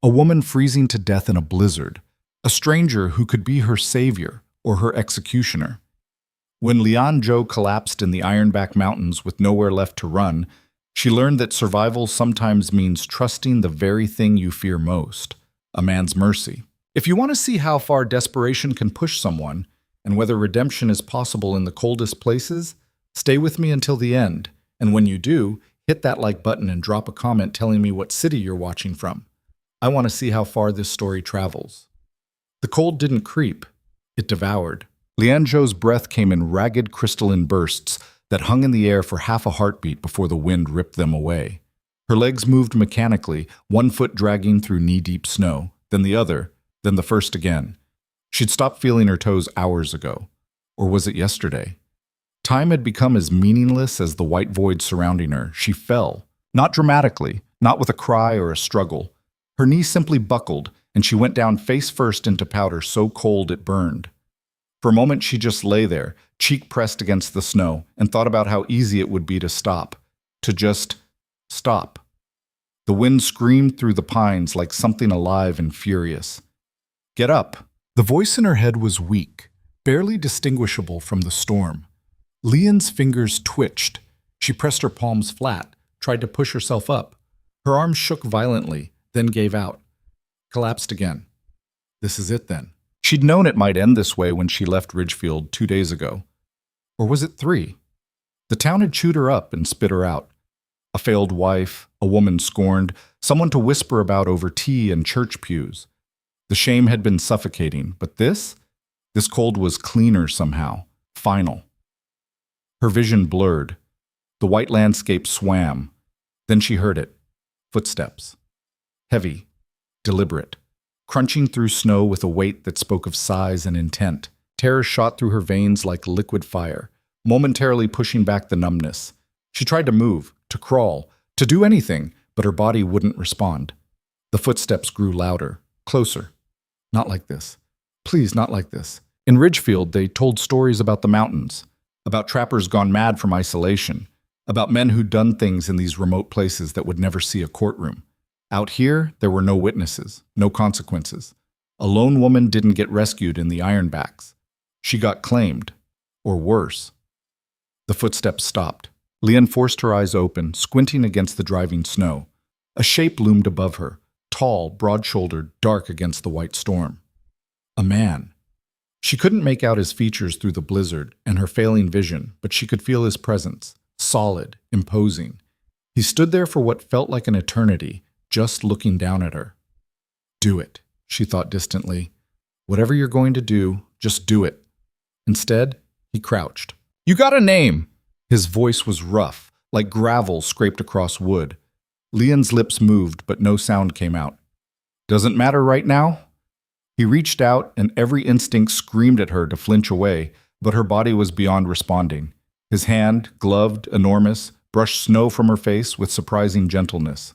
A woman freezing to death in a blizzard. A stranger who could be her savior or her executioner. When Lianzhou collapsed in the Ironback Mountains with nowhere left to run, she learned that survival sometimes means trusting the very thing you fear most, a man's mercy. If you want to see how far desperation can push someone, and whether redemption is possible in the coldest places, stay with me until the end, and when you do, hit that like button and drop a comment telling me what city you're watching from. I want to see how far this story travels. The cold didn't creep, it devoured. Lianzhou's breath came in ragged crystalline bursts that hung in the air for half a heartbeat before the wind ripped them away. Her legs moved mechanically, one foot dragging through knee-deep snow, then the other, then the first again. She'd stopped feeling her toes hours ago. Or was it yesterday? Time had become as meaningless as the white void surrounding her. She fell. Not dramatically, not with a cry or a struggle. Her knee simply buckled, and she went down face first into powder so cold it burned. For a moment she just lay there, cheek pressed against the snow, and thought about how easy it would be to stop. To just stop. The wind screamed through the pines like something alive and furious. Get up. The voice in her head was weak, barely distinguishable from the storm. Lian's fingers twitched. She pressed her palms flat, tried to push herself up. Her arms shook violently, then gave out. Collapsed again. This is it then. She'd known it might end this way when she left Ridgefield 2 days ago. Or was it 3? The town had chewed her up and spit her out. A failed wife, a woman scorned, someone to whisper about over tea and church pews. The shame had been suffocating, but this cold was cleaner somehow, final. Her vision blurred. The white landscape swam. Then she heard it. Footsteps. Heavy, deliberate, crunching through snow with a weight that spoke of size and intent. Terror shot through her veins like liquid fire, momentarily pushing back the numbness. She tried to move, to crawl, to do anything, but her body wouldn't respond. The footsteps grew louder, closer. Not like this. Please, not like this. In Ridgefield, they told stories about the mountains, about trappers gone mad from isolation, about men who'd done things in these remote places that would never see a courtroom. Out here, there were no witnesses, no consequences. A lone woman didn't get rescued in the Ironbacks. She got claimed, or worse. The footsteps stopped. Lian forced her eyes open, squinting against the driving snow. A shape loomed above her, tall, broad-shouldered, dark against the white storm. A man. She couldn't make out his features through the blizzard and her failing vision, but she could feel his presence, solid, imposing. He stood there for what felt like an eternity, just looking down at her. Do it, she thought distantly. Whatever you're going to do, just do it. Instead, he crouched. You got a name! His voice was rough, like gravel scraped across wood. Lian's lips moved, but no sound came out. Doesn't matter right now? He reached out, and every instinct screamed at her to flinch away, but her body was beyond responding. His hand, gloved, enormous, brushed snow from her face with surprising gentleness.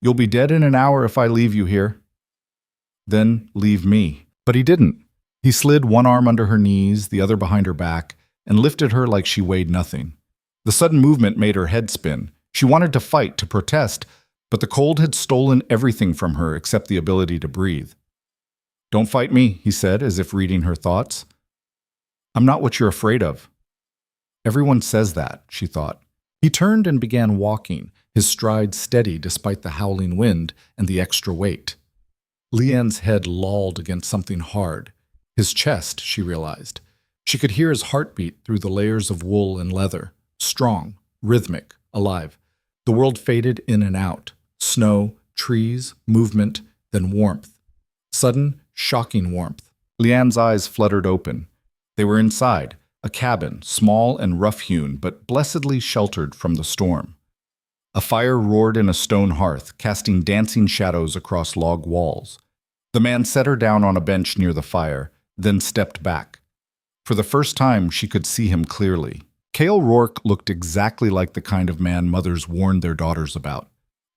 You'll be dead in an hour if I leave you here. Then leave me. But he didn't. He slid one arm under her knees, the other behind her back, and lifted her like she weighed nothing. The sudden movement made her head spin. She wanted to fight, to protest, but the cold had stolen everything from her except the ability to breathe. Don't fight me, he said, as if reading her thoughts. I'm not what you're afraid of. Everyone says that, she thought. He turned and began walking, his stride steady despite the howling wind and the extra weight. Lian's head lolled against something hard. His chest, she realized. She could hear his heartbeat through the layers of wool and leather. Strong, rhythmic, alive. The world faded in and out. Snow, trees, movement, then warmth. Sudden, shocking warmth. Lian's eyes fluttered open. They were inside, a cabin, small and rough-hewn, but blessedly sheltered from the storm. A fire roared in a stone hearth, casting dancing shadows across log walls. The man set her down on a bench near the fire, then stepped back. For the first time, she could see him clearly. Cale Rourke looked exactly like the kind of man mothers warned their daughters about.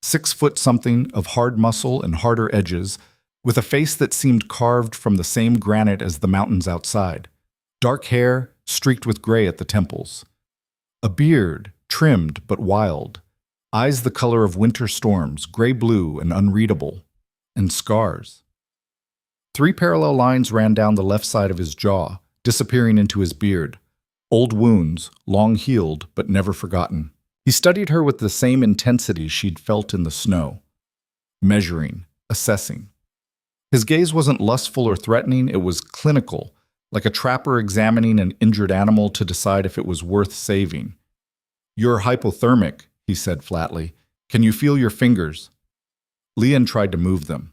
6-foot-something of hard muscle and harder edges, with a face that seemed carved from the same granite as the mountains outside. Dark hair, streaked with gray at the temples. A beard, trimmed but wild. Eyes the color of winter storms, gray-blue and unreadable. and scars. 3 parallel lines ran down the left side of his jaw, disappearing into his beard. Old wounds, long healed but never forgotten. He studied her with the same intensity she'd felt in the snow, measuring, assessing. His gaze wasn't lustful or threatening, it was clinical, like a trapper examining an injured animal to decide if it was worth saving. "You're hypothermic," he said flatly. "Can you feel your fingers?" Leon tried to move them.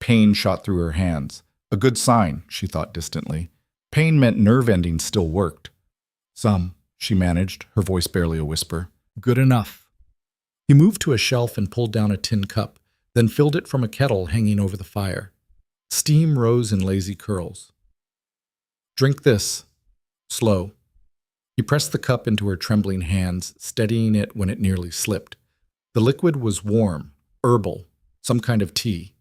Pain shot through her hands. A good sign, she thought distantly. Pain meant nerve endings still worked. "Some," she managed, her voice barely a whisper. "Good enough." He moved to a shelf and pulled down a tin cup, then filled it from a kettle hanging over the fire. Steam rose in lazy curls. "Drink this." Slow. He pressed the cup into her trembling hands, steadying it when it nearly slipped. The liquid was warm, herbal, some kind of tea.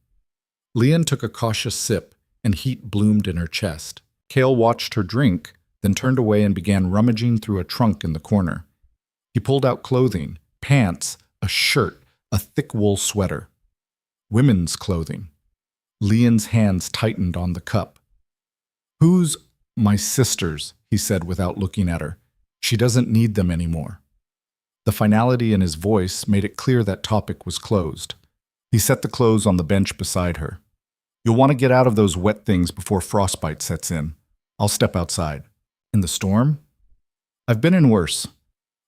Leon took a cautious sip, and heat bloomed in her chest. Cale watched her drink, then turned away and began rummaging through a trunk in the corner. He pulled out clothing, pants, a shirt, a thick wool sweater. Women's clothing. Leon's hands tightened on the cup. "Who's my sister's?" he said without looking at her. "She doesn't need them anymore." The finality in his voice made it clear that topic was closed. He set the clothes on the bench beside her. "You'll want to get out of those wet things before frostbite sets in. I'll step outside." "In the storm?" "I've been in worse."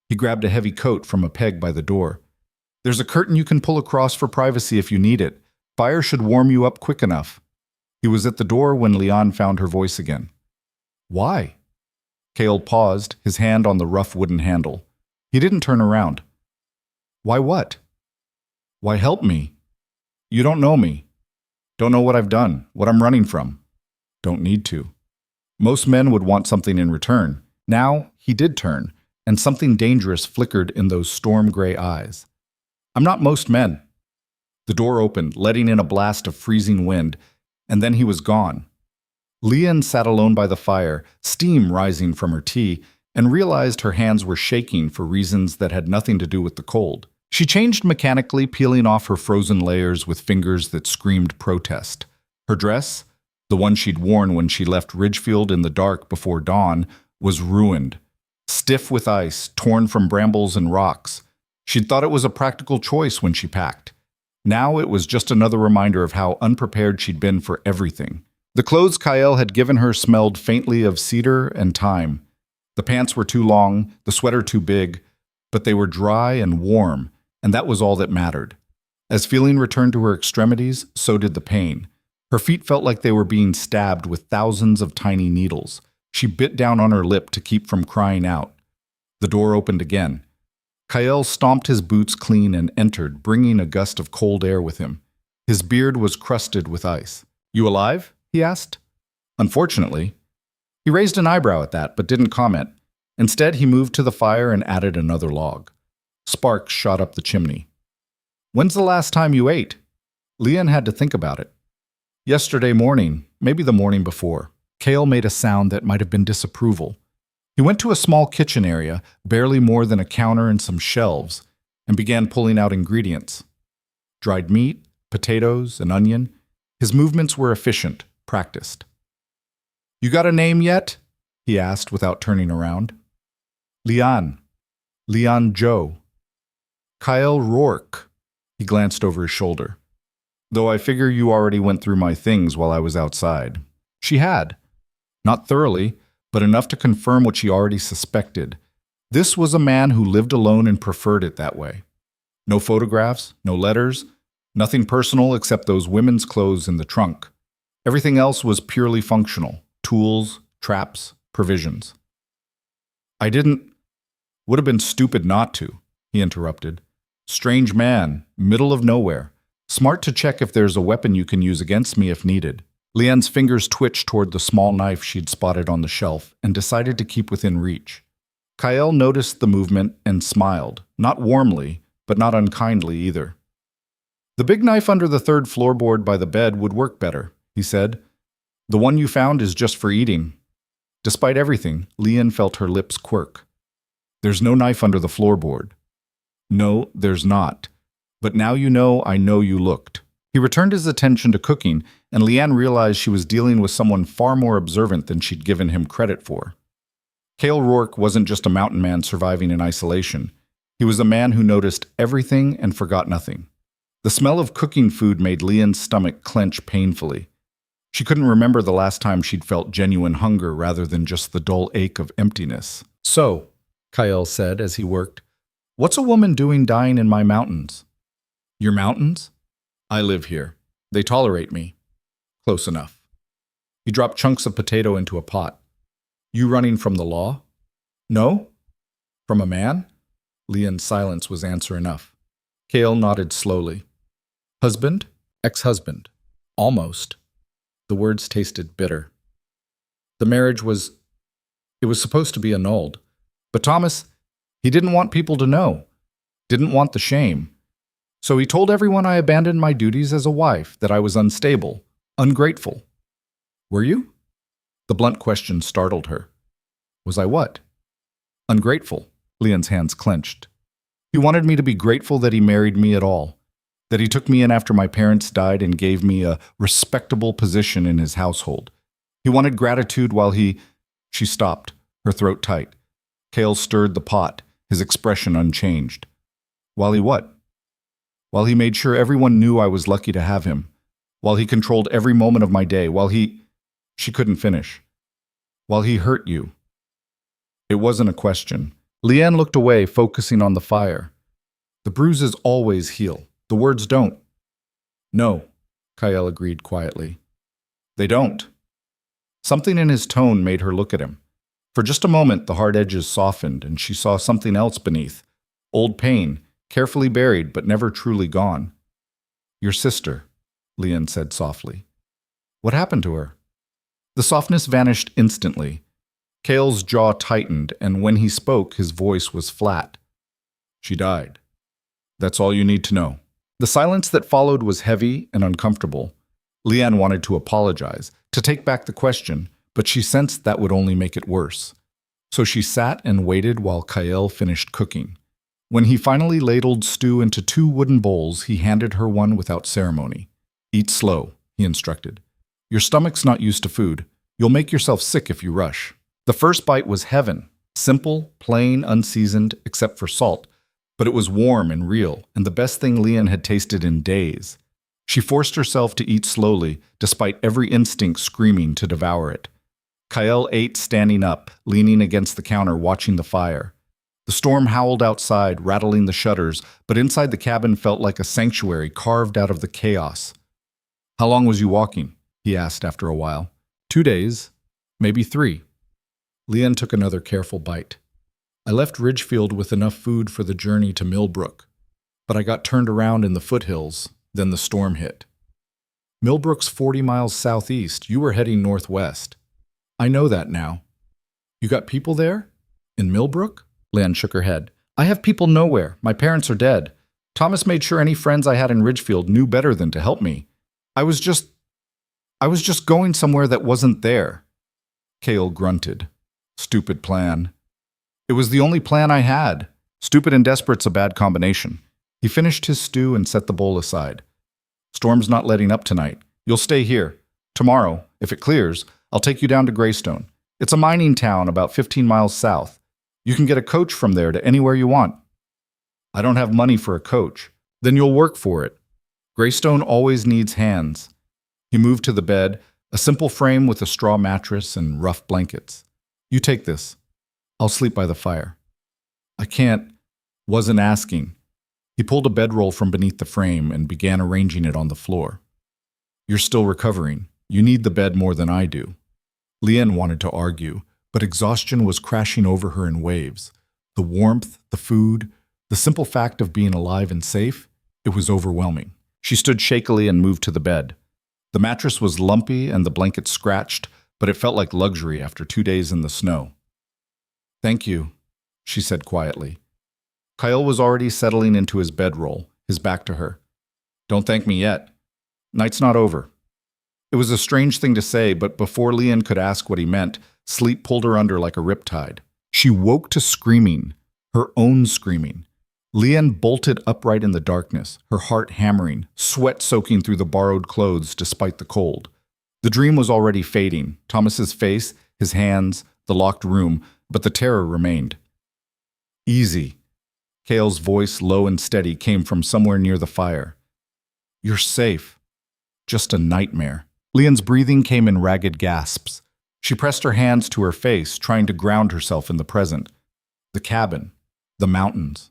He grabbed a heavy coat from a peg by the door. "There's a curtain you can pull across for privacy if you need it. Fire should warm you up quick enough." He was at the door when Leon found her voice again. "Why?" Cale paused, his hand on the rough wooden handle. He didn't turn around. "Why what?" "Why help me? You don't know me. Don't know what I've done, what I'm running from. Don't need to." Most men would want something in return. Now, he did turn, and something dangerous flickered in those storm-gray eyes. "I'm not most men." The door opened, letting in a blast of freezing wind, and then he was gone. Leon sat alone by the fire, steam rising from her tea, and realized her hands were shaking for reasons that had nothing to do with the cold. She changed mechanically, peeling off her frozen layers with fingers that screamed protest. Her dress, the one she'd worn when she left Ridgefield in the dark before dawn, was ruined. Stiff with ice, torn from brambles and rocks. She'd thought it was a practical choice when she packed. Now it was just another reminder of how unprepared she'd been for everything. The clothes Kyle had given her smelled faintly of cedar and thyme. The pants were too long, the sweater too big, but they were dry and warm, and that was all that mattered. As feeling returned to her extremities, so did the pain. Her feet felt like they were being stabbed with thousands of tiny needles. She bit down on her lip to keep from crying out. The door opened again. Kyle stomped his boots clean and entered, bringing a gust of cold air with him. His beard was crusted with ice. "You alive?" he asked. "Unfortunately." He raised an eyebrow at that, but didn't comment. Instead, he moved to the fire and added another log. Sparks shot up the chimney. "When's the last time you ate?" Leon had to think about it. "Yesterday morning, maybe the morning before." Cale made a sound that might have been disapproval. He went to a small kitchen area, barely more than a counter and some shelves, and began pulling out ingredients. Dried meat, potatoes, an onion. His movements were efficient, practiced. "You got a name yet?" he asked without turning around. "Leon. Leon Joe." "Kyle Rourke." He glanced over his shoulder. "Though I figure you already went through my things while I was outside." She had. Not thoroughly, but enough to confirm what she already suspected. This was a man who lived alone and preferred it that way. No photographs, no letters, nothing personal except those women's clothes in the trunk. Everything else was purely functional. Tools, traps, provisions. "I didn't. Would have been stupid not to," he interrupted. "Strange man, middle of nowhere. Smart to check if there's a weapon you can use against me if needed." Leanne's fingers twitched toward the small knife she'd spotted on the shelf and decided to keep within reach. Kyle noticed the movement and smiled, not warmly, but not unkindly either. "The big knife under the third floorboard by the bed would work better," he said. "The one you found is just for eating." Despite everything, Leanne felt her lips quirk. "There's no knife under the floorboard." "No, there's not. But now you know I know you looked." He returned his attention to cooking, and Leanne realized she was dealing with someone far more observant than she'd given him credit for. Cale Rourke wasn't just a mountain man surviving in isolation. He was a man who noticed everything and forgot nothing. The smell of cooking food made Leanne's stomach clench painfully. She couldn't remember the last time she'd felt genuine hunger rather than just the dull ache of emptiness. "So," Kyle said as he worked, "what's a woman doing dying in my mountains?" "Your mountains? I live here. They tolerate me. Close enough." He dropped chunks of potato into a pot. "You running from the law?" "No." "From a man?" Leanne's silence was answer enough. Cale nodded slowly. "Husband? Ex-husband. Almost." The words tasted bitter. The marriage was supposed to be annulled. But Thomas, he didn't want people to know. Didn't want the shame. So he told everyone I abandoned my duties as a wife, that I was unstable, ungrateful. "Were you?" The blunt question startled her. "Was I what?" "Ungrateful." Leon's hands clenched. "He wanted me to be grateful that he married me at all, that he took me in after my parents died and gave me a respectable position in his household. He wanted gratitude while he—" She stopped, her throat tight. Cale stirred the pot, his expression unchanged. "While he what?" "While he made sure everyone knew I was lucky to have him. While he controlled every moment of my day. While he—" She couldn't finish. "While he hurt you." It wasn't a question. Leanne looked away, focusing on the fire. "The bruises always heal. The words don't." "No," Kyle agreed quietly. "They don't." Something in his tone made her look at him. For just a moment, the hard edges softened, and she saw something else beneath. Old pain, carefully buried but never truly gone. "Your sister," Leanne said softly. "What happened to her?" The softness vanished instantly. Cale's jaw tightened, and when he spoke, his voice was flat. "She died. That's all you need to know." The silence that followed was heavy and uncomfortable. Leanne wanted to apologize, to take back the question, but she sensed that would only make it worse. So she sat and waited while Kyle finished cooking. When he finally ladled stew into 2 wooden bowls, he handed her one without ceremony. "Eat slow," he instructed. "Your stomach's not used to food. You'll make yourself sick if you rush." The first bite was heaven. Simple, plain, unseasoned, except for salt. But it was warm and real, and the best thing Leanne had tasted in days. She forced herself to eat slowly, despite every instinct screaming to devour it. Kyle ate standing up, leaning against the counter, watching the fire. The storm howled outside, rattling the shutters, but inside the cabin felt like a sanctuary carved out of the chaos. "How long was you walking?" he asked after a while. 2 days, maybe 3. Leanne took another careful bite. "I left Ridgefield with enough food for the journey to Millbrook, but I got turned around in the foothills, then the storm hit." "Millbrook's 40 miles southeast. You were heading northwest." "I know that now." "You got people there? In Millbrook?" Leanne shook her head. "I have people nowhere. My parents are dead. Thomas made sure any friends I had in Ridgefield knew better than to help me. I was just going somewhere that wasn't there." Cale grunted. "Stupid plan." "It was the only plan I had. Stupid and desperate's a bad combination." He finished his stew and set the bowl aside. "Storm's not letting up tonight. You'll stay here. Tomorrow, if it clears, I'll take you down to Greystone. It's a mining town about 15 miles south. You can get a coach from there to anywhere you want." "I don't have money for a coach." "Then you'll work for it. Greystone always needs hands." He moved to the bed, a simple frame with a straw mattress and rough blankets. "You take this. I'll sleep by the fire." "I can't." "Wasn't asking." He pulled a bedroll from beneath the frame and began arranging it on the floor. "You're still recovering. You need the bed more than I do." Leanne wanted to argue, but exhaustion was crashing over her in waves. The warmth, the food, the simple fact of being alive and safe, it was overwhelming. She stood shakily and moved to the bed. The mattress was lumpy and the blanket scratched, but it felt like luxury after 2 days in the snow. "Thank you," she said quietly. Kyle was already settling into his bedroll, his back to her. "Don't thank me yet. Night's not over." It was a strange thing to say, but before Leanne could ask what he meant, sleep pulled her under like a riptide. She woke to screaming, her own screaming. Leanne bolted upright in the darkness, her heart hammering, sweat soaking through the borrowed clothes despite the cold. The dream was already fading, Thomas's face, his hands, the locked room, but the terror remained. Easy. Cale's voice, low and steady, came from somewhere near the fire. You're safe. Just a nightmare. Leanne's breathing came in ragged gasps. She pressed her hands to her face, trying to ground herself in the present. The cabin. The mountains.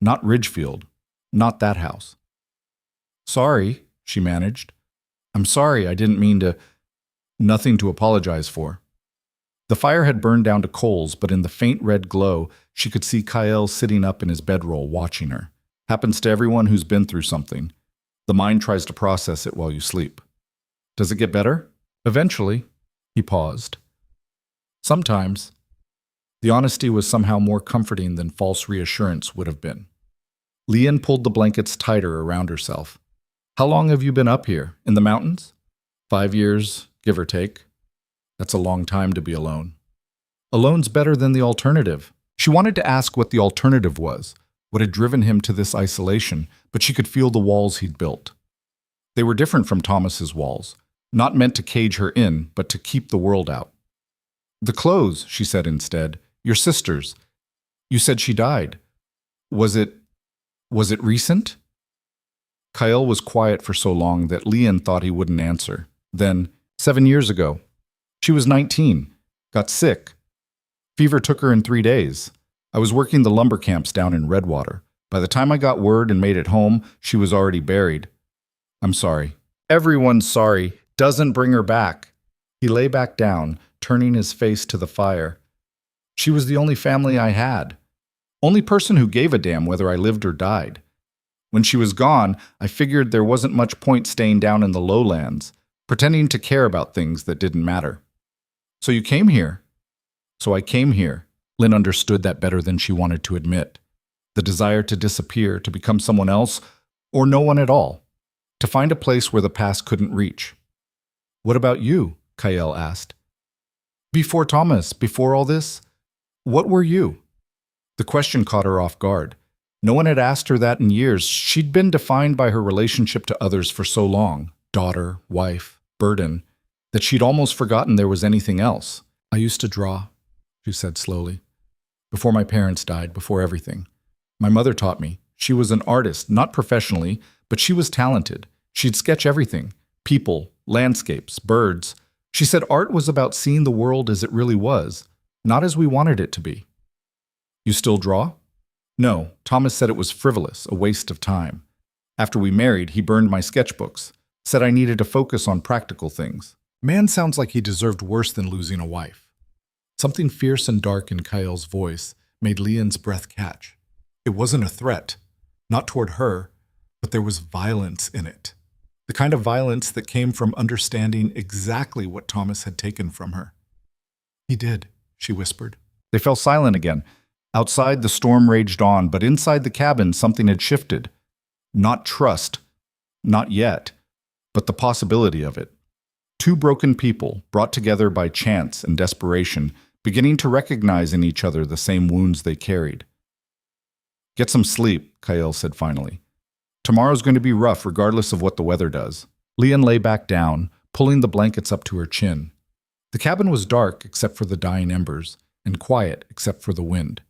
Not Ridgefield. Not that house. Sorry, she managed. I'm sorry, I didn't mean to. Nothing to apologize for. The fire had burned down to coals, but in the faint red glow, she could see Kyle sitting up in his bedroll watching her. Happens to everyone who's been through something. The mind tries to process it while you sleep. Does it get better? Eventually. He paused. Sometimes. The honesty was somehow more comforting than false reassurance would have been. Leanne pulled the blankets tighter around herself. How long have you been up here? In the mountains? 5 years, give or take. That's a long time to be alone. Alone's better than the alternative. She wanted to ask what the alternative was, what had driven him to this isolation, but she could feel the walls he'd built. They were different from Thomas's walls, not meant to cage her in, but to keep the world out. The clothes, she said instead. Your sister's. You said she died. Was it recent? Kyle was quiet for so long that Leanne thought he wouldn't answer. Then, 7 years ago. She was 19, got sick. Fever took her in 3 days. I was working the lumber camps down in Redwater. By the time I got word and made it home, she was already buried. I'm sorry. Everyone's sorry. Doesn't bring her back. He lay back down, turning his face to the fire. She was the only family I had. Only person who gave a damn whether I lived or died. When she was gone, I figured there wasn't much point staying down in the lowlands, pretending to care about things that didn't matter. So you came here? So I came here. Lynn understood that better than she wanted to admit. The desire to disappear, to become someone else, or no one at all. To find a place where the past couldn't reach. What about you? Kyle asked. Before Thomas, before all this, what were you? The question caught her off guard. No one had asked her that in years. She'd been defined by her relationship to others for so long, daughter, wife, burden, that she'd almost forgotten there was anything else. I used to draw, she said slowly. Before my parents died, before everything. My mother taught me. She was an artist, not professionally, but she was talented. She'd sketch everything, people, landscapes, birds. She said art was about seeing the world as it really was, not as we wanted it to be. You still draw? No, Thomas said it was frivolous, a waste of time. After we married, he burned my sketchbooks, said I needed to focus on practical things. Man sounds like he deserved worse than losing a wife. Something fierce and dark in Kyle's voice made Leanne's breath catch. It wasn't a threat, not toward her, but there was violence in it. The kind of violence that came from understanding exactly what Thomas had taken from her. He did, she whispered. They fell silent again. Outside, the storm raged on, but inside the cabin, something had shifted. Not trust, not yet, but the possibility of it. Two broken people, brought together by chance and desperation, beginning to recognize in each other the same wounds they carried. Get some sleep, Kyle said finally. Tomorrow's going to be rough regardless of what the weather does. Leanne lay back down, pulling the blankets up to her chin. The cabin was dark except for the dying embers, and quiet except for the wind.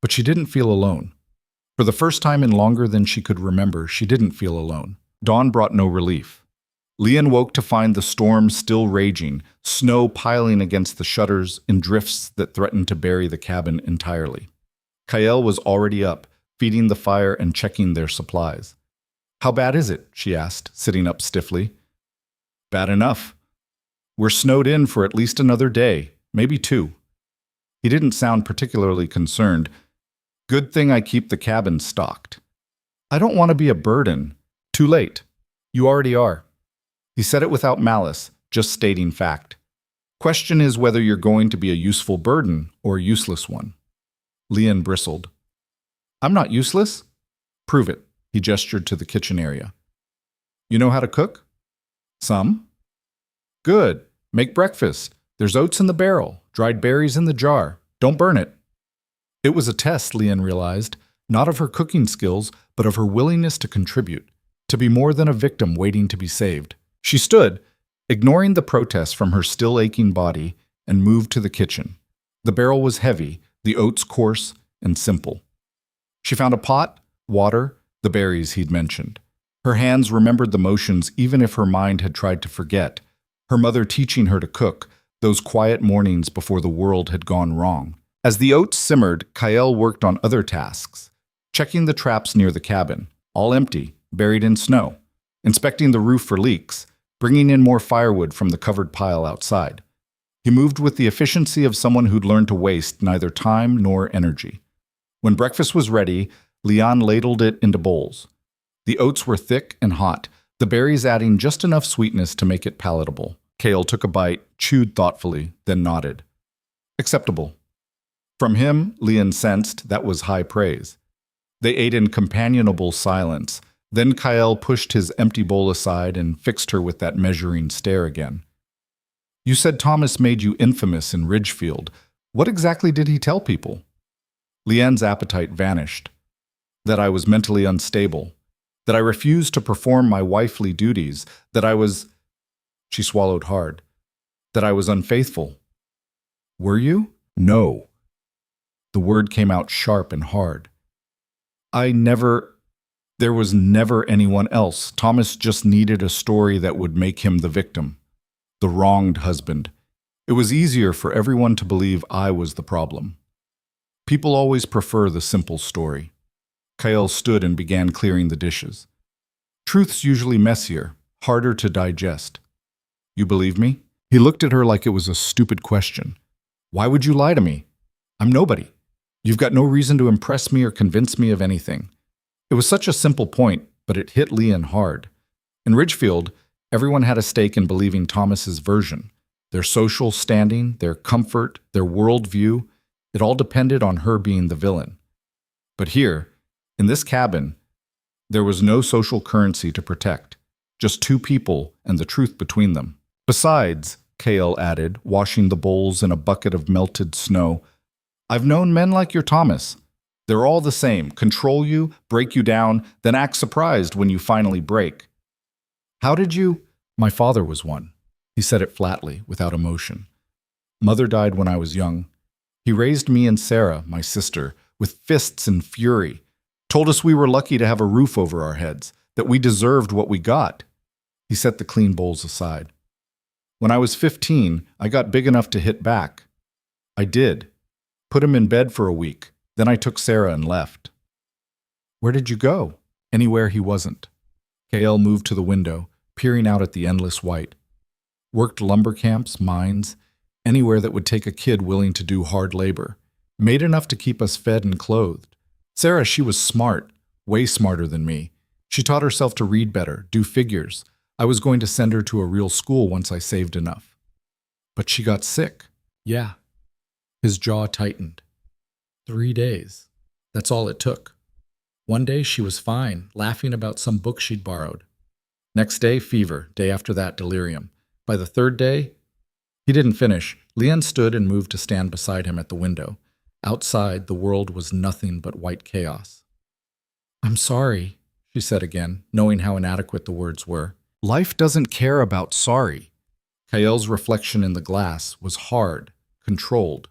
But she didn't feel alone. For the first time in longer than she could remember, she didn't feel alone. Dawn brought no relief. Leanne woke to find the storm still raging, snow piling against the shutters in drifts that threatened to bury the cabin entirely. Kyle was already up, feeding the fire and checking their supplies. How bad is it? She asked, sitting up stiffly. Bad enough. We're snowed in for at least another day, maybe 2. He didn't sound particularly concerned. Good thing I keep the cabin stocked. I don't want to be a burden. Too late. You already are. He said it without malice, just stating fact. Question is whether you're going to be a useful burden or a useless one. Leanne bristled. I'm not useless? Prove it. He gestured to the kitchen area. You know how to cook? Some. Good. Make breakfast. There's oats in the barrel, dried berries in the jar. Don't burn it. It was a test, Leanne realized, not of her cooking skills, but of her willingness to contribute, to be more than a victim waiting to be saved. She stood, ignoring the protests from her still aching body, and moved to the kitchen. The barrel was heavy, the oats coarse and simple. She found a pot, water, the berries he'd mentioned. Her hands remembered the motions even if her mind had tried to forget. Her mother teaching her to cook, those quiet mornings before the world had gone wrong. As the oats simmered, Kael worked on other tasks, checking the traps near the cabin, all empty, buried in snow, inspecting the roof for leaks, bringing in more firewood from the covered pile outside. He moved with the efficiency of someone who'd learned to waste neither time nor energy. When breakfast was ready, Leon ladled it into bowls. The oats were thick and hot, the berries adding just enough sweetness to make it palatable. Kael took a bite, chewed thoughtfully, then nodded. Acceptable. From him, Leon sensed that was high praise. They ate in companionable silence. Then Kael pushed his empty bowl aside and fixed her with that measuring stare again. You said Thomas made you infamous in Ridgefield. What exactly did he tell people? Leanne's appetite vanished. That I was mentally unstable. That I refused to perform my wifely duties. That I was... She swallowed hard. That I was unfaithful. Were you? No. The word came out sharp and hard. There was never anyone else. Thomas just needed a story that would make him the victim, the wronged husband. It was easier for everyone to believe I was the problem. People always prefer the simple story. Kael stood and began clearing the dishes. Truth's usually messier, harder to digest. You believe me? He looked at her like it was a stupid question. Why would you lie to me? I'm nobody. You've got no reason to impress me or convince me of anything. It was such a simple point, but it hit Leon hard. In Ridgefield, everyone had a stake in believing Thomas's version. Their social standing, their comfort, their worldview, it all depended on her being the villain. But here, in this cabin, there was no social currency to protect, just two people and the truth between them. Besides, Kael added, washing the bowls in a bucket of melted snow, I've known men like your Thomas. They're all the same, control you, break you down, then act surprised when you finally break. How did you? My father was one. He said it flatly, without emotion. Mother died when I was young. He raised me and Sarah, my sister, with fists and fury. Told us we were lucky to have a roof over our heads, that we deserved what we got. He set the clean bowls aside. When I was 15, I got big enough to hit back. I did. Put him in bed for a week. Then I took Sarah and left. Where did you go? Anywhere he wasn't. Kael moved to the window, peering out at the endless white. Worked lumber camps, mines, anywhere that would take a kid willing to do hard labor. Made enough to keep us fed and clothed. Sarah, she was smart, way smarter than me. She taught herself to read better, do figures. I was going to send her to a real school once I saved enough. But she got sick. Yeah. His jaw tightened. 3 days. That's all it took. One day she was fine, laughing about some book she'd borrowed. Next day, fever. Day after that, delirium. By the third day, he didn't finish. Leon stood and moved to stand beside him at the window. Outside, the world was nothing but white chaos. I'm sorry, she said again, knowing how inadequate the words were. Life doesn't care about sorry. Kael's reflection in the glass was hard, controlled.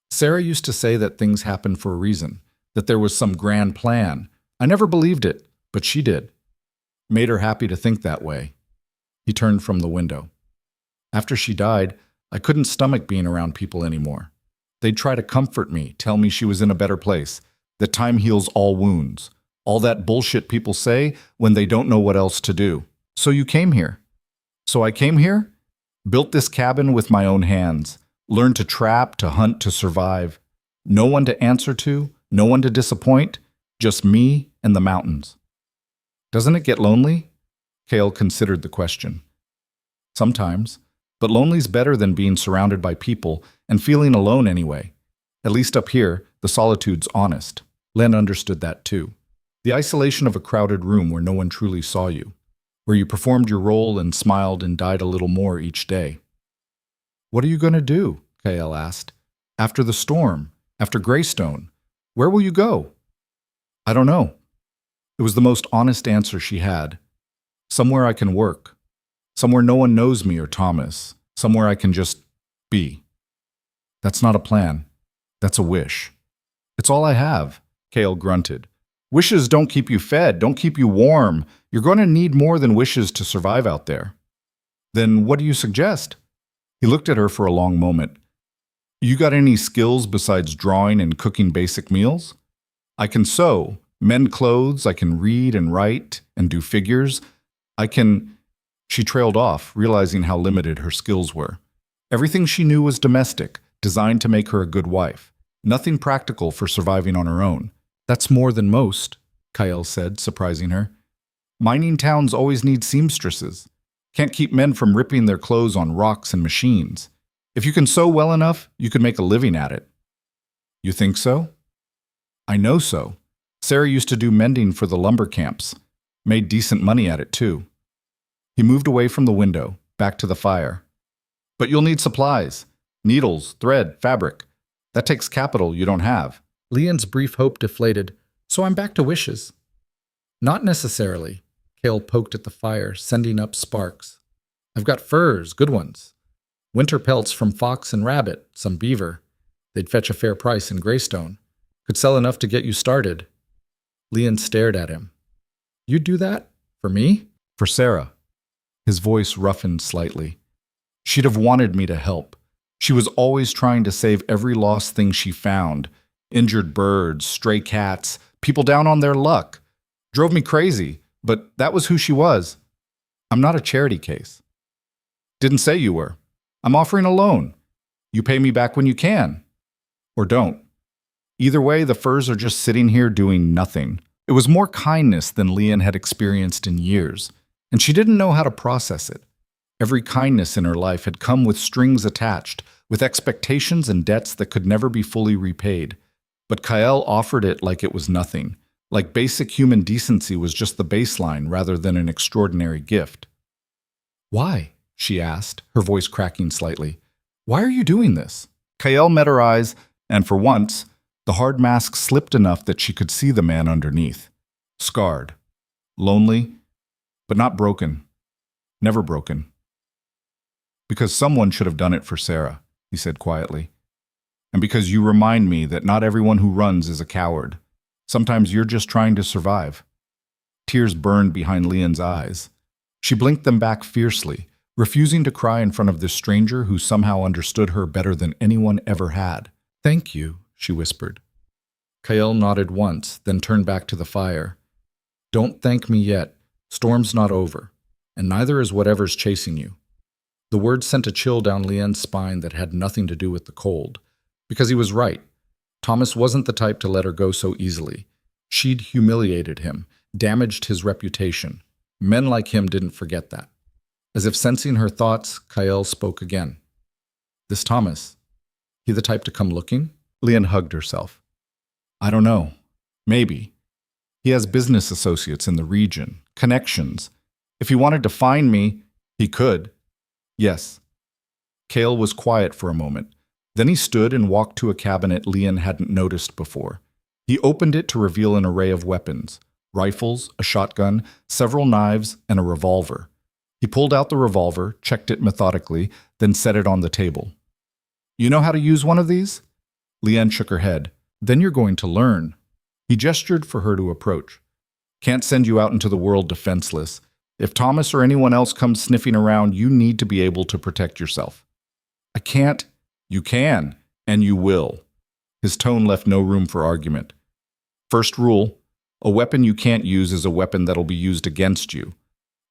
Sarah used to say that things happen for a reason, that there was some grand plan. I never believed it, but she did. Made her happy to think that way. He turned from the window. After she died, I couldn't stomach being around people anymore. They'd try to comfort me, tell me she was in a better place, that time heals all wounds, all that bullshit people say when they don't know what else to do. So you came here. So I came here, built this cabin with my own hands, learned to trap, to hunt, to survive. No one to answer to, no one to disappoint, just me and the mountains. Doesn't it get lonely? Kael considered the question. Sometimes, but lonely's better than being surrounded by people and feeling alone anyway. At least up here, the solitude's honest. Len understood that too. The isolation of a crowded room where no one truly saw you, where you performed your role and smiled and died a little more each day. What are you going to do? Kael asked. After the storm, after Greystone, where will you go? I don't know. It was the most honest answer she had. Somewhere I can work. Somewhere no one knows me or Thomas. Somewhere I can just be. That's not a plan. That's a wish. It's all I have, Kale grunted. Wishes don't keep you fed, don't keep you warm. You're going to need more than wishes to survive out there. Then what do you suggest? He looked at her for a long moment. You got any skills besides drawing and cooking basic meals? I can sew, mend clothes, I can read and write and do figures. I can... She trailed off, realizing how limited her skills were. Everything she knew was domestic, designed to make her a good wife. Nothing practical for surviving on her own. That's more than most, Kyle said, surprising her. Mining towns always need seamstresses. Can't keep men from ripping their clothes on rocks and machines. If you can sew well enough, you could make a living at it. You think so? I know so. Sarah used to do mending for the lumber camps. Made decent money at it, too. He moved away from the window, back to the fire. But you'll need supplies. Needles, thread, fabric. That takes capital you don't have. Leon's brief hope deflated, so I'm back to wishes. Not necessarily. Kale poked at the fire, sending up sparks. I've got furs, good ones. Winter pelts from fox and rabbit, some beaver. They'd fetch a fair price in Greystone. Could sell enough to get you started. Leon stared at him. You'd do that? For me? For Sarah. His voice roughened slightly. She'd have wanted me to help. She was always trying to save every lost thing she found. Injured birds, stray cats, people down on their luck. Drove me crazy, but that was who she was. I'm not a charity case. Didn't say you were. I'm offering a loan. You pay me back when you can. Or don't. Either way, the furs are just sitting here doing nothing. It was more kindness than Leon had experienced in years, and she didn't know how to process it. Every kindness in her life had come with strings attached, with expectations and debts that could never be fully repaid. But Kyle offered it like it was nothing, like basic human decency was just the baseline rather than an extraordinary gift. Why? She asked, her voice cracking slightly. Why are you doing this? Kyle met her eyes, and for once, the hard mask slipped enough that she could see the man underneath. Scarred. Lonely, but not broken. Never broken. Because someone should have done it for Sarah, he said quietly. And because you remind me that not everyone who runs is a coward. Sometimes you're just trying to survive. Tears burned behind Leon's eyes. She blinked them back fiercely, refusing to cry in front of this stranger who somehow understood her better than anyone ever had. Thank you, she whispered. Kyle nodded once, then turned back to the fire. Don't thank me yet. Storm's not over, and neither is whatever's chasing you. The words sent a chill down Leon's spine that had nothing to do with the cold. Because he was right. Thomas wasn't the type to let her go so easily. She'd humiliated him, damaged his reputation. Men like him didn't forget that. As if sensing her thoughts, Kyle spoke again. This Thomas, he the type to come looking? Leon hugged herself. I don't know. Maybe. He has business associates in the region, connections. If he wanted to find me, he could. Yes. Kale was quiet for a moment. Then he stood and walked to a cabinet Leon hadn't noticed before. He opened it to reveal an array of weapons. Rifles, a shotgun, several knives, and a revolver. He pulled out the revolver, checked it methodically, then set it on the table. You know how to use one of these? Leanne shook her head. Then you're going to learn. He gestured for her to approach. Can't send you out into the world defenseless. If Thomas or anyone else comes sniffing around, you need to be able to protect yourself. I can't. You can, and you will. His tone left no room for argument. First rule, a weapon you can't use is a weapon that'll be used against you.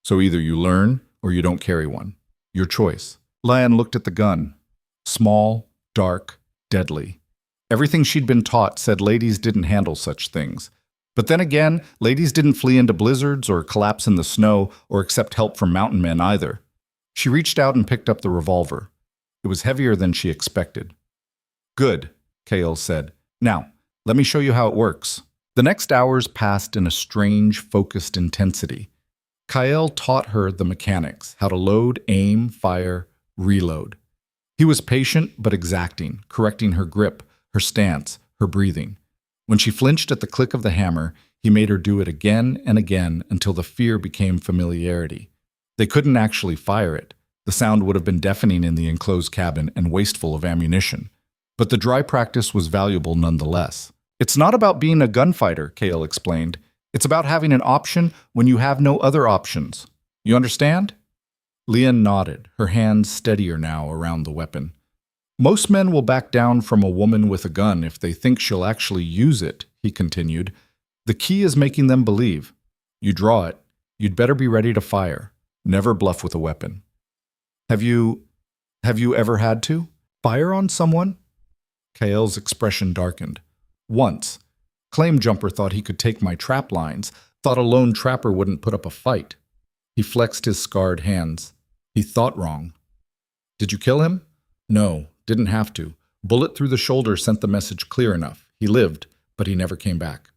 So either you learn or you don't carry one. Your choice. Leanne looked at the gun. Small, dark, deadly. Everything she'd been taught said ladies didn't handle such things. But then again, ladies didn't flee into blizzards or collapse in the snow or accept help from mountain men either. She reached out and picked up the revolver. It was heavier than she expected. Good, Kale said. Now, let me show you how it works. The next hours passed in a strange, focused intensity. Kyle taught her the mechanics, how to load, aim, fire, reload. He was patient but exacting, correcting her grip, her stance, her breathing. When she flinched at the click of the hammer, he made her do it again and again until the fear became familiarity. They couldn't actually fire it. The sound would have been deafening in the enclosed cabin and wasteful of ammunition. But the dry practice was valuable nonetheless. It's not about being a gunfighter, Kale explained. It's about having an option when you have no other options. You understand? Leon nodded, her hands steadier now around the weapon. Most men will back down from a woman with a gun if they think she'll actually use it, he continued. The key is making them believe. You draw it, you'd better be ready to fire. Never bluff with a weapon. Have you ever had to fire on someone? Kael's expression darkened. Once. Claim Jumper thought he could take my trap lines, thought a lone trapper wouldn't put up a fight. He flexed his scarred hands. He thought wrong. Did you kill him? No, didn't have to. Bullet through the shoulder sent the message clear enough. He lived, but he never came back.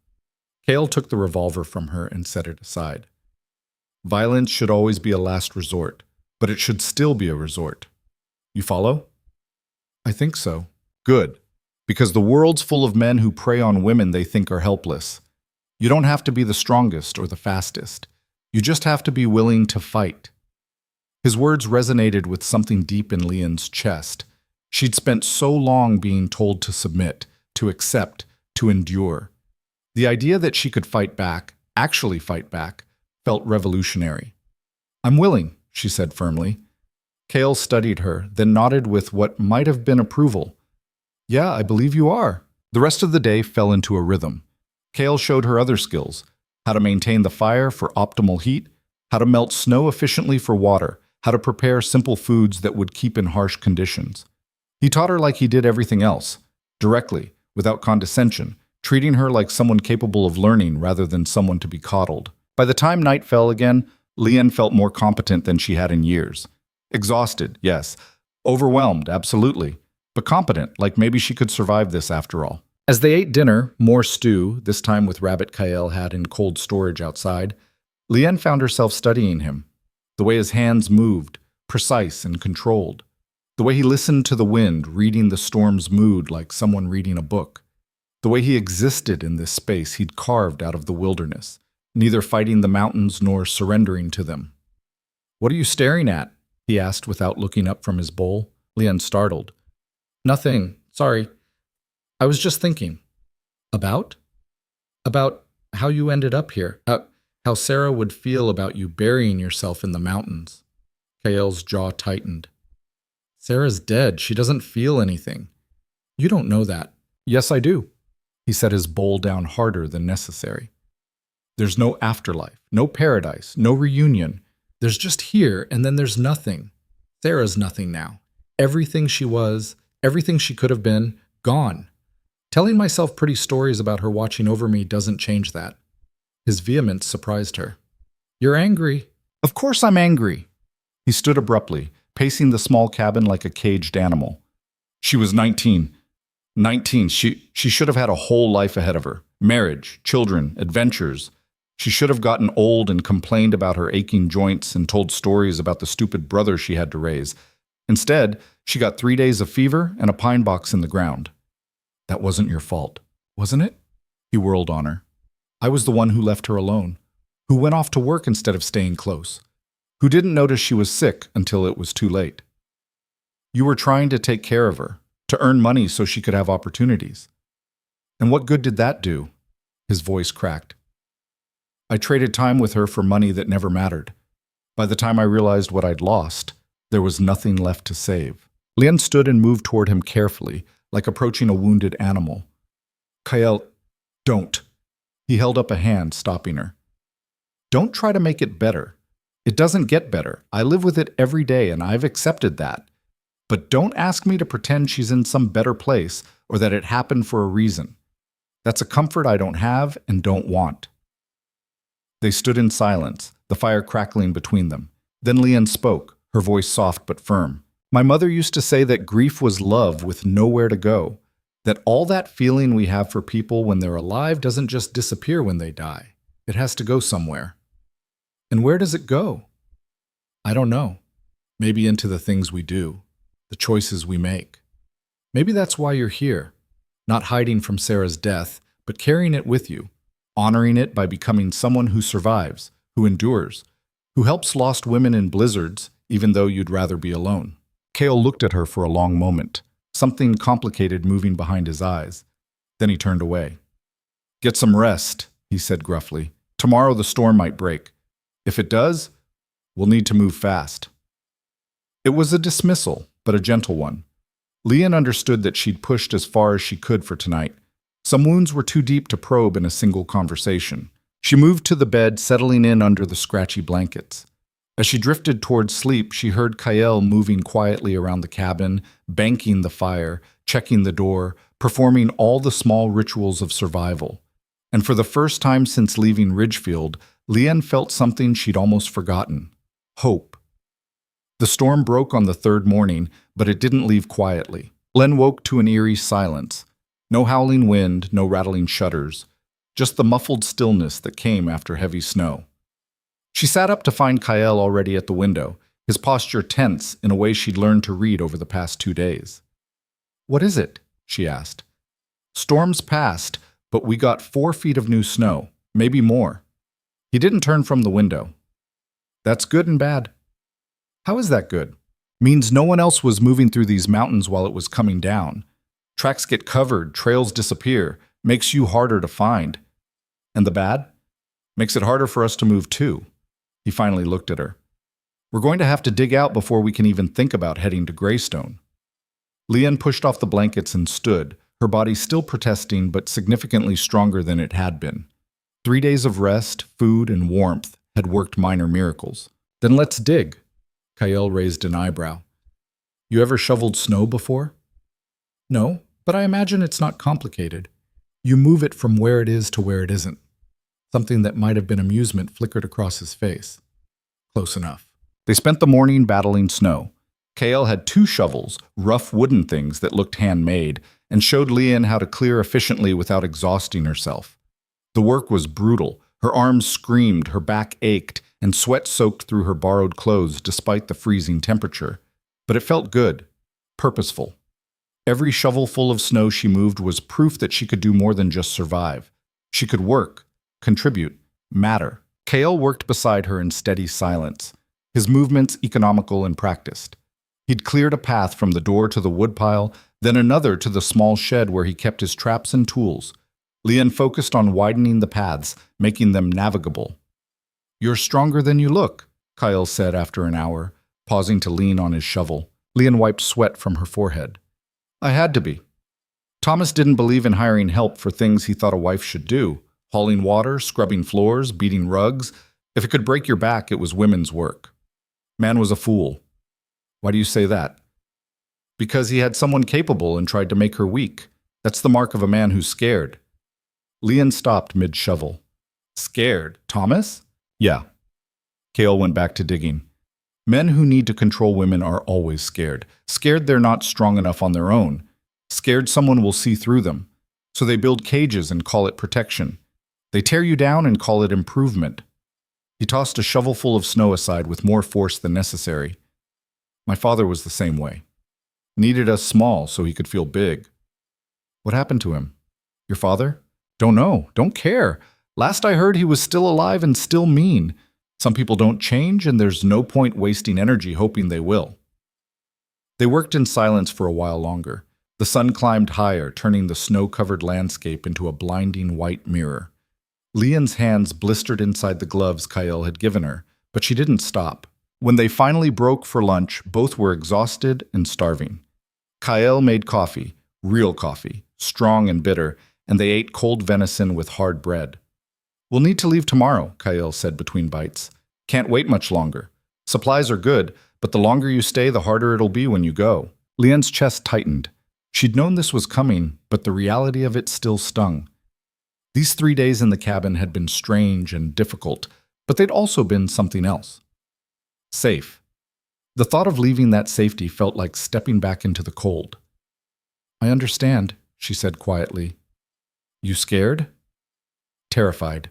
Kale took the revolver from her and set it aside. Violence should always be a last resort, but it should still be a resort. You follow? I think so. Good. Because the world's full of men who prey on women they think are helpless. You don't have to be the strongest or the fastest. You just have to be willing to fight. His words resonated with something deep in Leon's chest. She'd spent so long being told to submit, to accept, to endure. The idea that she could fight back, actually fight back, felt revolutionary. I'm willing, she said firmly. Kale studied her, then nodded with what might have been approval. Yeah, I believe you are. The rest of the day fell into a rhythm. Kale showed her other skills, how to maintain the fire for optimal heat, how to melt snow efficiently for water, how to prepare simple foods that would keep in harsh conditions. He taught her like he did everything else, directly, without condescension, treating her like someone capable of learning rather than someone to be coddled. By the time night fell again, Leanne felt more competent than she had in years. Exhausted, yes. Overwhelmed, absolutely. But competent, like maybe she could survive this after all. As they ate dinner, more stew, this time with rabbit Kael had in cold storage outside, Leanne found herself studying him. The way his hands moved, precise and controlled. The way he listened to the wind, reading the storm's mood like someone reading a book. The way he existed in this space he'd carved out of the wilderness, neither fighting the mountains nor surrendering to them. What are you staring at? He asked without looking up from his bowl. Leanne startled. Nothing. Sorry. I was just thinking. About? About how you ended up here. How Sarah would feel about you burying yourself in the mountains. Kael's jaw tightened. Sarah's dead. She doesn't feel anything. You don't know that. Yes, I do. He set his bowl down harder than necessary. There's no afterlife, no paradise, no reunion. There's just here, and then there's nothing. Sarah's nothing now. Everything she was, everything she could have been, gone. Telling myself pretty stories about her watching over me doesn't change that. His vehemence surprised her. You're angry. Of course I'm angry. He stood abruptly, pacing the small cabin like a caged animal. She was 19. 19. She should have had a whole life ahead of her. Marriage, children, adventures. She should have gotten old and complained about her aching joints and told stories about the stupid brother she had to raise. Instead, she got 3 days of fever and a pine box in the ground. That wasn't your fault, wasn't it? He whirled on her. I was the one who left her alone, who went off to work instead of staying close, who didn't notice she was sick until it was too late. You were trying to take care of her, to earn money so she could have opportunities. And what good did that do? His voice cracked. I traded time with her for money that never mattered. By the time I realized what I'd lost, there was nothing left to save. Leanne stood and moved toward him carefully, like approaching a wounded animal. Kael, don't. He held up a hand, stopping her. Don't try to make it better. It doesn't get better. I live with it every day, and I've accepted that. But don't ask me to pretend she's in some better place or that it happened for a reason. That's a comfort I don't have and don't want. They stood in silence, the fire crackling between them. Then Leanne spoke, her voice soft but firm. My mother used to say that grief was love with nowhere to go, that all that feeling we have for people when they're alive doesn't just disappear when they die. It has to go somewhere. And where does it go? I don't know. Maybe into the things we do, the choices we make. Maybe that's why you're here, not hiding from Sarah's death, but carrying it with you, honoring it by becoming someone who survives, who endures, who helps lost women in blizzards, even though you'd rather be alone. Kale looked at her for a long moment, something complicated moving behind his eyes. Then he turned away. "Get some rest," he said gruffly. "Tomorrow the storm might break. If it does, we'll need to move fast." It was a dismissal, but a gentle one. Leon understood that she'd pushed as far as she could for tonight. Some wounds were too deep to probe in a single conversation. She moved to the bed, settling in under the scratchy blankets. As she drifted towards sleep, she heard Kael moving quietly around the cabin, banking the fire, checking the door, performing all the small rituals of survival. And for the first time since leaving Ridgefield, Leanne felt something she'd almost forgotten: hope. The storm broke on the third morning, but it didn't leave quietly. Len woke to an eerie silence. No howling wind, no rattling shutters, just the muffled stillness that came after heavy snow. She sat up to find Kael already at the window, his posture tense in a way she'd learned to read over the past 2 days. "What is it?" she asked. "Storms passed, but we got 4 feet of new snow, maybe more." He didn't turn from the window. "That's good and bad." "How is that good?" "Means no one else was moving through these mountains while it was coming down. Tracks get covered, trails disappear, makes you harder to find." "And the bad?" "Makes it harder for us to move too." He finally looked at her. "We're going to have to dig out before we can even think about heading to Greystone." Leanne pushed off the blankets and stood, her body still protesting but significantly stronger than it had been. 3 days of rest, food, and warmth had worked minor miracles. "Then let's dig." Kael raised an eyebrow. "You ever shoveled snow before?" "No, but I imagine it's not complicated. You move it from where it is to where it isn't." Something that might have been amusement flickered across his face. Close enough. They spent the morning battling snow. Kael had 2 shovels, rough wooden things that looked handmade, and showed Leanne how to clear efficiently without exhausting herself. The work was brutal. Her arms screamed, her back ached, and sweat soaked through her borrowed clothes despite the freezing temperature. But it felt good, purposeful. Every shovelful of snow she moved was proof that she could do more than just survive. She could work, contribute, matter. Kael worked beside her in steady silence, his movements economical and practiced. He'd cleared a path from the door to the woodpile, then another to the small shed where he kept his traps and tools. Leanne focused on widening the paths, making them navigable. "You're stronger than you look," Kael said after an hour, pausing to lean on his shovel. Leanne wiped sweat from her forehead. "I had to be. Thomas didn't believe in hiring help for things he thought a wife should do. Hauling water, scrubbing floors, beating rugs. If it could break your back, it was women's work. Man was a fool." "Why do you say that?" "Because he had someone capable and tried to make her weak. That's the mark of a man who's scared." Leanne stopped mid-shovel. "Scared? Thomas?" "Yeah." Kael went back to digging. Men who need to control women are always scared. Scared they're not strong enough on their own. Scared someone will see through them. So they build cages and call it protection. They tear you down and call it improvement. He tossed a shovelful of snow aside with more force than necessary. "My father was the same way. Needed us small so he could feel big." "What happened to him?" "Your father?" "Don't know. Don't care. Last I heard he was still alive and still mean. Some people don't change, and there's no point wasting energy hoping they will." They worked in silence for a while longer. The sun climbed higher, turning the snow-covered landscape into a blinding white mirror. Leanne's hands blistered inside the gloves Kael had given her, but she didn't stop. When they finally broke for lunch, both were exhausted and starving. Kael made coffee, real coffee, strong and bitter, and they ate cold venison with hard bread. "We'll need to leave tomorrow," Kael said between bites. "Can't wait much longer. Supplies are good, but the longer you stay, the harder it'll be when you go." Leanne's chest tightened. She'd known this was coming, but the reality of it still stung. These 3 days in the cabin had been strange and difficult, but they'd also been something else. Safe. The thought of leaving that safety felt like stepping back into the cold. "I understand," she said quietly. "You scared?" "Terrified."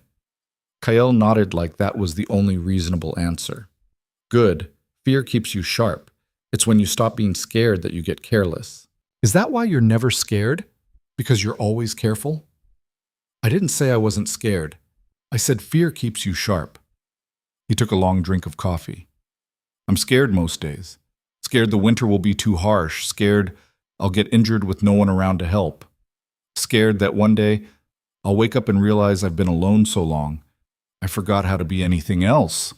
Kael nodded like that was the only reasonable answer. "Good. Fear keeps you sharp. It's when you stop being scared that you get careless." "Is that why you're never scared? Because you're always careful?" I didn't say I wasn't scared. I said fear keeps you sharp. He took a long drink of coffee. I'm scared most days. Scared the winter will be too harsh. Scared I'll get injured with no one around to help. Scared that one day I'll wake up and realize I've been alone so long, I forgot how to be anything else.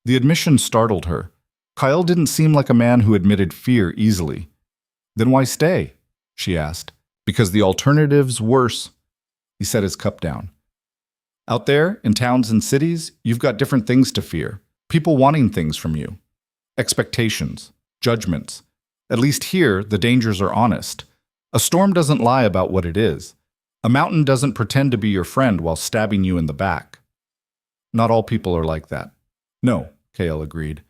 The admission startled her. Kyle didn't seem like a man who admitted fear easily. Then why stay? She asked. Because the alternative's worse. He set his cup down. Out there, in towns and cities, you've got different things to fear. People wanting things from you. Expectations. Judgments. At least here, the dangers are honest. A storm doesn't lie about what it is. A mountain doesn't pretend to be your friend while stabbing you in the back. Not all people are like that. No, Kale agreed.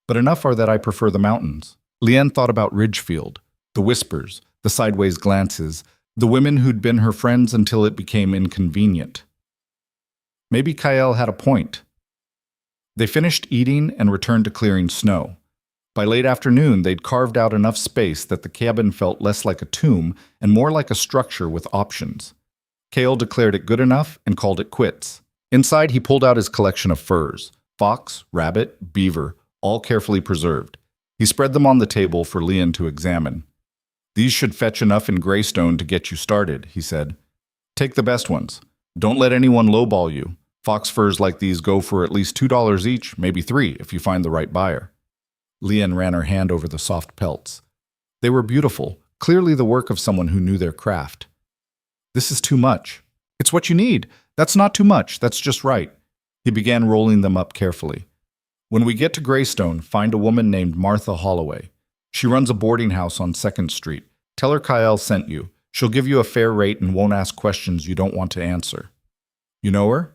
But enough are that I prefer the mountains. Leanne thought about Ridgefield, the whispers, the sideways glances, the women who'd been her friends until it became inconvenient. Maybe Kyle had a point. They finished eating and returned to clearing snow. By late afternoon, they'd carved out enough space that the cabin felt less like a tomb and more like a structure with options. Kale declared it good enough and called it quits. Inside, he pulled out his collection of furs, fox, rabbit, beaver, all carefully preserved. He spread them on the table for Leon to examine. These should fetch enough in Greystone to get you started, he said. Take the best ones. Don't let anyone lowball you. Fox furs like these go for at least $2 each, maybe $3 if you find the right buyer. Leanne ran her hand over the soft pelts. They were beautiful, clearly the work of someone who knew their craft. This is too much. It's what you need. That's not too much. That's just right. He began rolling them up carefully. When we get to Greystone, find a woman named Martha Holloway. She runs a boarding house on 2nd Street. Tell her Kyle sent you. She'll give you a fair rate and won't ask questions you don't want to answer. You know her?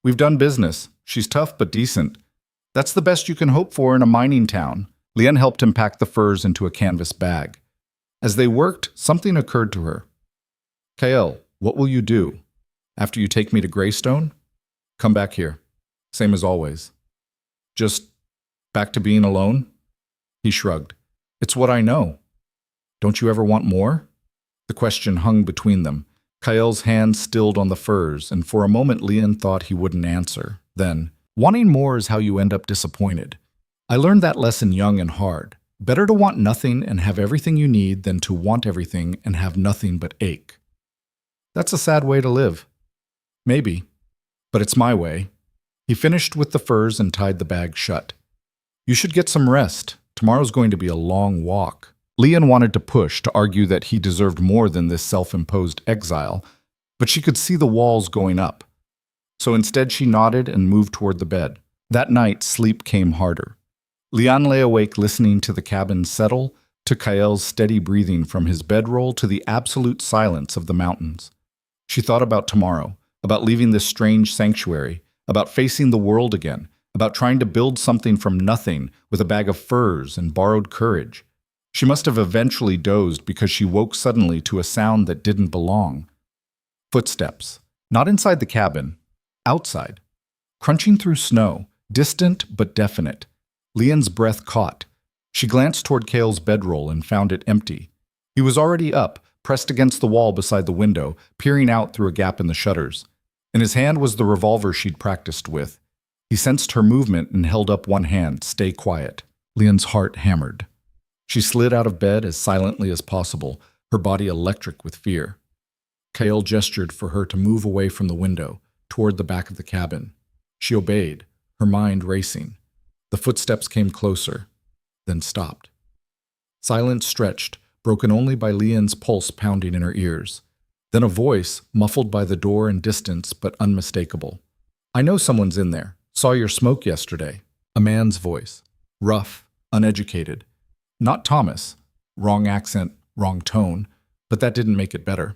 We've done business. She's tough but decent. That's the best you can hope for in a mining town. Leanne helped him pack the furs into a canvas bag. As they worked, something occurred to her. Kyle, what will you do? After you take me to Greystone? Come back here. Same as always. Just back to being alone? He shrugged. It's what I know. Don't you ever want more? The question hung between them. Kyle's hand stilled on the furs, and for a moment Leon thought he wouldn't answer. Then, wanting more is how you end up disappointed. I learned that lesson young and hard. Better to want nothing and have everything you need than to want everything and have nothing but ache. That's a sad way to live. Maybe. But it's my way. He finished with the furs and tied the bag shut. You should get some rest. Tomorrow's going to be a long walk. Leon wanted to push, to argue that he deserved more than this self-imposed exile, but she could see the walls going up. So instead she nodded and moved toward the bed. That night, sleep came harder. Leon lay awake listening to the cabin settle, to Kyle's steady breathing from his bedroll to the absolute silence of the mountains. She thought about tomorrow, about leaving this strange sanctuary, about facing the world again, about trying to build something from nothing with a bag of furs and borrowed courage. She must have eventually dozed because she woke suddenly to a sound that didn't belong. Footsteps. Not inside the cabin. Outside. Crunching through snow. Distant but definite. Leon's breath caught. She glanced toward Kale's bedroll and found it empty. He was already up, pressed against the wall beside the window, peering out through a gap in the shutters. In his hand was the revolver she'd practiced with. He sensed her movement and held up one hand, stay quiet. Leon's heart hammered. She slid out of bed as silently as possible, her body electric with fear. Kale gestured for her to move away from the window, toward the back of the cabin. She obeyed, her mind racing. The footsteps came closer, then stopped. Silence stretched, broken only by Leon's pulse pounding in her ears. Then a voice, muffled by the door and distance but unmistakable. I know someone's in there. Saw your smoke yesterday. A man's voice. Rough, uneducated. Not Thomas. Wrong accent, wrong tone, but that didn't make it better.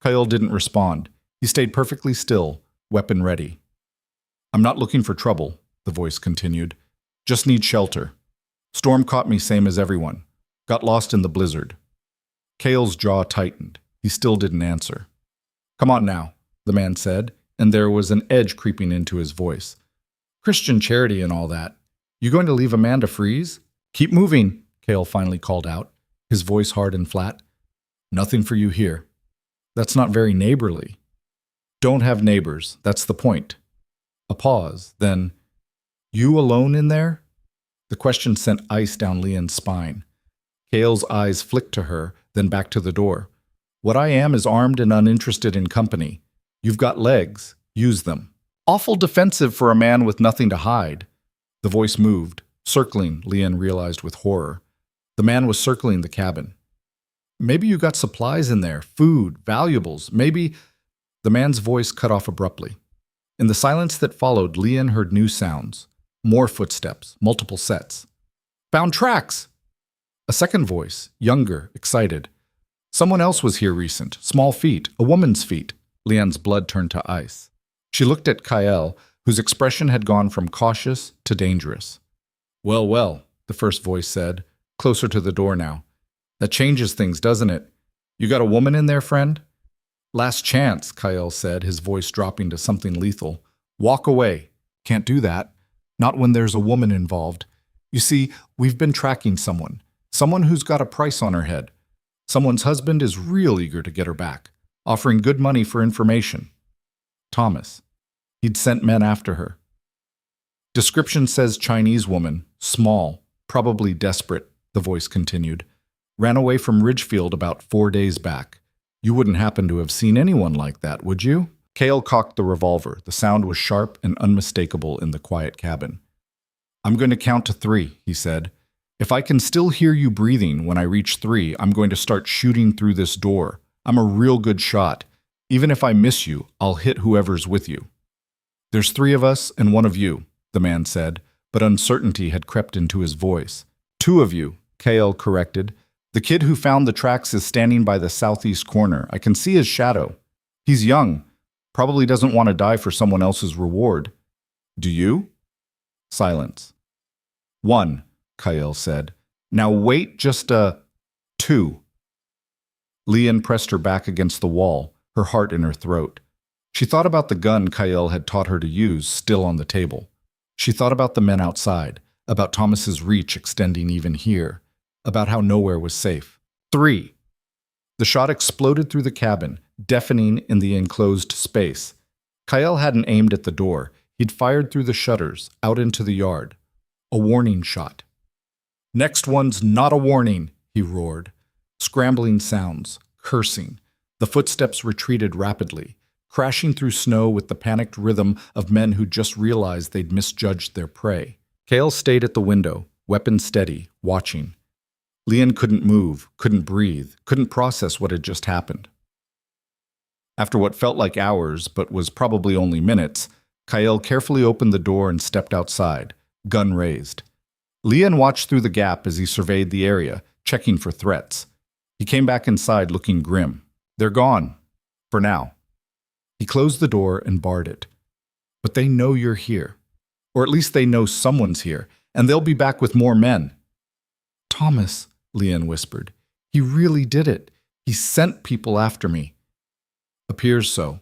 Kyle didn't respond. He stayed perfectly still, weapon ready. I'm not looking for trouble, the voice continued. Just need shelter. Storm caught me same as everyone. Got lost in the blizzard. Kale's jaw tightened. He still didn't answer. Come on now, the man said, and there was an edge creeping into his voice. Christian charity and all that. You going to leave a man to freeze? Keep moving, Kale finally called out, his voice hard and flat. Nothing for you here. That's not very neighborly. Don't have neighbors, that's the point. A pause, then, you alone in there? The question sent ice down Leon's spine. Kale's eyes flicked to her, then back to the door. What I am is armed and uninterested in company. You've got legs, use them. Awful defensive for a man with nothing to hide. The voice moved, circling, Leon realized with horror. The man was circling the cabin. Maybe you got supplies in there, food, valuables, maybe... The man's voice cut off abruptly. In the silence that followed, Leon heard new sounds. More footsteps, multiple sets. Found tracks! A second voice, younger, excited. Someone else was here recent, small feet, a woman's feet. Leon's blood turned to ice. She looked at Kyle, whose expression had gone from cautious to dangerous. Well, well, the first voice said, closer to the door now. That changes things, doesn't it? You got a woman in there, friend? Last chance, Kyle said, his voice dropping to something lethal. Walk away. Can't do that. Not when there's a woman involved. You see, we've been tracking someone. Someone who's got a price on her head. Someone's husband is real eager to get her back, offering good money for information. Thomas. He'd sent men after her. Description says Chinese woman, small, probably desperate, the voice continued. Ran away from Ridgefield about 4 days back. You wouldn't happen to have seen anyone like that, would you? Cale cocked the revolver. The sound was sharp and unmistakable in the quiet cabin. I'm going to count to 3, he said. If I can still hear you breathing when I reach 3, I'm going to start shooting through this door. I'm a real good shot. Even if I miss you, I'll hit whoever's with you. There's 3 of us and 1 of you, the man said, but uncertainty had crept into his voice. 2 of you, Cale corrected. The kid who found the tracks is standing by the southeast corner. I can see his shadow. He's young. Probably doesn't want to die for someone else's reward. Do you? Silence. 1, Kyle said. Now wait just 2. Leon pressed her back against the wall, her heart in her throat. She thought about the gun Kyle had taught her to use, still on the table. She thought about the men outside, about Thomas's reach extending even here, about how nowhere was safe. 3. The shot exploded through the cabin, deafening in the enclosed space. Kyle hadn't aimed at the door. He'd fired through the shutters, out into the yard. A warning shot. Next one's not a warning, he roared. Scrambling sounds, cursing. The footsteps retreated rapidly, crashing through snow with the panicked rhythm of men who just realized they'd misjudged their prey. Cale stayed at the window, weapon steady, watching. Leon couldn't move, couldn't breathe, couldn't process what had just happened. After what felt like hours, but was probably only minutes, Kyle carefully opened the door and stepped outside, gun raised. Leon watched through the gap as he surveyed the area, checking for threats. He came back inside looking grim. They're gone. For now. He closed the door and barred it. But they know you're here. Or at least they know someone's here, and they'll be back with more men. Thomas, Leon whispered. He really did it. He sent people after me. Appears so.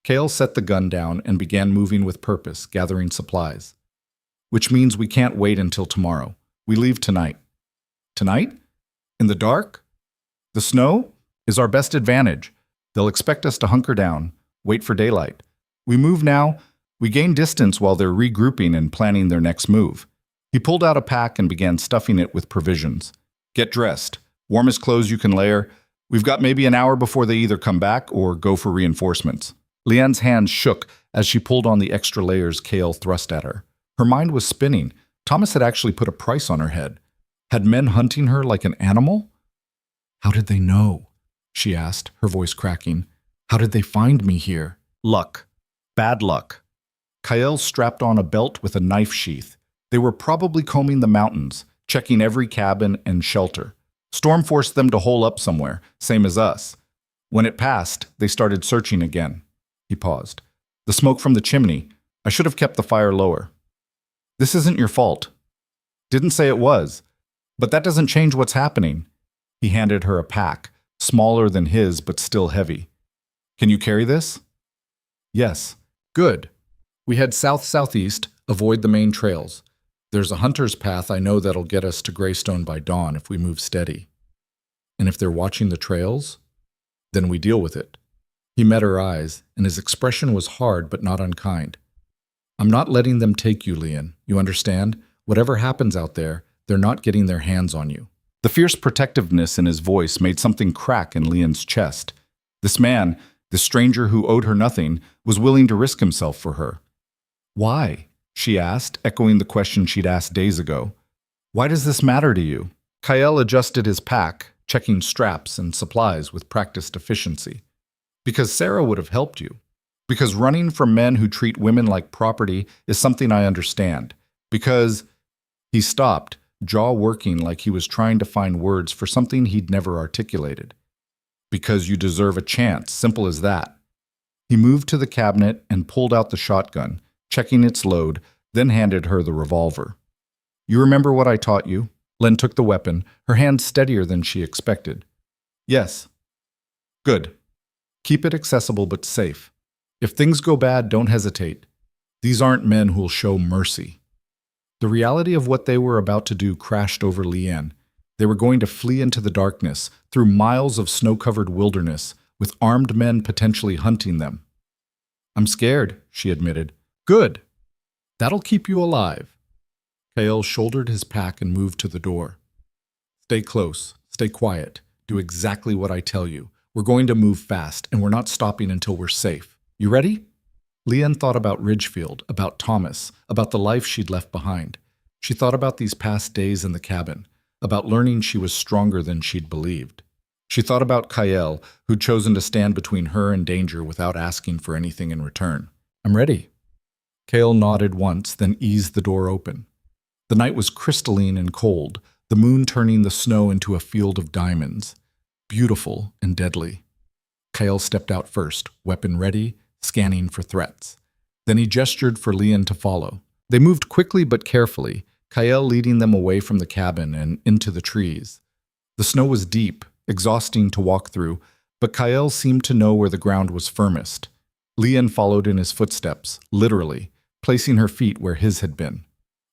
Cale set the gun down and began moving with purpose, gathering supplies. Which means we can't wait until tomorrow. We leave tonight. Tonight? In the dark? The snow is our best advantage. They'll expect us to hunker down, wait for daylight. We move now. We gain distance while they're regrouping and planning their next move. He pulled out a pack and began stuffing it with provisions. Get dressed. Warmest clothes you can layer. We've got maybe an hour before they either come back or go for reinforcements. Leanne's hands shook as she pulled on the extra layers Cale thrust at her. Her mind was spinning. Thomas had actually put a price on her head. Had men hunting her like an animal? How did they know? She asked, her voice cracking. How did they find me here? Luck. Bad luck. Kyle strapped on a belt with a knife sheath. They were probably combing the mountains, checking every cabin and shelter. Storm forced them to hole up somewhere, same as us. When it passed, they started searching again. He paused. The smoke from the chimney. I should have kept the fire lower. This isn't your fault. Didn't say it was. But that doesn't change what's happening. He handed her a pack, smaller than his but still heavy. Can you carry this? Yes. Good. We head south-southeast, avoid the main trails. There's a hunter's path I know that'll get us to Greystone by dawn if we move steady. And if they're watching the trails, then we deal with it. He met her eyes, and his expression was hard but not unkind. I'm not letting them take you, Leon. You understand? Whatever happens out there, they're not getting their hands on you. The fierce protectiveness in his voice made something crack in Leon's chest. This man, this stranger who owed her nothing, was willing to risk himself for her. Why? She asked, echoing the question she'd asked days ago. Why does this matter to you? Kyle adjusted his pack, checking straps and supplies with practiced efficiency. Because Sarah would have helped you. Because running from men who treat women like property is something I understand. Because... He stopped, jaw working like he was trying to find words for something he'd never articulated. Because you deserve a chance, simple as that. He moved to the cabinet and pulled out the shotgun, checking its load, then handed her the revolver. You remember what I taught you? Len took the weapon, her hand steadier than she expected. Yes. Good. Keep it accessible but safe. If things go bad, don't hesitate. These aren't men who'll show mercy. The reality of what they were about to do crashed over Leanne. They were going to flee into the darkness, through miles of snow-covered wilderness, with armed men potentially hunting them. I'm scared, she admitted. Good. That'll keep you alive. Kael shouldered his pack and moved to the door. Stay close. Stay quiet. Do exactly what I tell you. We're going to move fast, and we're not stopping until we're safe. You ready? Leanne thought about Ridgefield, about Thomas, about the life she'd left behind. She thought about these past days in the cabin, about learning she was stronger than she'd believed. She thought about Kael, who'd chosen to stand between her and danger without asking for anything in return. I'm ready. Kael nodded once, then eased the door open. The night was crystalline and cold, the moon turning the snow into a field of diamonds. Beautiful and deadly. Kael stepped out first, weapon ready, scanning for threats. Then he gestured for Leon to follow. They moved quickly but carefully, Kael leading them away from the cabin and into the trees. The snow was deep, exhausting to walk through, but Kael seemed to know where the ground was firmest. Leon followed in his footsteps, literally, placing her feet where his had been.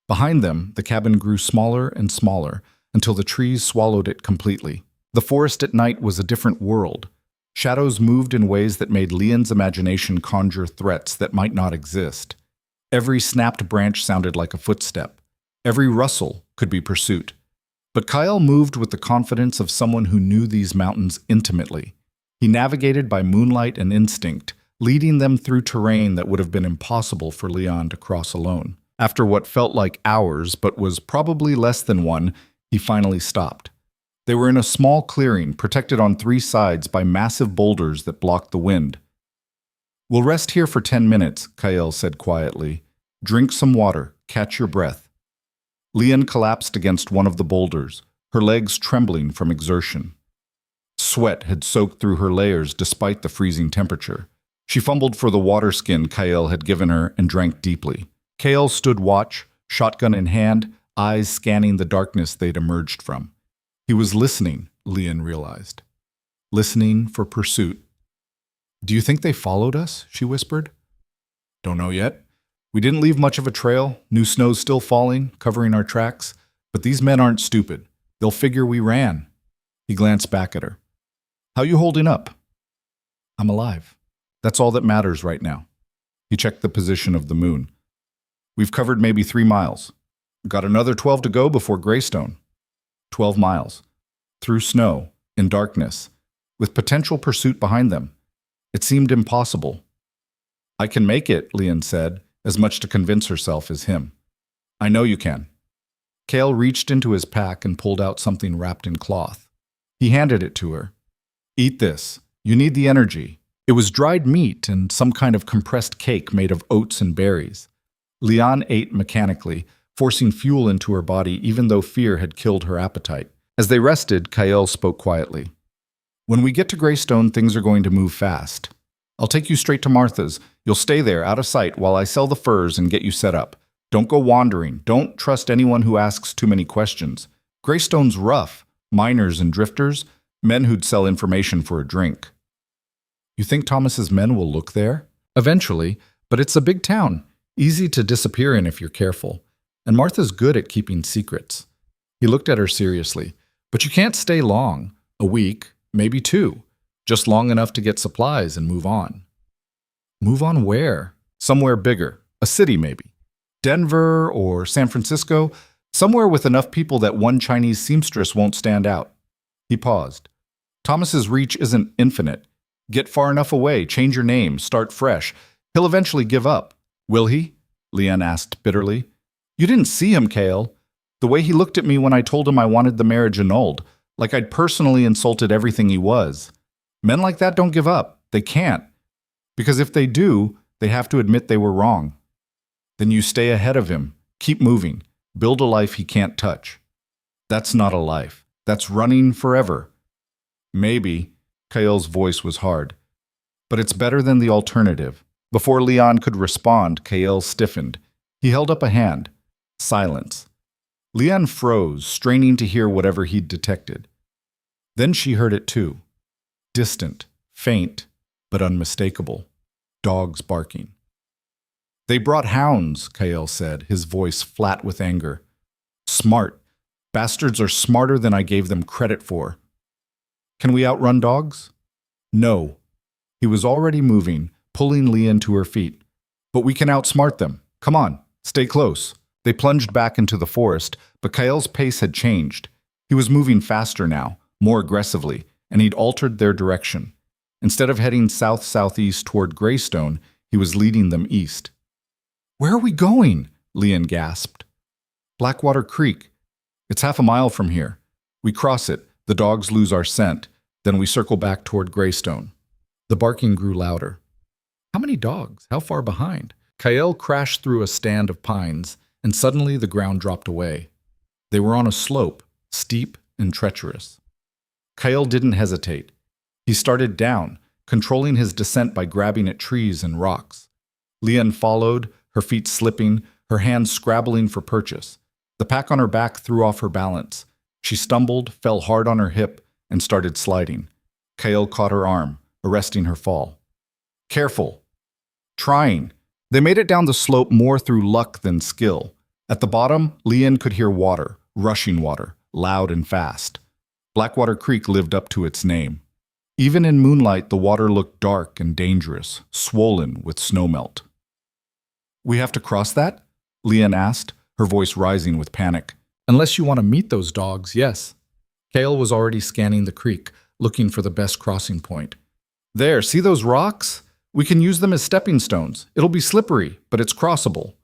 Behind them, the cabin grew smaller and smaller, until the trees swallowed it completely. The forest at night was a different world. Shadows moved in ways that made Leon's imagination conjure threats that might not exist. Every snapped branch sounded like a footstep. Every rustle could be pursuit. But Kyle moved with the confidence of someone who knew these mountains intimately. He navigated by moonlight and instinct, leading them through terrain that would have been impossible for Leon to cross alone. After what felt like hours, but was probably less than one, he finally stopped. They were in a small clearing, protected on three sides by massive boulders that blocked the wind. We'll rest here for 10 minutes, Kael said quietly. Drink some water, catch your breath. Leon collapsed against one of the boulders, her legs trembling from exertion. Sweat had soaked through her layers despite the freezing temperature. She fumbled for the water skin Kael had given her and drank deeply. Kael stood watch, shotgun in hand, eyes scanning the darkness they'd emerged from. He was listening, Leon realized. Listening for pursuit. Do you think they followed us? She whispered. Don't know yet. We didn't leave much of a trail, new snow's still falling, covering our tracks. But these men aren't stupid. They'll figure we ran. He glanced back at her. How you holding up? I'm alive. That's all that matters right now. He checked the position of the moon. We've covered maybe 3 miles. Got another 12 to go before Greystone. 12 miles. Through snow, in darkness, with potential pursuit behind them. It seemed impossible. I can make it, Leon said, as much to convince herself as him. I know you can. Kael reached into his pack and pulled out something wrapped in cloth. He handed it to her. Eat this. You need the energy. It was dried meat and some kind of compressed cake made of oats and berries. Leon ate mechanically, forcing fuel into her body even though fear had killed her appetite. As they rested, Kael spoke quietly. When we get to Greystone, things are going to move fast. I'll take you straight to Martha's. You'll stay there, out of sight, while I sell the furs and get you set up. Don't go wandering. Don't trust anyone who asks too many questions. Greystone's rough. Miners and drifters, men who'd sell information for a drink. You think Thomas's men will look there? Eventually, but it's a big town. Easy to disappear in if you're careful. And Martha's good at keeping secrets. He looked at her seriously. But you can't stay long. A week, maybe 2. just long enough to get supplies and move on. Move on where? Somewhere bigger. A city, maybe. Denver or San Francisco. Somewhere with enough people that one Chinese seamstress won't stand out. He paused. Thomas's reach isn't infinite. Get far enough away, change your name, start fresh. He'll eventually give up. Will he? Leanne asked bitterly. You didn't see him, Kale. The way he looked at me when I told him I wanted the marriage annulled, like I'd personally insulted everything he was. Men like that don't give up. They can't. Because if they do, they have to admit they were wrong. Then you stay ahead of him, keep moving, build a life he can't touch. That's not a life. That's running forever. Maybe, Kale's voice was hard, but it's better than the alternative. Before Leon could respond, Kale stiffened. He held up a hand. Silence. Leon froze, straining to hear whatever he'd detected. Then she heard it too. Distant, faint, but unmistakable. Dogs barking. They brought hounds, Kale said, his voice flat with anger. Smart. Bastards are smarter than I gave them credit for. Can we outrun dogs? No. He was already moving, pulling Leanne to her feet. But we can outsmart them. Come on, stay close. They plunged back into the forest, but Kale's pace had changed. He was moving faster now, more aggressively, and he'd altered their direction. Instead of heading south-southeast toward Greystone, he was leading them east. Where are we going? Leanne gasped. Blackwater Creek. It's half a mile from here. We cross it, the dogs lose our scent, then we circle back toward Greystone. The barking grew louder. How many dogs? How far behind? Kale crashed through a stand of pines, and suddenly the ground dropped away. They were on a slope, steep and treacherous. Kale didn't hesitate. He started down, controlling his descent by grabbing at trees and rocks. Leanne followed, her feet slipping, her hands scrabbling for purchase. The pack on her back threw off her balance. She stumbled, fell hard on her hip, and started sliding. Kale caught her arm, arresting her fall. Careful. Trying. They made it down the slope more through luck than skill. At the bottom, Leanne could hear water, rushing water, loud and fast. Blackwater Creek lived up to its name. Even in moonlight, the water looked dark and dangerous, swollen with snowmelt. We have to cross that? Leanne asked, her voice rising with panic. Unless you want to meet those dogs, yes. Kale was already scanning the creek, looking for the best crossing point. There, see those rocks? We can use them as stepping stones. It'll be slippery, but it's crossable.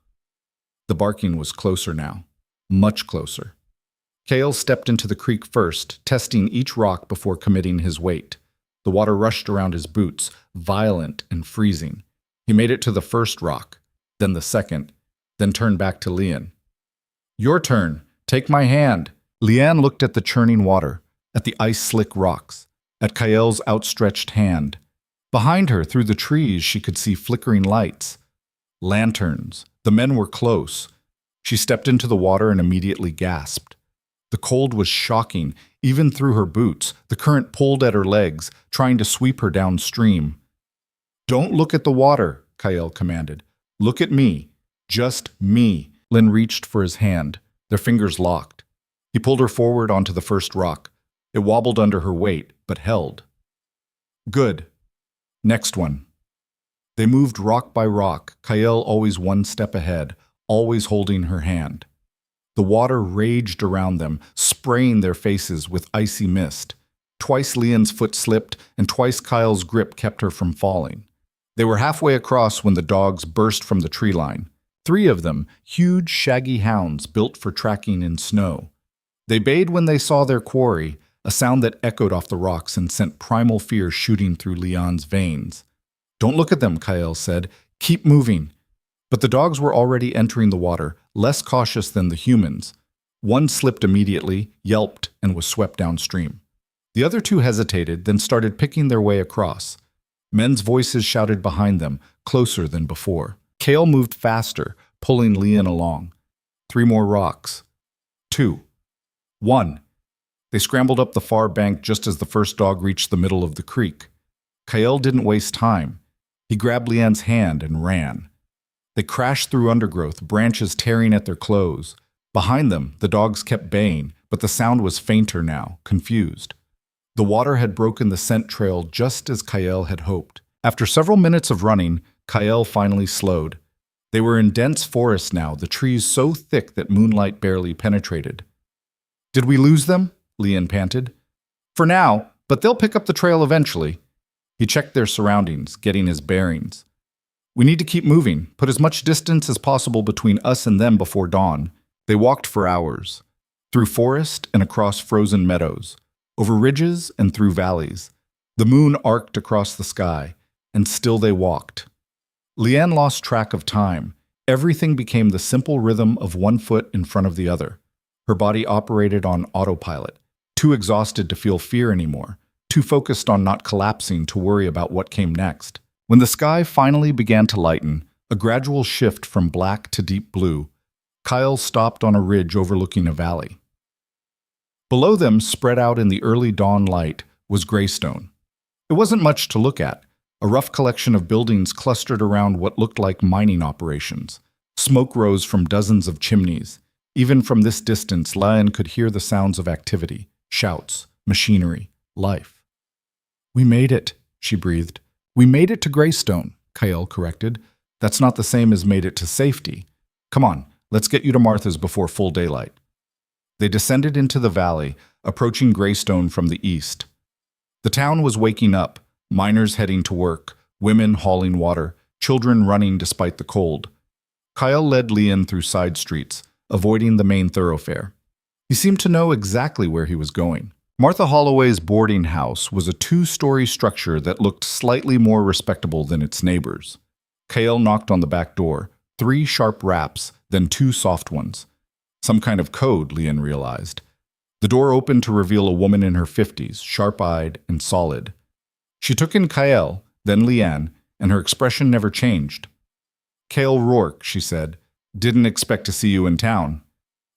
The barking was closer now, much closer. Kale stepped into the creek first, testing each rock before committing his weight. The water rushed around his boots, violent and freezing. He made it to the first rock, then the second, then turned back to Leanne. Your turn. Take my hand. Leanne looked at the churning water, at the ice-slick rocks, at Kale's outstretched hand. Behind her, through the trees, she could see flickering lights. Lanterns. The men were close. She stepped into the water and immediately gasped. The cold was shocking, even through her boots. The current pulled at her legs, trying to sweep her downstream. Don't look at the water, Kale commanded. Look at me. Just me. Lynn reached for his hand. Their fingers locked. He pulled her forward onto the first rock. It wobbled under her weight, but held. Good. Next one. They moved rock by rock, Kale always one step ahead, always holding her hand. The water raged around them, spraying their faces with icy mist. Twice Leanne's foot slipped, and twice Kyle's grip kept her from falling. They were halfway across when the dogs burst from the tree line. 3 of them, huge, shaggy hounds built for tracking in snow. They bayed when they saw their quarry, a sound that echoed off the rocks and sent primal fear shooting through Leon's veins. Don't look at them, Kyle said. Keep moving. But the dogs were already entering the water, less cautious than the humans. One slipped immediately, yelped, and was swept downstream. The other 2 hesitated, then started picking their way across. Men's voices shouted behind them, closer than before. Kale moved faster, pulling Leanne along. 3 more rocks. 2. 1. They scrambled up the far bank just as the first dog reached the middle of the creek. Kyle didn't waste time. He grabbed Leanne's hand and ran. They crashed through undergrowth, branches tearing at their clothes. Behind them, the dogs kept baying, but the sound was fainter now, confused. The water had broken the scent trail just as Kael had hoped. After several minutes of running, Kael finally slowed. They were in dense forest now, the trees so thick that moonlight barely penetrated. "Did we lose them?" Lian panted. "For now, but they'll pick up the trail eventually." He checked their surroundings, getting his bearings. "We need to keep moving, put as much distance as possible between us and them before dawn." They walked for hours, through forest and across frozen meadows, over ridges and through valleys. The moon arced across the sky, and still they walked. Lian lost track of time. Everything became the simple rhythm of one foot in front of the other. Her body operated on autopilot, too exhausted to feel fear anymore, too focused on not collapsing to worry about what came next. When the sky finally began to lighten, a gradual shift from black to deep blue, Kyle stopped on a ridge overlooking a valley. Below them, spread out in the early dawn light, was Greystone. It wasn't much to look at, a rough collection of buildings clustered around what looked like mining operations. Smoke rose from dozens of chimneys. Even from this distance, Lian could hear the sounds of activity, shouts, machinery, life. "We made it," she breathed. "We made it to Greystone," Kyle corrected. "That's not the same as made it to safety. Come on, let's get you to Martha's before full daylight." They descended into the valley, approaching Greystone from the east. The town was waking up, miners heading to work, women hauling water, children running despite the cold. Kyle led Lian through side streets, avoiding the main thoroughfare. He seemed to know exactly where he was going. Martha Holloway's boarding house was a two-story structure that looked slightly more respectable than its neighbors. Kyle knocked on the back door, 3 sharp raps, then 2 soft ones. Some kind of code, Lian realized. The door opened to reveal a woman in her 50s, sharp-eyed and solid. She took in Kyle, then Lian, and her expression never changed. "Cale Rourke," she said. "Didn't expect to see you in town."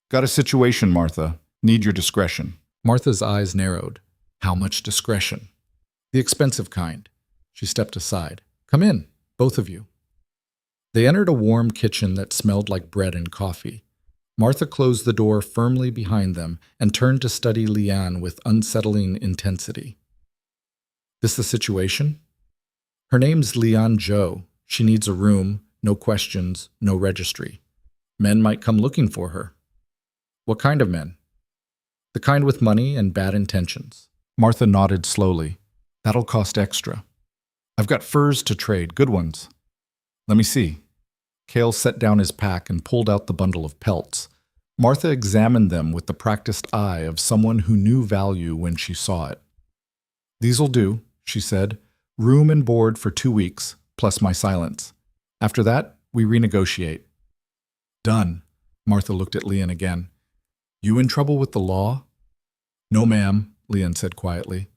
"Got a situation, Martha. Need your discretion." Martha's eyes narrowed. How much discretion? "The expensive kind." She stepped aside. "Come in, both of you." They entered a warm kitchen that smelled like bread and coffee. Martha closed the door firmly behind them and turned to study Lian with unsettling intensity. "This the situation?" "Her name's Lian Zhou. She needs a room, no questions, no registry. Men might come looking for her." "What kind of men?" "The kind with money and bad intentions." Martha nodded slowly. "That'll cost extra. I've got furs to trade, good ones." "Let me see." Cale set down his pack and pulled out the bundle of pelts. Martha examined them with the practiced eye of someone who knew value when she saw it. "These'll do," she said. "Room and board for 2 weeks, plus my silence. After that, we renegotiate." "Done." Martha looked at Lian again. "You in trouble with the law?" "No, ma'am," Lian said quietly.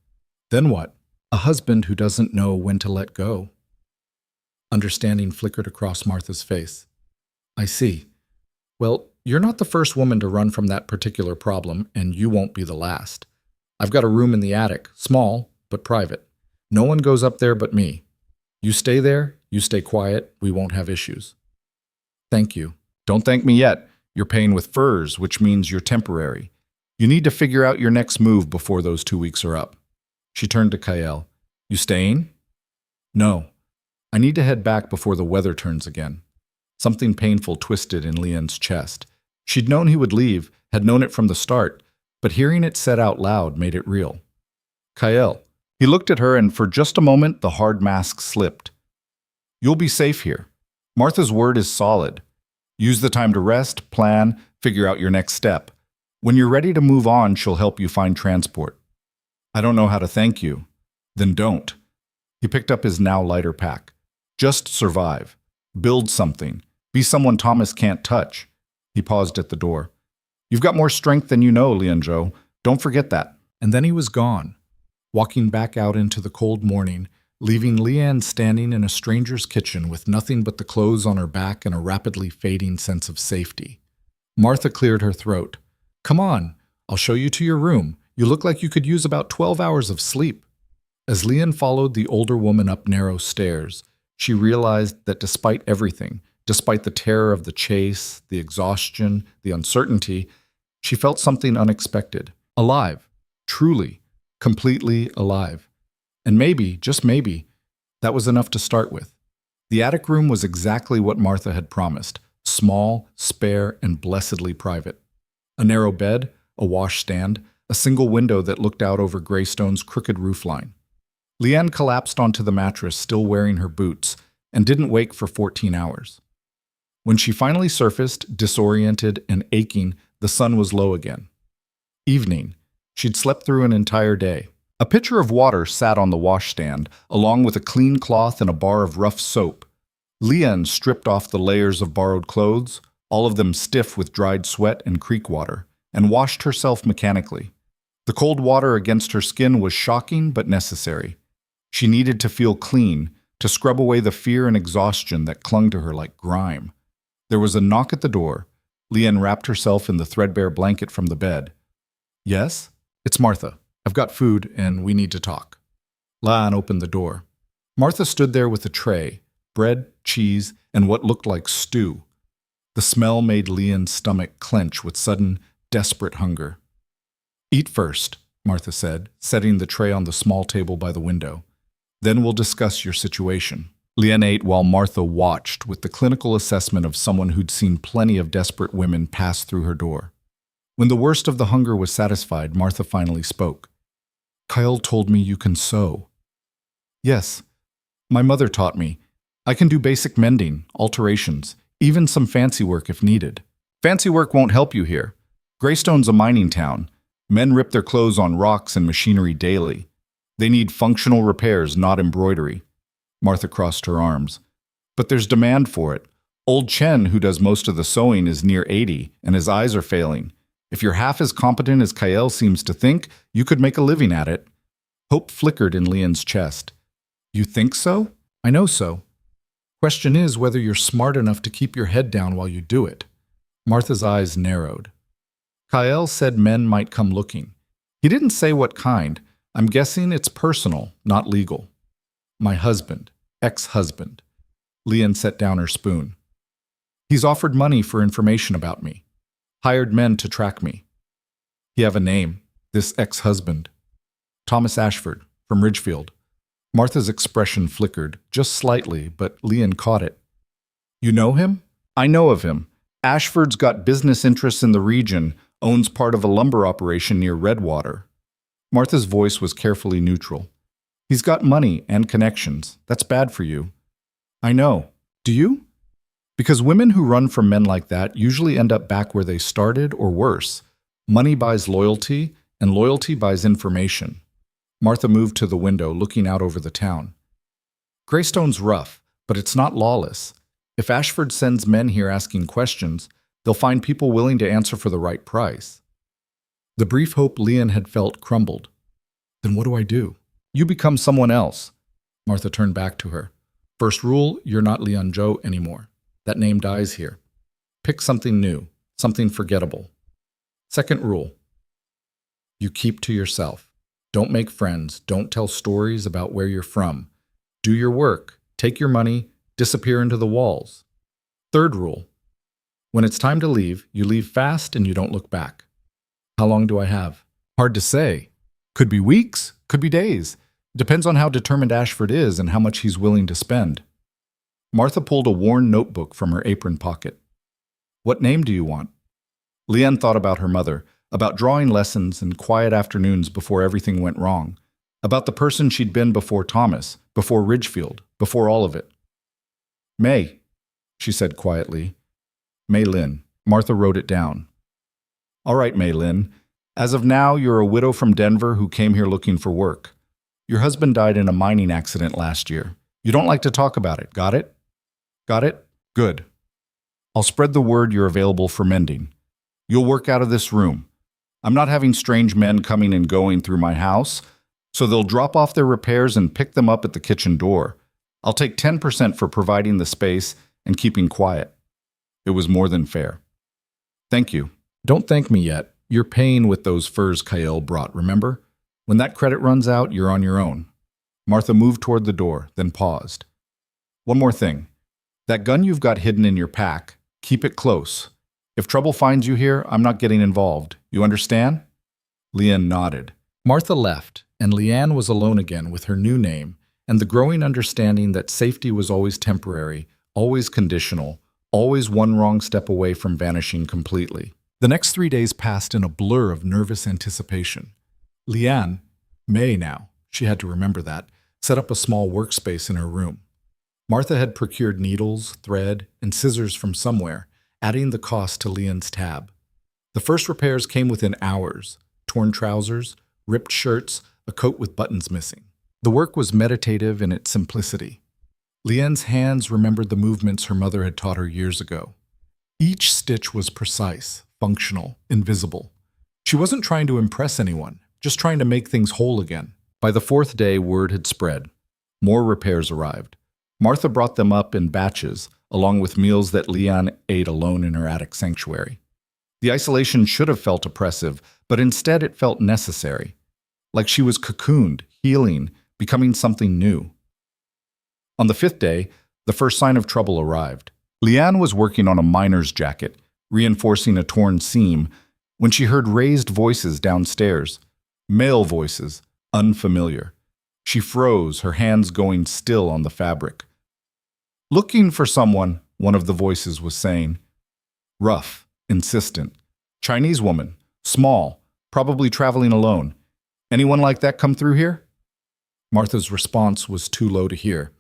"Then what?" "A husband who doesn't know when to let go." Understanding flickered across Martha's face. "I see. Well, you're not the first woman to run from that particular problem, and you won't be the last. I've got a room in the attic, small, but private. No one goes up there but me. You stay there, you stay quiet, we won't have issues." "Thank you." "Don't thank me yet. You're paying with furs, which means you're temporary. You need to figure out your next move before those 2 weeks are up." She turned to Kyle. "You staying?" "No. I need to head back before the weather turns again." Something painful twisted in Lian's chest. She'd known he would leave, had known it from the start, but hearing it said out loud made it real. "Kyle." He looked at her, and for just a moment the hard mask slipped. "You'll be safe here. Martha's word is solid. Use the time to rest, plan, figure out your next step. When you're ready to move on, she'll help you find transport." "I don't know how to thank you." "Then don't." He picked up his now lighter pack. "Just survive. Build something. Be someone Thomas can't touch." He paused at the door. "You've got more strength than you know, Lian Zhou. Don't forget that." And then he was gone, walking back out into the cold morning, leaving Lian standing in a stranger's kitchen with nothing but the clothes on her back and a rapidly fading sense of safety. Martha cleared her throat. "Come on, I'll show you to your room. You look like you could use about 12 hours of sleep." As Lian followed the older woman up narrow stairs, she realized that despite everything, despite the terror of the chase, the exhaustion, the uncertainty, she felt something unexpected. Alive. Truly. completely alive. And maybe, just maybe, that was enough to start with. The attic room was exactly what Martha had promised: small, spare, and blessedly private. A narrow bed, a washstand, a single window that looked out over Greystone's crooked roofline. Leanne collapsed onto the mattress, still wearing her boots, and didn't wake for 14 hours. When she finally surfaced, disoriented and aching, the sun was low again. Evening. She'd slept through an entire day. A pitcher of water sat on the washstand, along with a clean cloth and a bar of rough soap. Leanne stripped off the layers of borrowed clothes, all of them stiff with dried sweat and creek water, and washed herself mechanically. The cold water against her skin was shocking but necessary. She needed to feel clean, to scrub away the fear and exhaustion that clung to her like grime. There was a knock at the door. Leanne wrapped herself in the threadbare blanket from the bed. "Yes? It's Martha. I've got food, and we need to talk." Leanne opened the door. Martha stood there with a tray, bread, cheese, and what looked like stew. The smell made Leanne's stomach clench with sudden, desperate hunger. "Eat first," Martha said, setting the tray on the small table by the window. "Then we'll discuss your situation." Leanne ate while Martha watched with the clinical assessment of someone who'd seen plenty of desperate women pass through her door. When the worst of the hunger was satisfied, Martha finally spoke. "Kyle told me you can sew." "Yes. My mother taught me. I can do basic mending, alterations, even some fancy work if needed." "Fancy work won't help you here. Greystone's a mining town. Men rip their clothes on rocks and machinery daily. They need functional repairs, not embroidery." Martha crossed her arms. "But there's demand for it. Old Chen, who does most of the sewing, is near 80, and his eyes are failing. If you're half as competent as Kyle seems to think, you could make a living at it." Hope flickered in Leanne's chest. "You think so?" "I know so. Question is whether you're smart enough to keep your head down while you do it." Martha's eyes narrowed. "Kyle said men might come looking. He didn't say what kind. I'm guessing it's personal, not legal." "My husband, ex-husband." Leanne set down her spoon. "He's offered money for information about me. Hired men to track me." "He have a name, this ex-husband?" "Thomas Ashford, from Ridgefield." Martha's expression flickered, just slightly, but Leanne caught it. "You know him?" "I know of him. Ashford's got business interests in the region, owns part of a lumber operation near Redwater." Martha's voice was carefully neutral. "He's got money and connections. That's bad for you." "I know. Do you?" "Because women who run from men like that usually end up back where they started, or worse. Money buys loyalty, and loyalty buys information." Martha moved to the window, looking out over the town. "Greystone's rough, but it's not lawless. If Ashford sends men here asking questions, they'll find people willing to answer for the right price." The brief hope Leanne had felt crumbled. "Then what do I do?" "You become someone else." Martha turned back to her. "First rule, you're not Leon Zhou anymore. That name dies here. Pick something new, something forgettable. Second rule, you keep to yourself. Don't make friends. Don't tell stories about where you're from. Do your work. Take your money. Disappear into the walls. Third rule, when it's time to leave, you leave fast and you don't look back." "How long do I have?" "Hard to say. Could be weeks, could be days. Depends on how determined Ashford is and how much he's willing to spend." Martha pulled a worn notebook from her apron pocket. "What name do you want?" Leanne thought about her mother, about drawing lessons and quiet afternoons before everything went wrong, about the person she'd been before Thomas, before Ridgefield, before all of it. "May," she said quietly. "May Lynn." Martha wrote it down. "All right, May Lynn. As of now, you're a widow from Denver who came here looking for work. Your husband died in a mining accident last year. You don't like to talk about it, got it? Got it? Good. I'll spread the word you're available for mending. You'll work out of this room. I'm not having strange men coming and going through my house, so they'll drop off their repairs and pick them up at the kitchen door. I'll take 10% for providing the space and keeping quiet." It was more than fair. "Thank you." "Don't thank me yet. You're paying with those furs Kyle brought, remember? When that credit runs out, you're on your own." Martha moved toward the door, then paused. "One more thing. That gun you've got hidden in your pack, keep it close. If trouble finds you here, I'm not getting involved. You understand?" Leanne nodded. Martha left, and Leanne was alone again with her new name and the growing understanding that safety was always temporary, always conditional, always one wrong step away from vanishing completely. The next 3 days passed in a blur of nervous anticipation. Leanne, May now, she had to remember that, set up a small workspace in her room. Martha had procured needles, thread, and scissors from somewhere, adding the cost to Leanne's tab. The first repairs came within hours: torn trousers, ripped shirts, a coat with buttons missing. The work was meditative in its simplicity. Leanne's hands remembered the movements her mother had taught her years ago. Each stitch was precise, functional, invisible. She wasn't trying to impress anyone, just trying to make things whole again. By the fourth day, word had spread. More repairs arrived. Martha brought them up in batches, along with meals that Leanne ate alone in her attic sanctuary. The isolation should have felt oppressive, but instead it felt necessary. Like she was cocooned, healing, becoming something new. On the fifth day, the first sign of trouble arrived. Leanne was working on a miner's jacket, reinforcing a torn seam, when she heard raised voices downstairs. Male voices, unfamiliar. She froze, her hands going still on the fabric. "Looking for someone," one of the voices was saying. Rough, insistent. "Chinese woman, small, probably traveling alone. Anyone like that come through here?" Martha's response was too low to hear.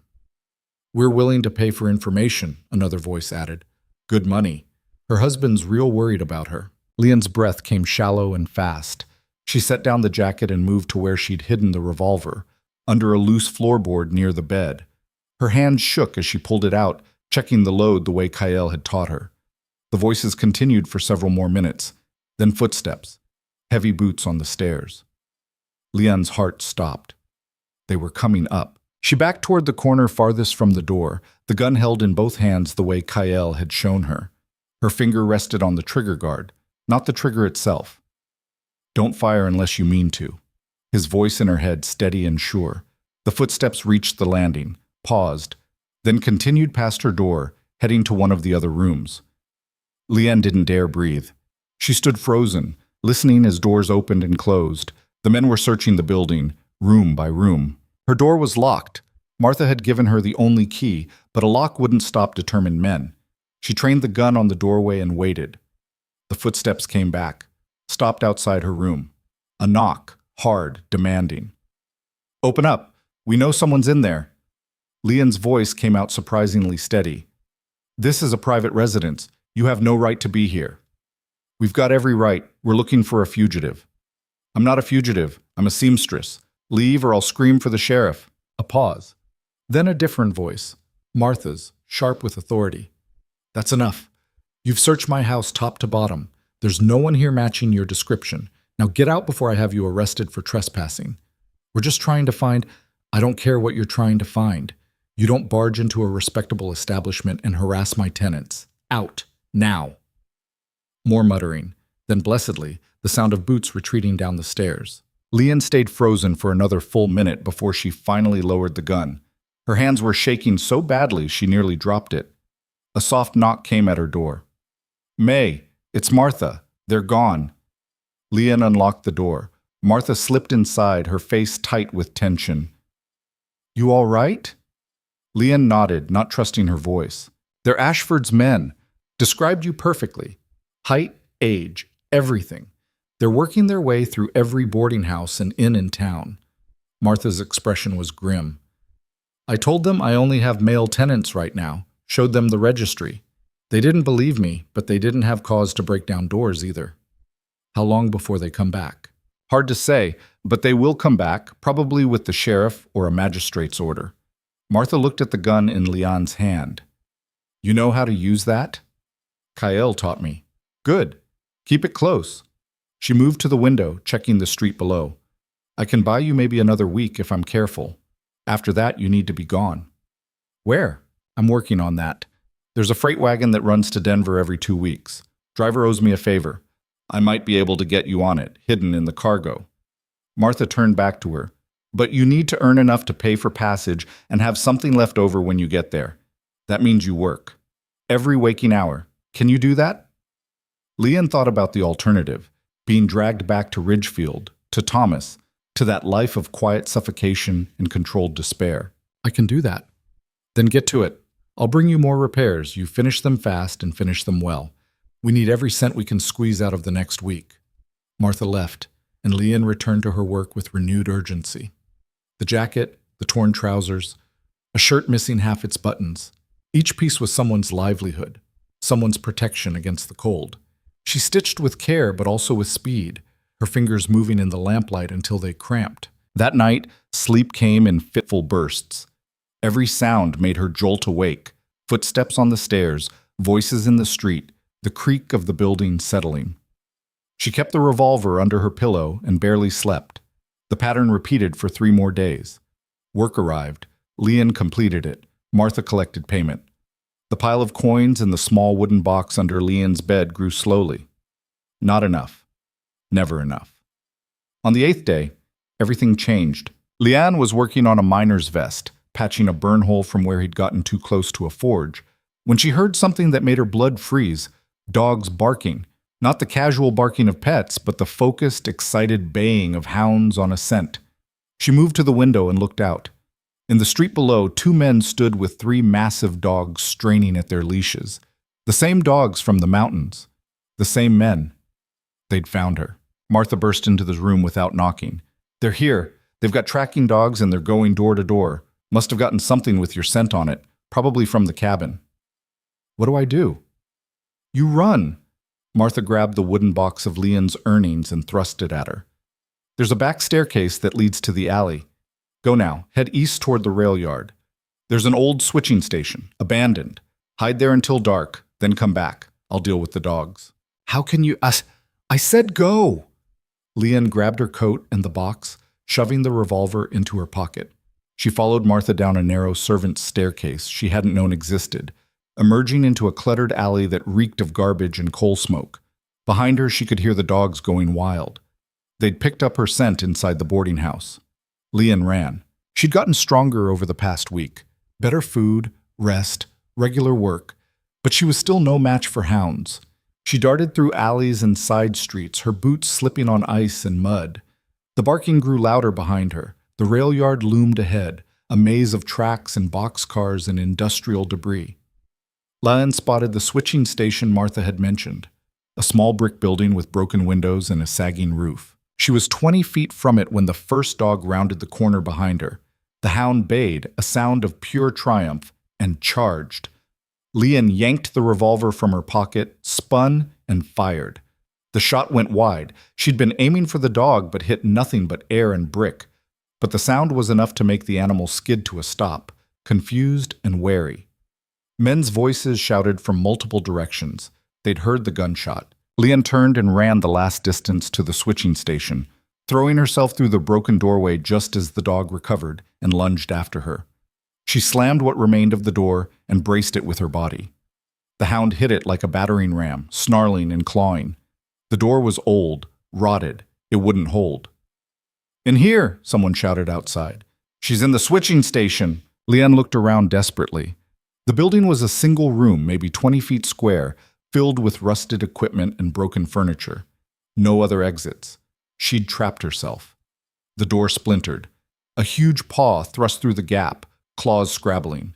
"We're willing to pay for information," another voice added. "Good money." Her husband's real worried about her. Leanne's breath came shallow and fast. She set down the jacket and moved to where she'd hidden the revolver, under a loose floorboard near the bed. Her hand shook as she pulled it out, checking the load the way Kyle had taught her. The voices continued for several more minutes, then footsteps, heavy boots on the stairs. Leanne's heart stopped. They were coming up. She backed toward the corner farthest from the door, the gun held in both hands the way Kyle had shown her. Her finger rested on the trigger guard, not the trigger itself. "Don't fire unless you mean to." His voice in her head steady and sure. The footsteps reached the landing, paused, then continued past her door, heading to one of the other rooms. Leanne didn't dare breathe. She stood frozen, listening as doors opened and closed. The men were searching the building, room by room. Her door was locked. Martha had given her the only key, but a lock wouldn't stop determined men. She trained the gun on the doorway and waited. The footsteps came back, stopped outside her room. A knock, hard, demanding. "Open up. We know someone's in there." Leanne's voice came out surprisingly steady. "This is a private residence. You have no right to be here." "We've got every right. We're looking for a fugitive." "I'm not a fugitive. I'm a seamstress. Leave or I'll scream for the sheriff." A pause. Then a different voice. Martha's, sharp with authority. "That's enough. You've searched my house top to bottom. There's no one here matching your description. Now get out before I have you arrested for trespassing. We're just trying to find— I don't care what you're trying to find. You don't barge into a respectable establishment and harass my tenants. Out. Now." More muttering. Then blessedly, the sound of boots retreating down the stairs. Leanne stayed frozen for another full minute before she finally lowered the gun. Her hands were shaking so badly she nearly dropped it. A soft knock came at her door. "May, it's Martha. They're gone." Leanne unlocked the door. Martha slipped inside, her face tight with tension. "You all right?" Leanne nodded, not trusting her voice. "They're Ashford's men. Described you perfectly. Height, age, everything. They're working their way through every boarding house and inn in town." Martha's expression was grim. "I told them I only have male tenants right now, showed them the registry. They didn't believe me, but they didn't have cause to break down doors either." "How long before they come back?" "Hard to say, but they will come back, probably with the sheriff or a magistrate's order." Martha looked at the gun in Leanne's hand. "You know how to use that?" "Kyle taught me." "Good. Keep it close." She moved to the window, checking the street below. "I can buy you maybe another week if I'm careful. After that, you need to be gone." "Where?" "I'm working on that. There's a freight wagon that runs to Denver every 2 weeks. Driver owes me a favor. I might be able to get you on it, hidden in the cargo." Martha turned back to her. "But you need to earn enough to pay for passage and have something left over when you get there. That means you work. Every waking hour. Can you do that?" Leanne thought about the alternative. Being dragged back to Ridgefield, to Thomas, to that life of quiet suffocation and controlled despair. I can do that. Then get to it. I'll bring you more repairs. You finish them fast and finish them well. We need every cent we can squeeze out of the next week. Martha left, and Leanne returned to her work with renewed urgency. The jacket, the torn trousers, a shirt missing half its buttons. Each piece was someone's livelihood, someone's protection against the cold. She stitched with care, but also with speed, her fingers moving in the lamplight until they cramped. That night, sleep came in fitful bursts. Every sound made her jolt awake. Footsteps on the stairs, voices in the street, the creak of the building settling. She kept the revolver under her pillow and barely slept. The pattern repeated for 3 more days. Work arrived. Leanne completed it. Martha collected payment. The pile of coins in the small wooden box under Leanne's bed grew slowly. Not enough. Never enough. On the 8th day, everything changed. Leanne was working on a miner's vest, patching a burn hole from where he'd gotten too close to a forge, when she heard something that made her blood freeze. Dogs barking. Not the casual barking of pets, but the focused, excited baying of hounds on a scent. She moved to the window and looked out. In the street below, 2 men stood with 3 massive dogs straining at their leashes. The same dogs from the mountains. The same men. They'd found her. Martha burst into the room without knocking. They're here. They've got tracking dogs and they're going door to door. Must have gotten something with your scent on it, probably from the cabin. What do I do? You run. Martha grabbed the wooden box of Leanne's earnings and thrust it at her. There's a back staircase that leads to the alley. Go now. Head east toward the rail yard. There's an old switching station, abandoned. Hide there until dark, then come back. I'll deal with the dogs. How can you... I said go! Leanne grabbed her coat and the box, shoving the revolver into her pocket. She followed Martha down a narrow servant's staircase she hadn't known existed, emerging into a cluttered alley that reeked of garbage and coal smoke. Behind her, she could hear the dogs going wild. They'd picked up her scent inside the boarding house. Leanne ran. She'd gotten stronger over the past week. Better food, rest, regular work, but she was still no match for hounds. She darted through alleys and side streets, her boots slipping on ice and mud. The barking grew louder behind her. The rail yard loomed ahead, a maze of tracks and boxcars and industrial debris. Leanne spotted the switching station Martha had mentioned, a small brick building with broken windows and a sagging roof. She was 20 feet from it when the first dog rounded the corner behind her. The hound bayed, a sound of pure triumph, and charged. Leanne yanked the revolver from her pocket, spun, and fired. The shot went wide. She'd been aiming for the dog but hit nothing but air and brick. But the sound was enough to make the animal skid to a stop, confused and wary. Men's voices shouted from multiple directions. They'd heard the gunshot. Leanne turned and ran the last distance to the switching station, throwing herself through the broken doorway just as the dog recovered and lunged after her. She slammed what remained of the door and braced it with her body. The hound hit it like a battering ram, snarling and clawing. The door was old, rotted. It wouldn't hold. "In here," someone shouted outside. "She's in the switching station." Leanne looked around desperately. The building was a single room, maybe 20 feet square, filled with rusted equipment and broken furniture. No other exits. She'd trapped herself. The door splintered. A huge paw thrust through the gap, claws scrabbling.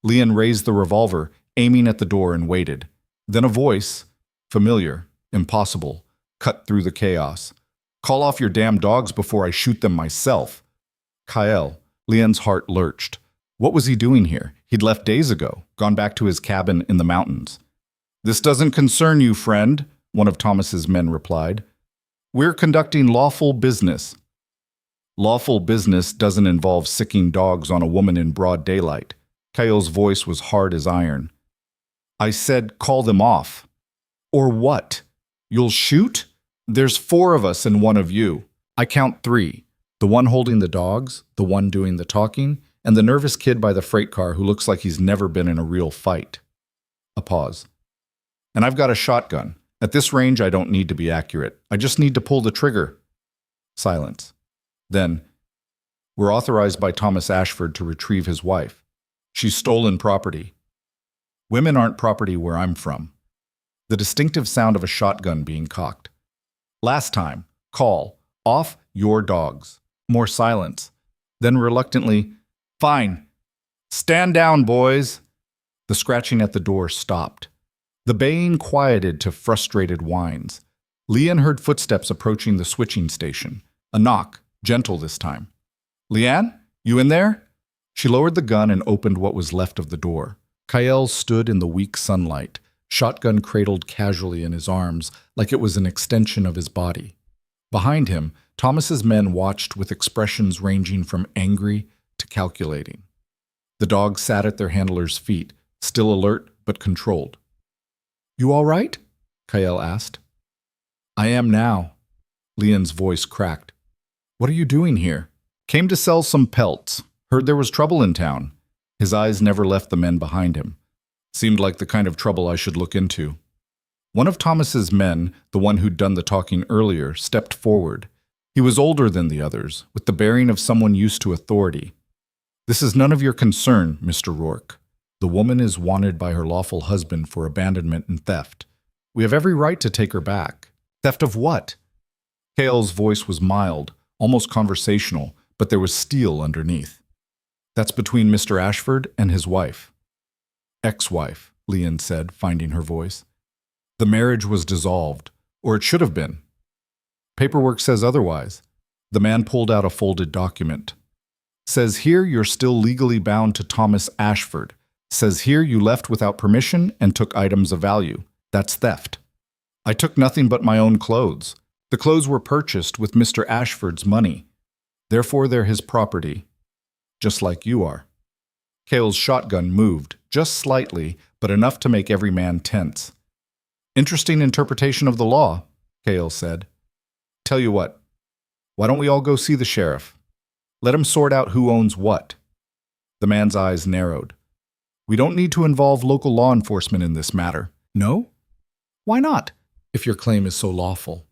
Leanne raised the revolver, aiming at the door, and waited. Then a voice, familiar, impossible, cut through the chaos. "Call off your damn dogs before I shoot them myself." Kyle. Leanne's heart lurched. What was he doing here? He'd left days ago, gone back to his cabin in the mountains. "This doesn't concern you, friend," one of Thomas's men replied. "We're conducting lawful business." Lawful business doesn't involve sicking dogs on a woman in broad daylight. Kyle's voice was hard as iron. "I said call them off." "Or what? You'll shoot? There's 4 of us and 1 of you. I count 3. The one holding the dogs, the one doing the talking, and the nervous kid by the freight car who looks like he's never been in a real fight." A pause. "And I've got a shotgun. At this range, I don't need to be accurate. I just need to pull the trigger." Silence. Then, "We're authorized by Thomas Ashford to retrieve his wife. She's stolen property." "Women aren't property where I'm from." The distinctive sound of a shotgun being cocked. "Last time, call off your dogs." More silence. Then reluctantly, "Fine. Stand down, boys." The scratching at the door stopped. The baying quieted to frustrated whines. Leanne heard footsteps approaching the switching station. A knock, gentle this time. "Leanne, you in there?" She lowered the gun and opened what was left of the door. Kyle stood in the weak sunlight, shotgun cradled casually in his arms like it was an extension of his body. Behind him, Thomas's men watched with expressions ranging from angry to calculating. The dogs sat at their handlers' feet, still alert but controlled. "You all right?" Kyle asked. "I am now." Leon's voice cracked. "What are you doing here?" "Came to sell some pelts. Heard there was trouble in town." His eyes never left the men behind him. Seemed like the kind of trouble I should look into. One of Thomas's men, the one who'd done the talking earlier, stepped forward. He was older than the others, with the bearing of someone used to authority. "This is none of your concern, Mr. Rourke. The woman is wanted by her lawful husband for abandonment and theft. We have every right to take her back." "Theft of what?" Cale's voice was mild, almost conversational, but there was steel underneath. "That's between Mr. Ashford and his wife." "Ex-wife," Leanne said, finding her voice. "The marriage was dissolved, or it should have been. Paperwork says otherwise." The man pulled out a folded document. "Says here you're still legally bound to Thomas Ashford. Says here you left without permission and took items of value. That's theft." "I took nothing but my own clothes. The clothes were purchased with Mr. Ashford's money. Therefore they're his property. Just like you are." Cale's shotgun moved, just slightly, but enough to make every man tense. "Interesting interpretation of the law," Cale said. "Tell you what, why don't we all go see the sheriff? Let him sort out who owns what." The man's eyes narrowed. "We don't need to involve local law enforcement in this matter." "No? Why not, if your claim is so lawful?"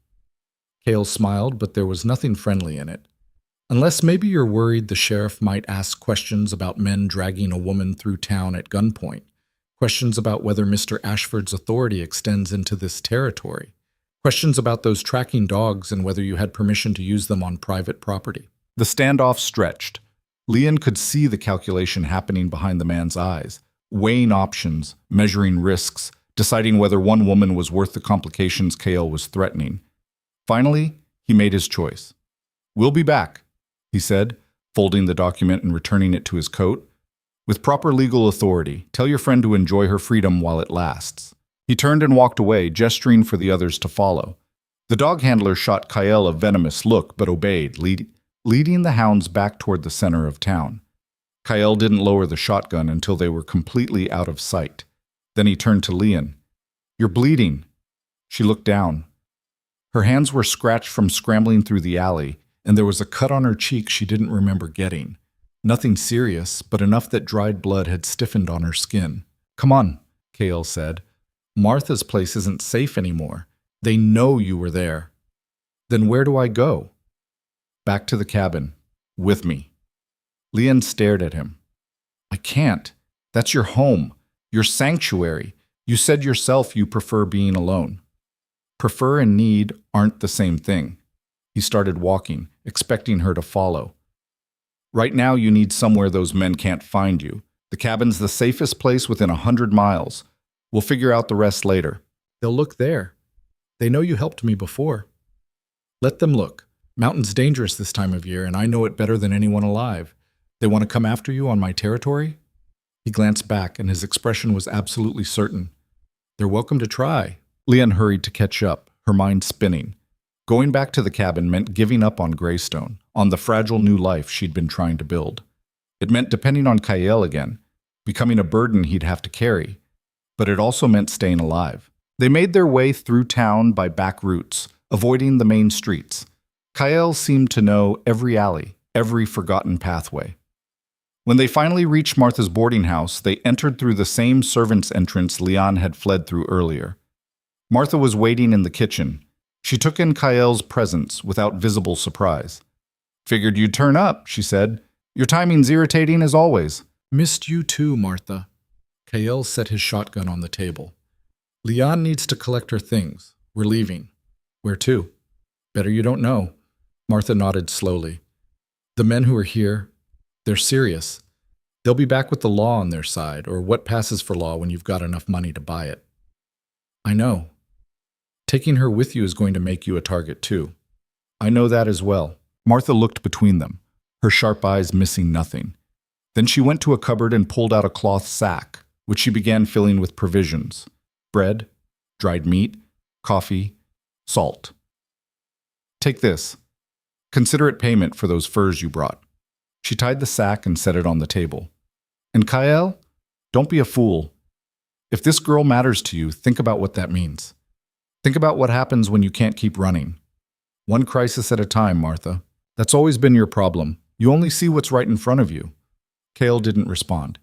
Cale smiled, but there was nothing friendly in it. "Unless maybe you're worried the sheriff might ask questions about men dragging a woman through town at gunpoint, questions about whether Mr. Ashford's authority extends into this territory, questions about those tracking dogs and whether you had permission to use them on private property." The standoff stretched. Leanne could see the calculation happening behind the man's eyes, weighing options, measuring risks, deciding whether one woman was worth the complications Cale was threatening. Finally, he made his choice. "We'll be back," he said, folding the document and returning it to his coat. "With proper legal authority, tell your friend to enjoy her freedom while it lasts." He turned and walked away, gesturing for the others to follow. The dog handler shot Kyle a venomous look, but obeyed, leading the hounds back toward the center of town. Kyle didn't lower the shotgun until they were completely out of sight. Then he turned to Leanne. "You're bleeding." She looked down. Her hands were scratched from scrambling through the alley, and there was a cut on her cheek she didn't remember getting. Nothing serious, but enough that dried blood had stiffened on her skin. "Come on," Cale said. "Martha's place isn't safe anymore. They know you were there." "Then where do I go?" "Back to the cabin. With me." Leanne stared at him. "I can't. That's your home. Your sanctuary. You said yourself you prefer being alone." "Prefer and need aren't the same thing." He started walking, expecting her to follow. "Right now you need somewhere those men can't find you. The cabin's the safest place within 100 miles. We'll figure out the rest later." "They'll look there. They know you helped me before." "Let them look. Mountain's dangerous this time of year, and I know it better than anyone alive. They want to come after you on my territory?" He glanced back, and his expression was absolutely certain. "They're welcome to try." Leanne hurried to catch up, her mind spinning. Going back to the cabin meant giving up on Greystone, on the fragile new life she'd been trying to build. It meant depending on Kyle again, becoming a burden he'd have to carry. But it also meant staying alive. They made their way through town by back routes, avoiding the main streets. Kyle seemed to know every alley, every forgotten pathway. When they finally reached Martha's boarding house, they entered through the same servant's entrance Leanne had fled through earlier. Martha was waiting in the kitchen. She took in Kyle's presence without visible surprise. "Figured you'd turn up," she said. "Your timing's irritating as always." "Missed you too, Martha." Kyle set his shotgun on the table. "Leanne needs to collect her things. We're leaving." "Where to?" "Better you don't know." Martha nodded slowly. The men who are here, they're serious. They'll be back with the law on their side, or what passes for law when you've got enough money to buy it. I know. Taking her with you is going to make you a target too. I know that as well. Martha looked between them, her sharp eyes missing nothing. Then she went to a cupboard and pulled out a cloth sack, which she began filling with provisions: bread, dried meat, coffee, salt. Take this. Consider it payment for those furs you brought. She tied the sack and set it on the table. And Kael, don't be a fool. If this girl matters to you, think about what that means. Think about what happens when you can't keep running. One crisis at a time, Martha. That's always been your problem. You only see what's right in front of you. Kael didn't respond.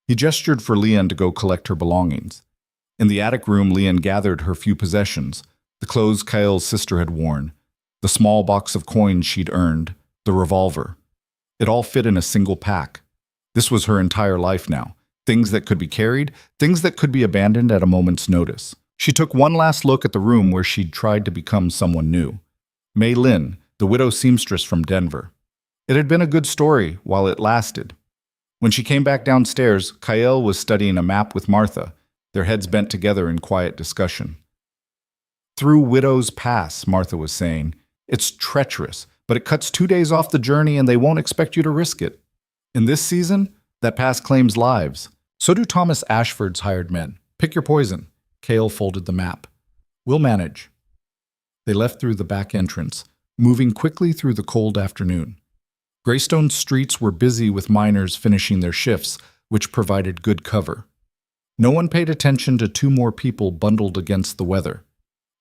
He gestured for Leanne to go collect her belongings. In the attic room, Leanne gathered her few possessions: the clothes Kael's sister had worn, the small box of coins she'd earned, the revolver. It all fit in a single pack. This was her entire life now. Things that could be carried, things that could be abandoned at a moment's notice. She took one last look at the room where she'd tried to become someone new. Mei Lin, the widow seamstress from Denver. It had been a good story while it lasted. When she came back downstairs, Kael was studying a map with Martha, their heads bent together in quiet discussion. Through Widow's Pass, Martha was saying. It's treacherous, but it cuts 2 days off the journey and they won't expect you to risk it. In this season, that pass claims lives. So do Thomas Ashford's hired men. Pick your poison. Kael folded the map. We'll manage. They left through the back entrance, moving quickly through the cold afternoon. Greystone's streets were busy with miners finishing their shifts, which provided good cover. No one paid attention to 2 more people bundled against the weather.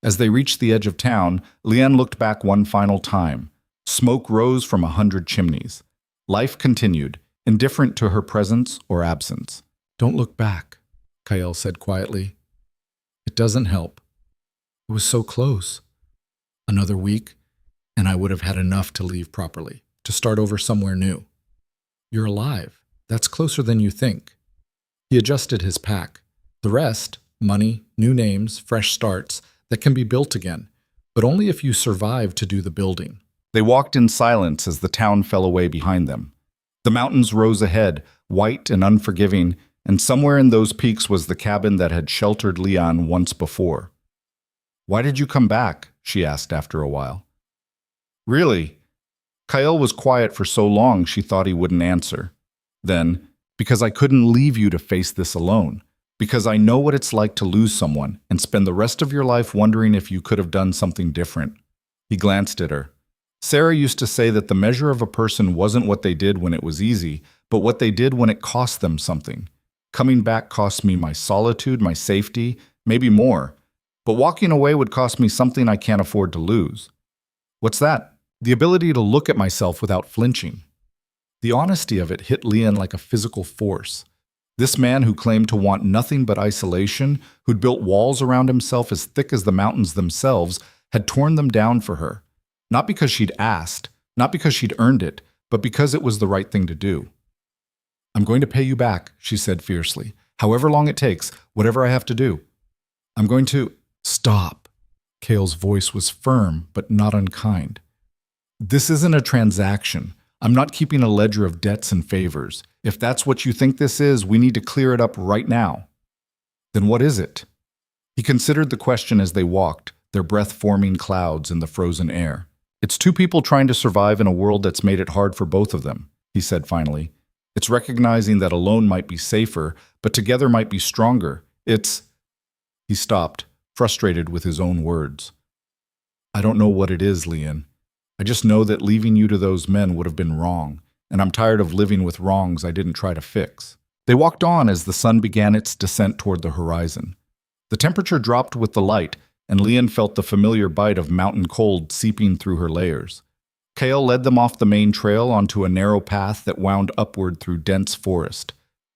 As they reached the edge of town, Leanne looked back one final time. Smoke rose from 100 chimneys. Life continued, indifferent to her presence or absence. Don't look back, Kael said quietly. It doesn't help. It was so close. Another week, and I would have had enough to leave properly, to start over somewhere new. You're alive. That's closer than you think. He adjusted his pack. The rest, money, new names, fresh starts, that can be built again, but only if you survive to do the building. They walked in silence as the town fell away behind them. The mountains rose ahead, white and unforgiving, and somewhere in those peaks was the cabin that had sheltered Leon once before. Why did you come back? She asked after a while. Really? Kael was quiet for so long she thought he wouldn't answer. Then, because I couldn't leave you to face this alone. Because I know what it's like to lose someone and spend the rest of your life wondering if you could have done something different. He glanced at her. Sarah used to say that the measure of a person wasn't what they did when it was easy, but what they did when it cost them something. Coming back cost me my solitude, my safety, maybe more. But walking away would cost me something I can't afford to lose. What's that? The ability to look at myself without flinching. The honesty of it hit Leon like a physical force. This man who claimed to want nothing but isolation, who'd built walls around himself as thick as the mountains themselves, had torn them down for her. Not because she'd asked, not because she'd earned it, but because it was the right thing to do. I'm going to pay you back, she said fiercely. However long it takes, whatever I have to do. I'm going to... Stop. Kael's voice was firm, but not unkind. This isn't a transaction. I'm not keeping a ledger of debts and favors. If that's what you think this is, we need to clear it up right now. Then what is it? He considered the question as they walked, their breath forming clouds in the frozen air. It's 2 people trying to survive in a world that's made it hard for both of them, he said finally. It's recognizing that alone might be safer, but together might be stronger. It's... He stopped, frustrated with his own words. I don't know what it is, Leon. I just know that leaving you to those men would have been wrong, and I'm tired of living with wrongs I didn't try to fix. They walked on as the sun began its descent toward the horizon. The temperature dropped with the light, and Leon felt the familiar bite of mountain cold seeping through her layers. Kael led them off the main trail onto a narrow path that wound upward through dense forest.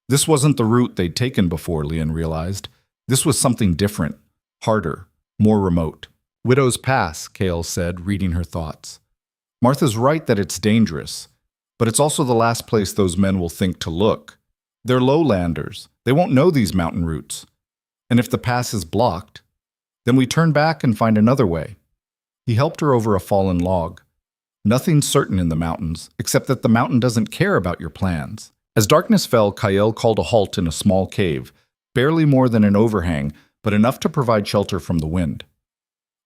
This wasn't the route they'd taken before, Leon realized. This was something different, harder, more remote. Widow's Pass, Kael said, reading her thoughts. Martha's right that it's dangerous, but it's also the last place those men will think to look. They're lowlanders. They won't know these mountain routes. And if the pass is blocked, then we turn back and find another way. He helped her over a fallen log. Nothing's certain in the mountains, except that the mountain doesn't care about your plans. As darkness fell, Kael called a halt in a small cave, barely more than an overhang, but enough to provide shelter from the wind.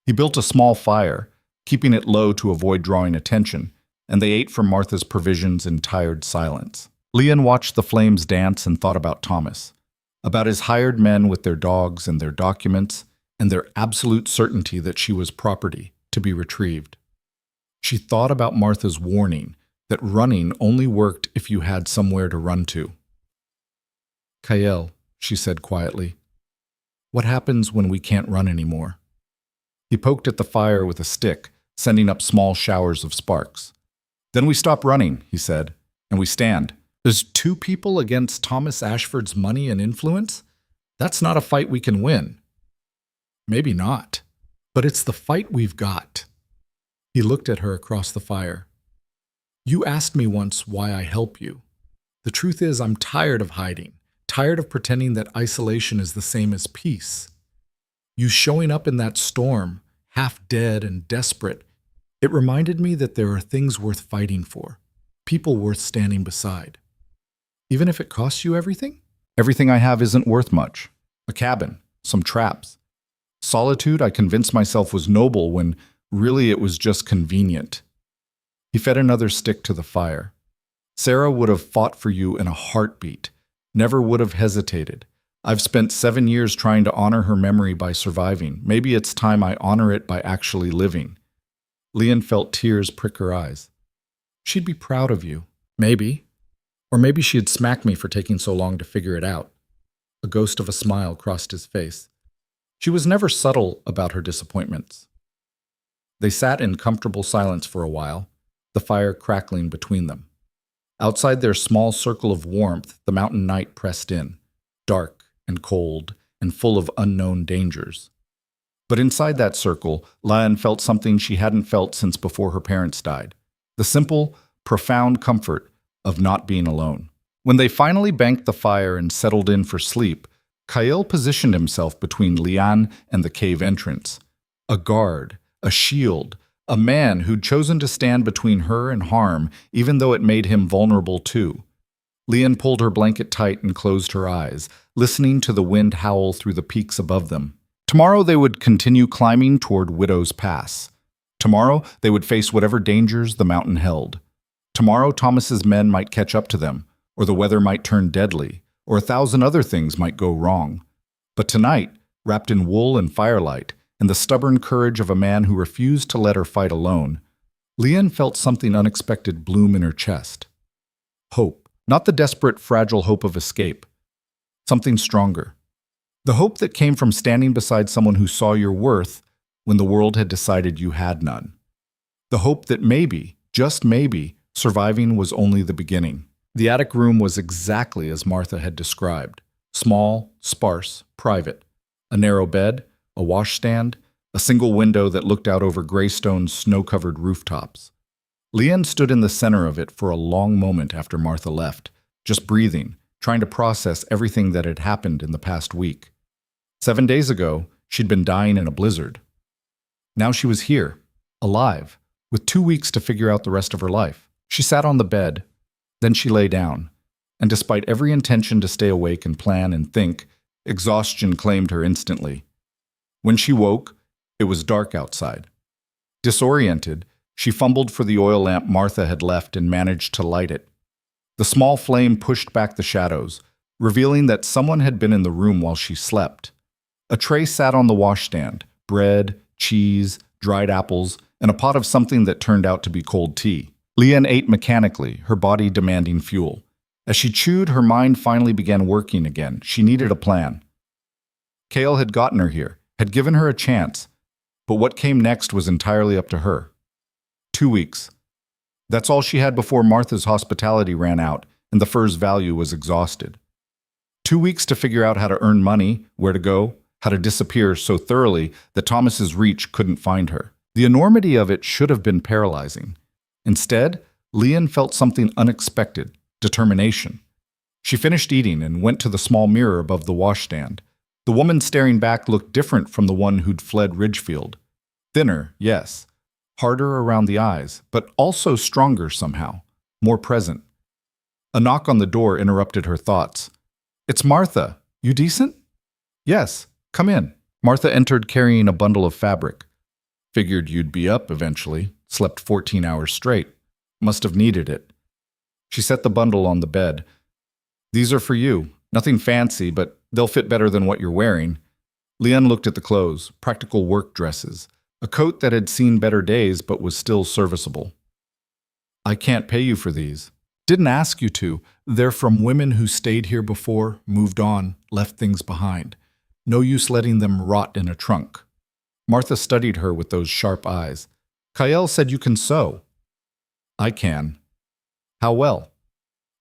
He built a small fire, keeping it low to avoid drawing attention, and they ate from Martha's provisions in tired silence. Leon watched the flames dance and thought about Thomas, about his hired men with their dogs and their documents, and their absolute certainty that she was property to be retrieved. She thought about Martha's warning that running only worked if you had somewhere to run to. "Kael," she said quietly, "what happens when we can't run anymore?" He poked at the fire with a stick, sending up small showers of sparks. "Then we stop running," he said, "and we stand. There's two people against Thomas Ashford's money and influence? That's not a fight we can win." "Maybe not, but it's the fight we've got." He looked at her across the fire. "You asked me once why I help you. The truth is I'm tired of hiding, tired of pretending that isolation is the same as peace. You showing up in that storm, half dead and desperate, it reminded me that there are things worth fighting for, people worth standing beside. Even if it costs you everything? Everything I have isn't worth much. A cabin, some traps. Solitude I convinced myself was noble when really it was just convenient." He fed another stick to the fire. "Sarah would have fought for you in a heartbeat, never would have hesitated. I've spent 7 years trying to honor her memory by surviving. Maybe it's time I honor it by actually living." Leon felt tears prick her eyes. "She'd be proud of you. Maybe. Or maybe she'd smack me for taking so long to figure it out." A ghost of a smile crossed his face. She was never subtle about her disappointments. They sat in comfortable silence for a while, the fire crackling between them. Outside their small circle of warmth, the mountain night pressed in, dark and cold and full of unknown dangers. But inside that circle, Lian felt something she hadn't felt since before her parents died. The simple, profound comfort of not being alone. When they finally banked the fire and settled in for sleep, Kael positioned himself between Lian and the cave entrance. A guard, a shield, a man who'd chosen to stand between her and harm, even though it made him vulnerable too. Lian pulled her blanket tight and closed her eyes, listening to the wind howl through the peaks above them. Tomorrow they would continue climbing toward Widow's Pass. Tomorrow they would face whatever dangers the mountain held. Tomorrow Thomas's men might catch up to them, or the weather might turn deadly, or 1,000 other things might go wrong. But tonight, wrapped in wool and firelight, and the stubborn courage of a man who refused to let her fight alone, Lian felt something unexpected bloom in her chest. Hope. Not the desperate, fragile hope of escape. Something stronger. The hope that came from standing beside someone who saw your worth when the world had decided you had none. The hope that maybe, just maybe, surviving was only the beginning. The attic room was exactly as Martha had described. Small, sparse, private. A narrow bed, a washstand, a single window that looked out over Greystone's snow-covered rooftops. Lian stood in the center of it for a long moment after Martha left, just breathing, trying to process everything that had happened in the past week. 7 days ago, she'd been dying in a blizzard. Now she was here, alive, with 2 weeks to figure out the rest of her life. She sat on the bed, then she lay down, and despite every intention to stay awake and plan and think, exhaustion claimed her instantly. When she woke, it was dark outside. Disoriented, she fumbled for the oil lamp Martha had left and managed to light it. The small flame pushed back the shadows, revealing that someone had been in the room while she slept. A tray sat on the washstand, bread, cheese, dried apples, and a pot of something that turned out to be cold tea. Lian ate mechanically, her body demanding fuel. As she chewed, her mind finally began working again. She needed a plan. Kael had gotten her here, had given her a chance, but what came next was entirely up to her. 2 weeks. That's all she had before Martha's hospitality ran out and the fur's value was exhausted. 2 weeks to figure out how to earn money, where to go, how to disappear so thoroughly that Thomas's reach couldn't find her. The enormity of it should have been paralyzing. Instead, Lian felt something unexpected, determination. She finished eating and went to the small mirror above the washstand. The woman staring back looked different from the one who'd fled Ridgefield. Thinner, yes. harder around the eyes, but also stronger somehow, more present. A knock on the door interrupted her thoughts. "It's Martha. You decent?" "Yes, come in." Martha entered carrying a bundle of fabric. "Figured you'd be up eventually. Slept 14 hours straight. Must have needed it." She set the bundle on the bed. "These are for you. Nothing fancy, but they'll fit better than what you're wearing." Leanne looked at the clothes, practical work dresses, a coat that had seen better days but was still serviceable. "I can't pay you for these." "Didn't ask you to. They're from women who stayed here before, moved on, left things behind. No use letting them rot in a trunk." Martha studied her with those sharp eyes. "Kael said you can sew." "I can." "How well?"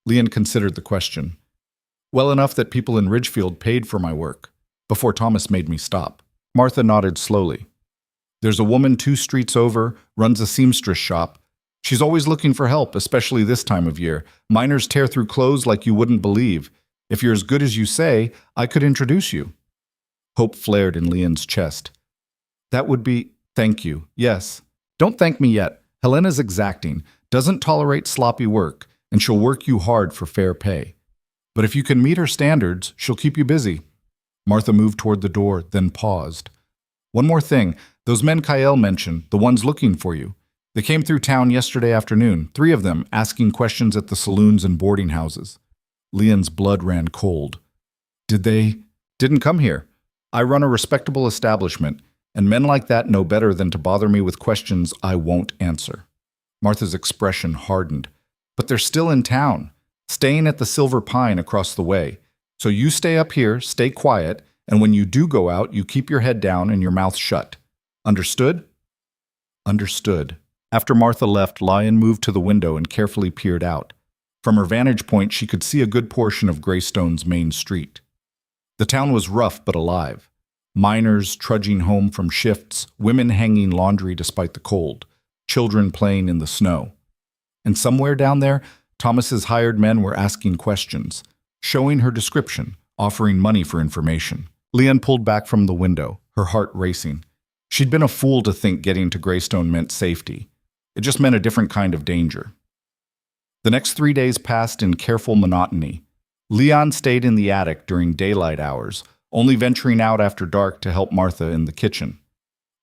Leanne considered the question. "Well enough that people in Ridgefield paid for my work, before Thomas made me stop." Martha nodded slowly. "There's a woman 2 streets over, runs a seamstress shop. She's always looking for help, especially this time of year. Miners tear through clothes like you wouldn't believe. If you're as good as you say, I could introduce you." Hope flared in Leanne's chest. "That would be— Thank you, yes. Don't thank me yet. Helena's exacting, doesn't tolerate sloppy work, and she'll work you hard for fair pay. But if you can meet her standards, she'll keep you busy." Martha moved toward the door, then paused. "One more thing. Those men Kael mentioned, the ones looking for you. They came through town yesterday afternoon, 3 of them, asking questions at the saloons and boarding houses." Leanne's blood ran cold. "Did they— Didn't come here. I run a respectable establishment, and men like that know better than to bother me with questions I won't answer." Martha's expression hardened. "But they're still in town, staying at the Silver Pine across the way. So you stay up here, stay quiet, and when you do go out, you keep your head down and your mouth shut. Understood?" "Understood." After Martha left, Lion moved to the window and carefully peered out. From her vantage point, she could see a good portion of Greystone's main street. The town was rough but alive. Miners trudging home from shifts, women hanging laundry despite the cold, children playing in the snow. And somewhere down there, Thomas's hired men were asking questions, showing her description, offering money for information. Leanne pulled back from the window, her heart racing. She'd been a fool to think getting to Greystone meant safety. It just meant a different kind of danger. The next 3 days passed in careful monotony. Leon stayed in the attic during daylight hours, only venturing out after dark to help Martha in the kitchen.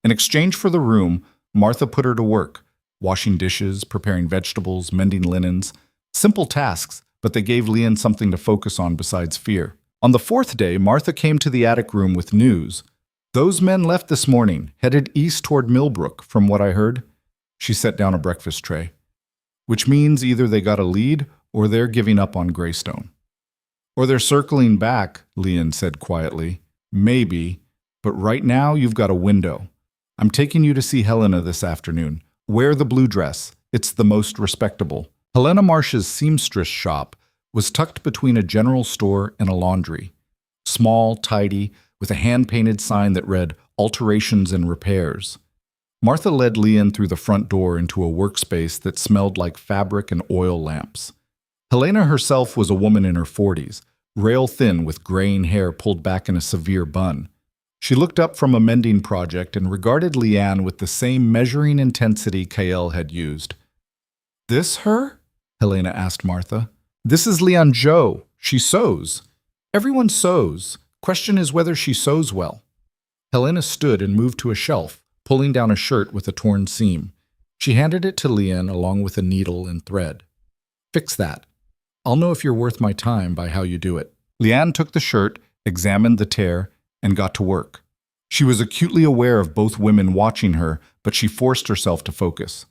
In exchange for the room, Martha put her to work, washing dishes, preparing vegetables, mending linens. Simple tasks, but they gave Leon something to focus on besides fear. On the 4th day, Martha came to the attic room with news. "Those men left this morning, headed east toward Millbrook, from what I heard." She set down a breakfast tray. "Which means either they got a lead or they're giving up on Greystone." "Or they're circling back," Leon said quietly. "Maybe, but right now you've got a window. I'm taking you to see Helena this afternoon. Wear the blue dress. It's the most respectable." Helena Marsh's seamstress shop was tucked between a general store and a laundry. Small, tidy, with a hand-painted sign that read, "Alterations and Repairs." Martha led Leon through the front door into a workspace that smelled like fabric and oil lamps. Helena herself was a woman in her 40s, rail-thin with graying hair pulled back in a severe bun. She looked up from a mending project and regarded Leanne with the same measuring intensity Kael had used. "This her?" Helena asked Martha. "This is Leanne Joe. She sews. Everyone sews. Question is whether she sews well." Helena stood and moved to a shelf, pulling down a shirt with a torn seam. She handed it to Leanne along with a needle and thread. "Fix that. I'll know if you're worth my time by how you do it." Leanne took the shirt, examined the tear, and got to work. She was acutely aware of both women watching her, but she forced herself to focus.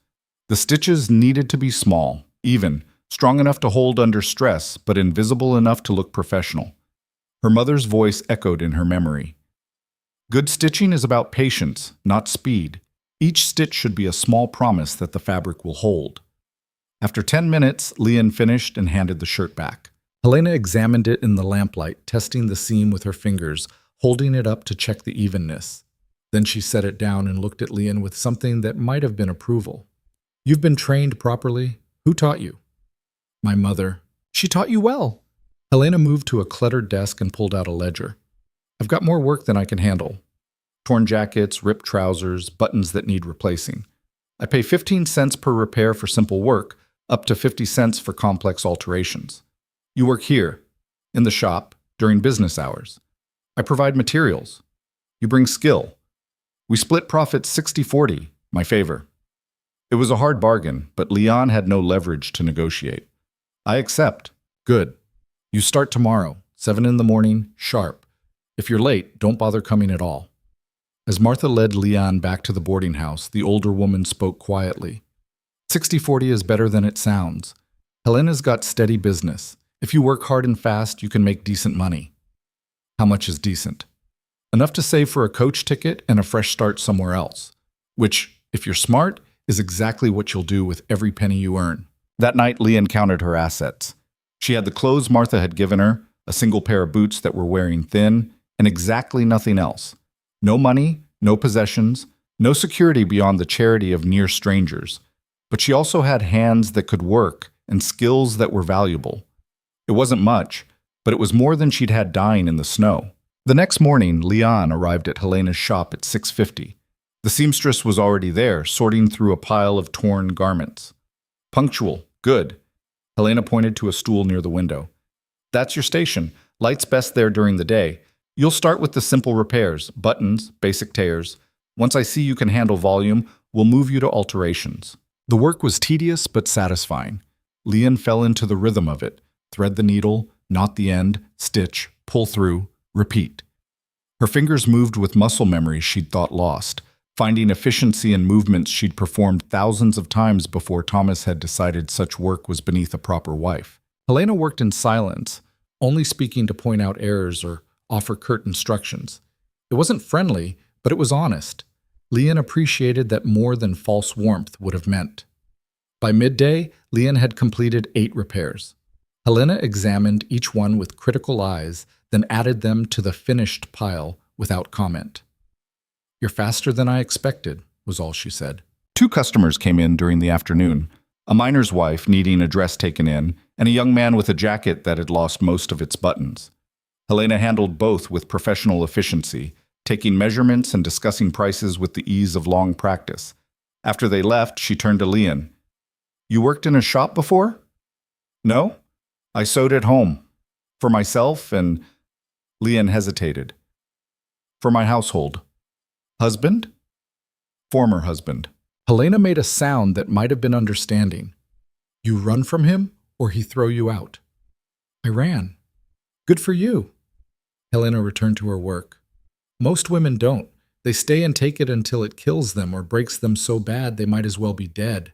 The stitches needed to be small, even, strong enough to hold under stress, but invisible enough to look professional. Her mother's voice echoed in her memory. "Good stitching is about patience, not speed. Each stitch should be a small promise that the fabric will hold." After 10 minutes, Leanne finished and handed the shirt back. Helena examined it in the lamplight, testing the seam with her fingers, holding it up to check the evenness. Then she set it down and looked at Leanne with something that might have been approval. "You've been trained properly. Who taught you?" "My mother." "She taught you well." Helena moved to a cluttered desk and pulled out a ledger. "I've got more work than I can handle. Torn jackets, ripped trousers, buttons that need replacing. I pay 15 cents per repair for simple work, up to 50 cents for complex alterations. You work here, in the shop, during business hours. I provide materials. You bring skill. We split profits 60-40, my favor. It was a hard bargain, but Leon had no leverage to negotiate. I accept. Good. You start tomorrow, 7 in the morning, sharp. If you're late, don't bother coming at all. As Martha led Leon back to the boarding house, the older woman spoke quietly. 60-40 is better than it sounds. Helena's got steady business. If you work hard and fast, you can make decent money. How much is decent? Enough to save for a coach ticket and a fresh start somewhere else. Which, if you're smart, is exactly what you'll do with every penny you earn. That night, Leon counted her assets. She had the clothes Martha had given her, a single pair of boots that were wearing thin, and exactly nothing else. No money, no possessions, no security beyond the charity of near strangers. But she also had hands that could work and skills that were valuable. It wasn't much, but it was more than she'd had dying in the snow. The next morning, Leon arrived at Helena's shop at 6:50. The seamstress was already there, sorting through a pile of torn garments. Punctual, good. Helena pointed to a stool near the window. That's your station. Light's best there during the day. You'll start with the simple repairs, buttons, basic tears. Once I see you can handle volume, we'll move you to alterations. The work was tedious but satisfying. Leon fell into the rhythm of it. Thread the needle, knot the end, stitch, pull through, repeat. Her fingers moved with muscle memory she'd thought lost, finding efficiency in movements she'd performed thousands of times before Thomas had decided such work was beneath a proper wife. Helena worked in silence, only speaking to point out errors or offer curt instructions. It wasn't friendly, but it was honest. Leon appreciated that more than false warmth would have meant. By midday, Leon had completed 8 repairs. Helena examined each one with critical eyes, then added them to the finished pile without comment. You're faster than I expected, was all she said. 2 customers came in during the afternoon, a miner's wife needing a dress taken in, and a young man with a jacket that had lost most of its buttons. Helena handled both with professional efficiency, taking measurements and discussing prices with the ease of long practice. After they left, she turned to Leon. You worked in a shop before? No. I sewed at home. For myself and... Leon hesitated. For my household. Husband? Former husband. Helena made a sound that might have been understanding. You run from him, or he throw you out? I ran. Good for you. Helena returned to her work. Most women don't. They stay and take it until it kills them or breaks them so bad they might as well be dead.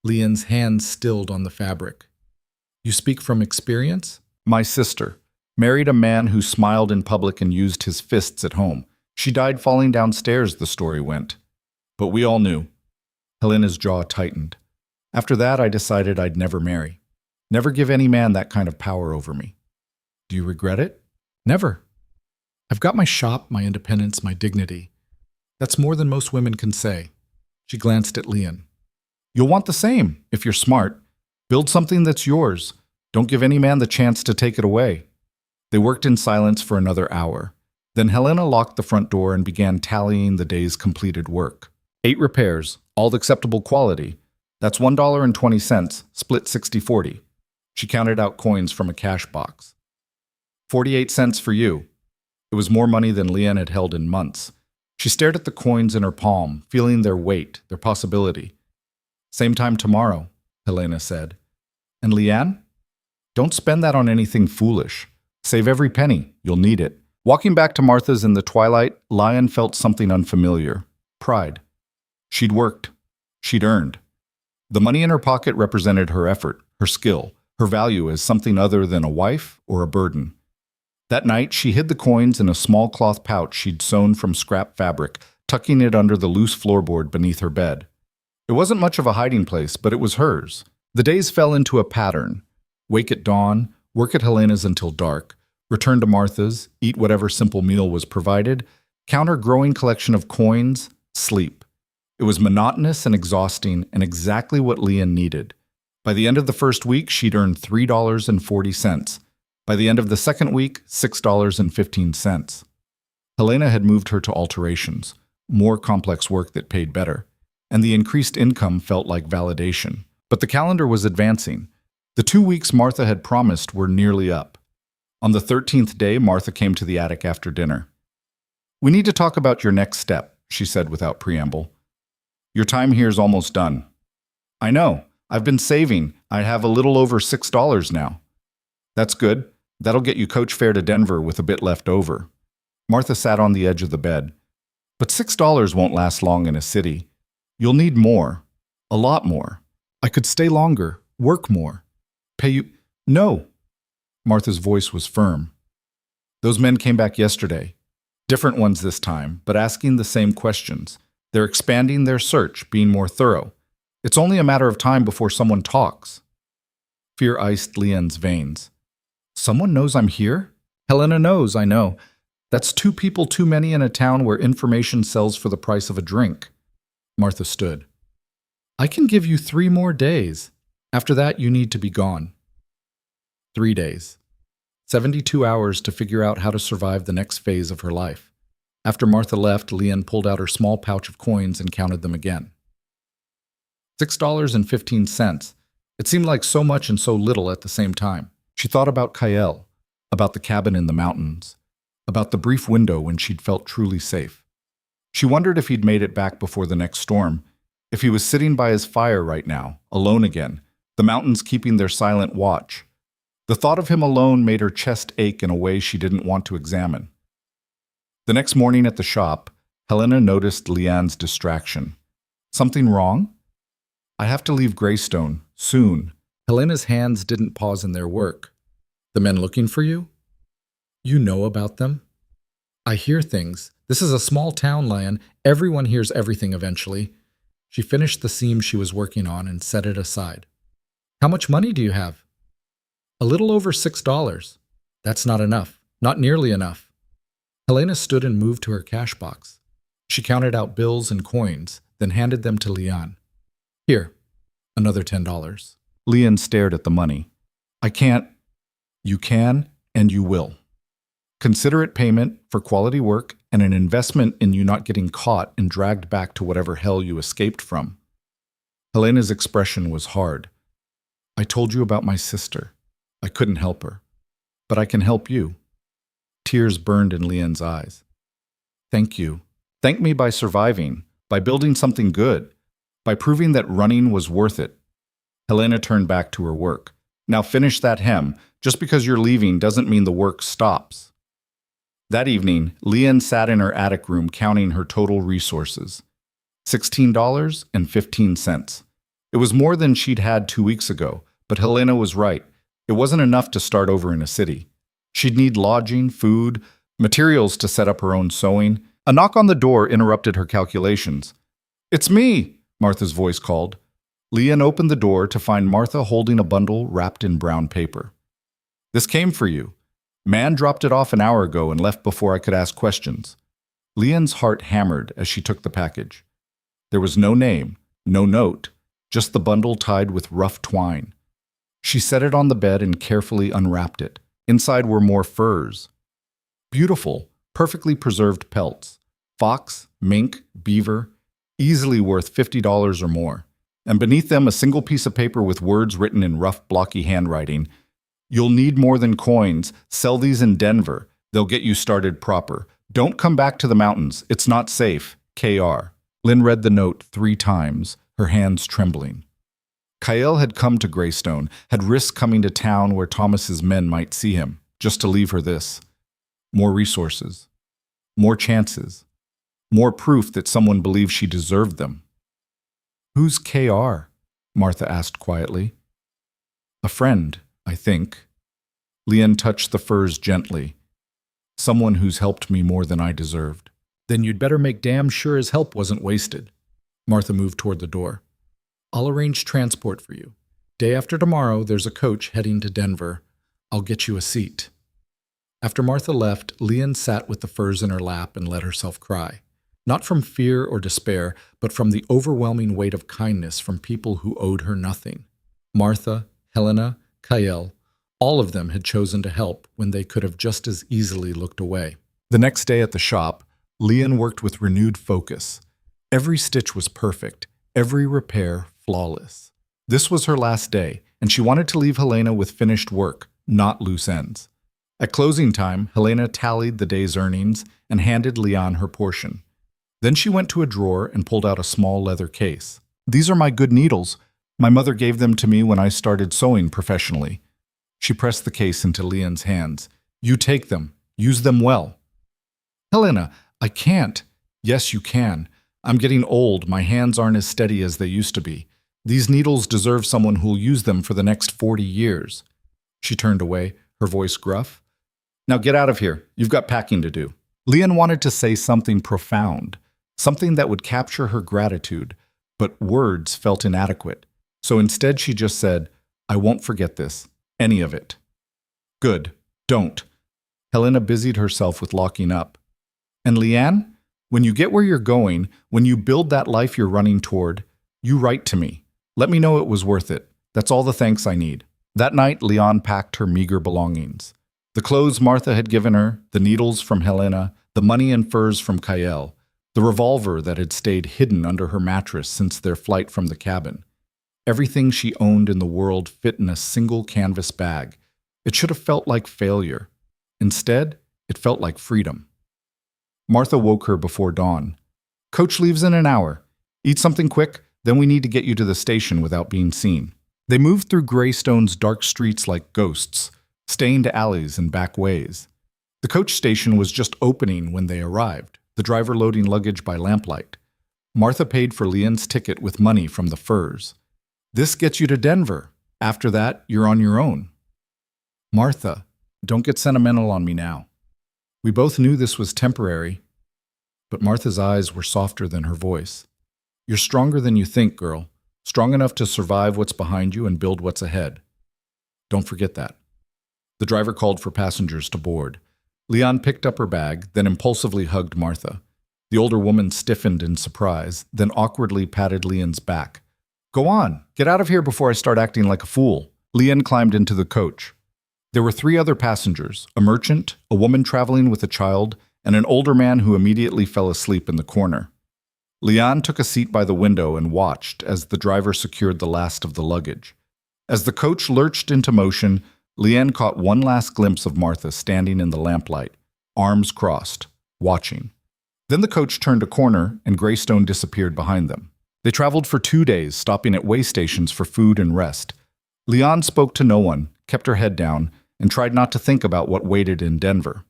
Leon's hands stilled on the fabric. You speak from experience? My sister married a man who smiled in public and used his fists at home. She died falling downstairs, the story went. But we all knew. Helena's jaw tightened. After that, I decided I'd never marry. Never give any man that kind of power over me. Do you regret it? Never. I've got my shop, my independence, my dignity. That's more than most women can say. She glanced at Leon. You'll want the same, if you're smart. Build something that's yours. Don't give any man the chance to take it away. They worked in silence for another hour. Then Helena locked the front door and began tallying the day's completed work. 8 repairs, all acceptable quality. That's $1.20, split 60-40. She counted out coins from a cash box. 48 cents for you. It was more money than Leon had held in months. She stared at the coins in her palm, feeling their weight, their possibility. Same time tomorrow, Helena said. And Leanne? Don't spend that on anything foolish. Save every penny. You'll need it. Walking back to Martha's in the twilight, Leon felt something unfamiliar. Pride. She'd worked. She'd earned. The money in her pocket represented her effort, her skill, her value as something other than a wife or a burden. That night, she hid the coins in a small cloth pouch she'd sewn from scrap fabric, tucking it under the loose floorboard beneath her bed. It wasn't much of a hiding place, but it was hers. The days fell into a pattern. Wake at dawn, work at Helena's until dark, return to Martha's, eat whatever simple meal was provided, count her growing collection of coins, sleep. It was monotonous and exhausting and exactly what Leon needed. By the end of the first week, she'd earned $3.40. By the end of the second week, $6.15. Helena had moved her to alterations, more complex work that paid better. and the increased income felt like validation. But the calendar was advancing. The 2 weeks Martha had promised were nearly up. On the 13th day, Martha came to the attic after dinner. "We need to talk about your next step," she said without preamble. "Your time here's almost done." "I know. I've been saving. I have a little over $6 now." "That's good. That'll get you coach fare to Denver with a bit left over." Martha sat on the edge of the bed. "But $6 won't last long in a city. You'll need more. A lot more. I could stay longer, work more. Pay you—" "No." Martha's voice was firm. "Those men came back yesterday. Different ones this time, but asking the same questions. They're expanding their search, being more thorough. It's only a matter of time before someone talks." Fear iced Leanne's veins. "Someone knows I'm here?" "Helena knows, I know. That's 2 people too many in a town where information sells for the price of a drink." Martha stood. "I can give you 3 more days. After that, you need to be gone." 3 days. 72 hours to figure out how to survive the next phase of her life. After Martha left, Leanne pulled out her small pouch of coins and counted them again. $6.15. It seemed like so much and so little at the same time. She thought about Kyle, about the cabin in the mountains, about the brief window when she'd felt truly safe. She wondered if he'd made it back before the next storm, if he was sitting by his fire right now, alone again, the mountains keeping their silent watch. The thought of him alone made her chest ache in a way she didn't want to examine. The next morning at the shop, Helena noticed Leanne's distraction. "Something wrong?" "I have to leave Greystone, soon." Helena's hands didn't pause in their work. "The men looking for you?" "You know about them?" "I hear things. This is a small town, Leanne. Everyone hears everything eventually." She finished the seam she was working on and set it aside. "How much money do you have?" "A little over $6. "That's not enough. Not nearly enough." Helena stood and moved to her cash box. She counted out bills and coins, then handed them to Leanne. "Here, another $10. Leanne stared at the money. "I can't." "You can, and you will. Considerate payment for quality work and an investment in you not getting caught and dragged back to whatever hell you escaped from." Helena's expression was hard. "I told you about my sister. I couldn't help her. But I can help you." Tears burned in Leanne's eyes. "Thank you. Thank me by surviving, by building something good, by proving that running was worth it." Helena turned back to her work. "Now finish that hem. Just because you're leaving doesn't mean the work stops." That evening, Leanne sat in her attic room counting her total resources. $16.15. It was more than she'd had 2 weeks ago, but Helena was right. It wasn't enough to start over in a city. She'd need lodging, food, materials to set up her own sewing. A knock on the door interrupted her calculations. "It's me," Martha's voice called. Leanne opened the door to find Martha holding a bundle wrapped in brown paper. "This came for you. Man dropped it off an hour ago and left before I could ask questions." Leanne's heart hammered as she took the package. There was no name, no note, just the bundle tied with rough twine. She set it on the bed and carefully unwrapped it. Inside were more furs. Beautiful, perfectly preserved pelts. Fox, mink, beaver, easily worth $50 or more. And beneath them a single piece of paper with words written in rough, blocky handwriting. "You'll need more than coins. Sell these in Denver. They'll get you started proper. Don't come back to the mountains. It's not safe. K.R." Lynn read the note 3 times, her hands trembling. Kyle had come to Greystone, had risked coming to town where Thomas's men might see him, just to leave her this. More resources. More chances. More proof that someone believed she deserved them. "Who's K.R.?" Martha asked quietly. "A friend, I think." Leanne touched the furs gently. "Someone who's helped me more than I deserved." "Then you'd better make damn sure his help wasn't wasted." Martha moved toward the door. "I'll arrange transport for you. Day after tomorrow, there's a coach heading to Denver. I'll get you a seat." After Martha left, Leanne sat with the furs in her lap and let herself cry. Not from fear or despair, but from the overwhelming weight of kindness from people who owed her nothing. Martha, Helena, Kyle, all of them had chosen to help when they could have just as easily looked away. The next day at the shop, Leanne worked with renewed focus. Every stitch was perfect, every repair flawless. This was her last day, and she wanted to leave Helena with finished work, not loose ends. At closing time, Helena tallied the day's earnings and handed Leon her portion. Then she went to a drawer and pulled out a small leather case. "These are my good needles. My mother gave them to me when I started sewing professionally." She pressed the case into Leon's hands. "You take them. Use them well." "Helena, I can't." "Yes, you can. I'm getting old. My hands aren't as steady as they used to be. These needles deserve someone who'll use them for the next 40 years. She turned away, her voice gruff. "Now get out of here. You've got packing to do." Leon wanted to say something profound, something that would capture her gratitude, but words felt inadequate. So instead she just said, "I won't forget this. Any of it." "Good. Don't." Helena busied herself with locking up. "And Leanne, when you get where you're going, when you build that life you're running toward, you write to me. Let me know it was worth it. That's all the thanks I need." That night, Leon packed her meager belongings. The clothes Martha had given her, the needles from Helena, the money and furs from Kael, the revolver that had stayed hidden under her mattress since their flight from the cabin. Everything she owned in the world fit in a single canvas bag. It should have felt like failure. Instead, it felt like freedom. Martha woke her before dawn. "Coach leaves in an hour. Eat something quick, then we need to get you to the station without being seen." They moved through Greystone's dark streets like ghosts, stained alleys and back ways. The coach station was just opening when they arrived, the driver loading luggage by lamplight. Martha paid for Leon's ticket with money from the furs. "This gets you to Denver. After that, you're on your own." "Martha, don't get sentimental on me now." We both knew this was temporary, but Martha's eyes were softer than her voice. "You're stronger than you think, girl. Strong enough to survive what's behind you and build what's ahead. Don't forget that." The driver called for passengers to board. Leon picked up her bag, then impulsively hugged Martha. The older woman stiffened in surprise, then awkwardly patted Leon's back. "Go on, get out of here before I start acting like a fool." Leon climbed into the coach. There were 3 other passengers, a merchant, a woman traveling with a child, and an older man who immediately fell asleep in the corner. Leon took a seat by the window and watched as the driver secured the last of the luggage. As the coach lurched into motion, Leanne caught one last glimpse of Martha standing in the lamplight, arms crossed, watching. Then the coach turned a corner and Greystone disappeared behind them. They traveled for 2 days, stopping at way stations for food and rest. Leanne spoke to no one, kept her head down, and tried not to think about what waited in Denver,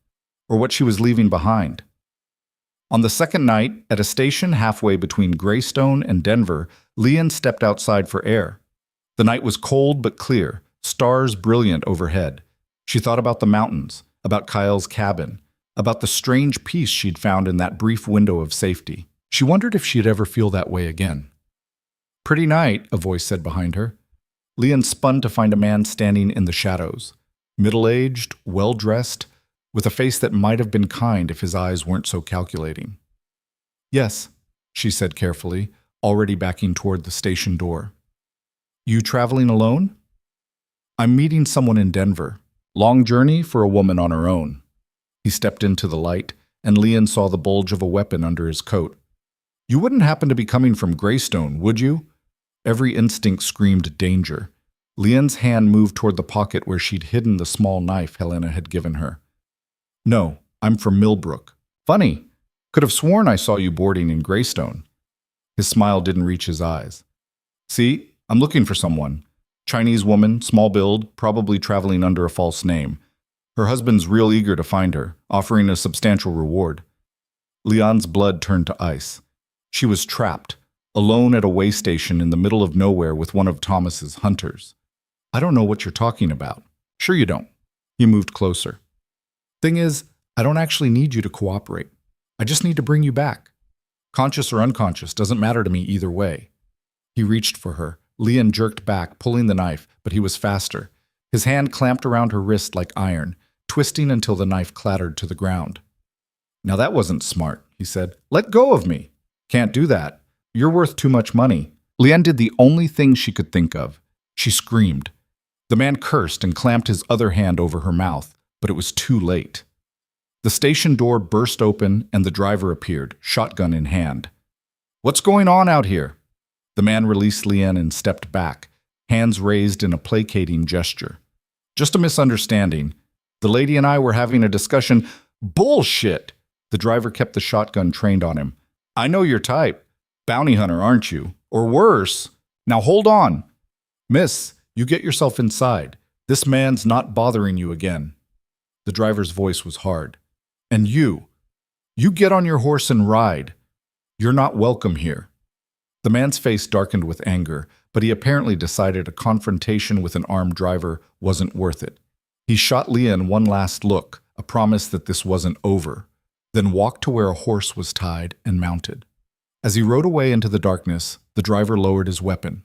or what she was leaving behind. On the second night, at a station halfway between Greystone and Denver, Leon stepped outside for air. The night was cold but clear, stars brilliant overhead. She thought about the mountains, about Kyle's cabin, about the strange peace she'd found in that brief window of safety. She wondered if she'd ever feel that way again. "Pretty night," a voice said behind her. Leon spun to find a man standing in the shadows, middle-aged, well-dressed, with a face that might have been kind if his eyes weren't so calculating. "Yes," she said carefully, already backing toward the station door. "You traveling alone?" "I'm meeting someone in Denver. Long journey for a woman on her own." He stepped into the light, and Leon saw the bulge of a weapon under his coat. "You wouldn't happen to be coming from Greystone, would you?" Every instinct screamed danger. Leon's hand moved toward the pocket where she'd hidden the small knife Helena had given her. "No, I'm from Millbrook." "Funny. Could have sworn I saw you boarding in Greystone." His smile didn't reach his eyes. "See, I'm looking for someone. Chinese woman, small build, probably traveling under a false name. Her husband's real eager to find her, offering a substantial reward." Leon's blood turned to ice. She was trapped, alone at a way station in the middle of nowhere with one of Thomas's hunters. "I don't know what you're talking about." "Sure you don't." He moved closer. "Thing is, I don't actually need you to cooperate. I just need to bring you back. Conscious or unconscious, doesn't matter to me either way." He reached for her. Leon jerked back, pulling the knife, but he was faster. His hand clamped around her wrist like iron, twisting until the knife clattered to the ground. "Now that wasn't smart," he said. "Let go of me." "Can't do that. You're worth too much money." Leanne did the only thing she could think of. She screamed. The man cursed and clamped his other hand over her mouth, but it was too late. The station door burst open and the driver appeared, shotgun in hand. "What's going on out here?" The man released Lian and stepped back, hands raised in a placating gesture. Just a misunderstanding. The lady and I were having a discussion. Bullshit! The driver kept the shotgun trained on him. I know your type. Bounty hunter, aren't you? Or worse. Now hold on. Miss, you get yourself inside. This man's not bothering you again. The driver's voice was hard. And you get on your horse and ride. You're not welcome here. The man's face darkened with anger, but he apparently decided a confrontation with an armed driver wasn't worth it. He shot Lian one last look, a promise that this wasn't over, then walked to where a horse was tied and mounted. As he rode away into the darkness, the driver lowered his weapon.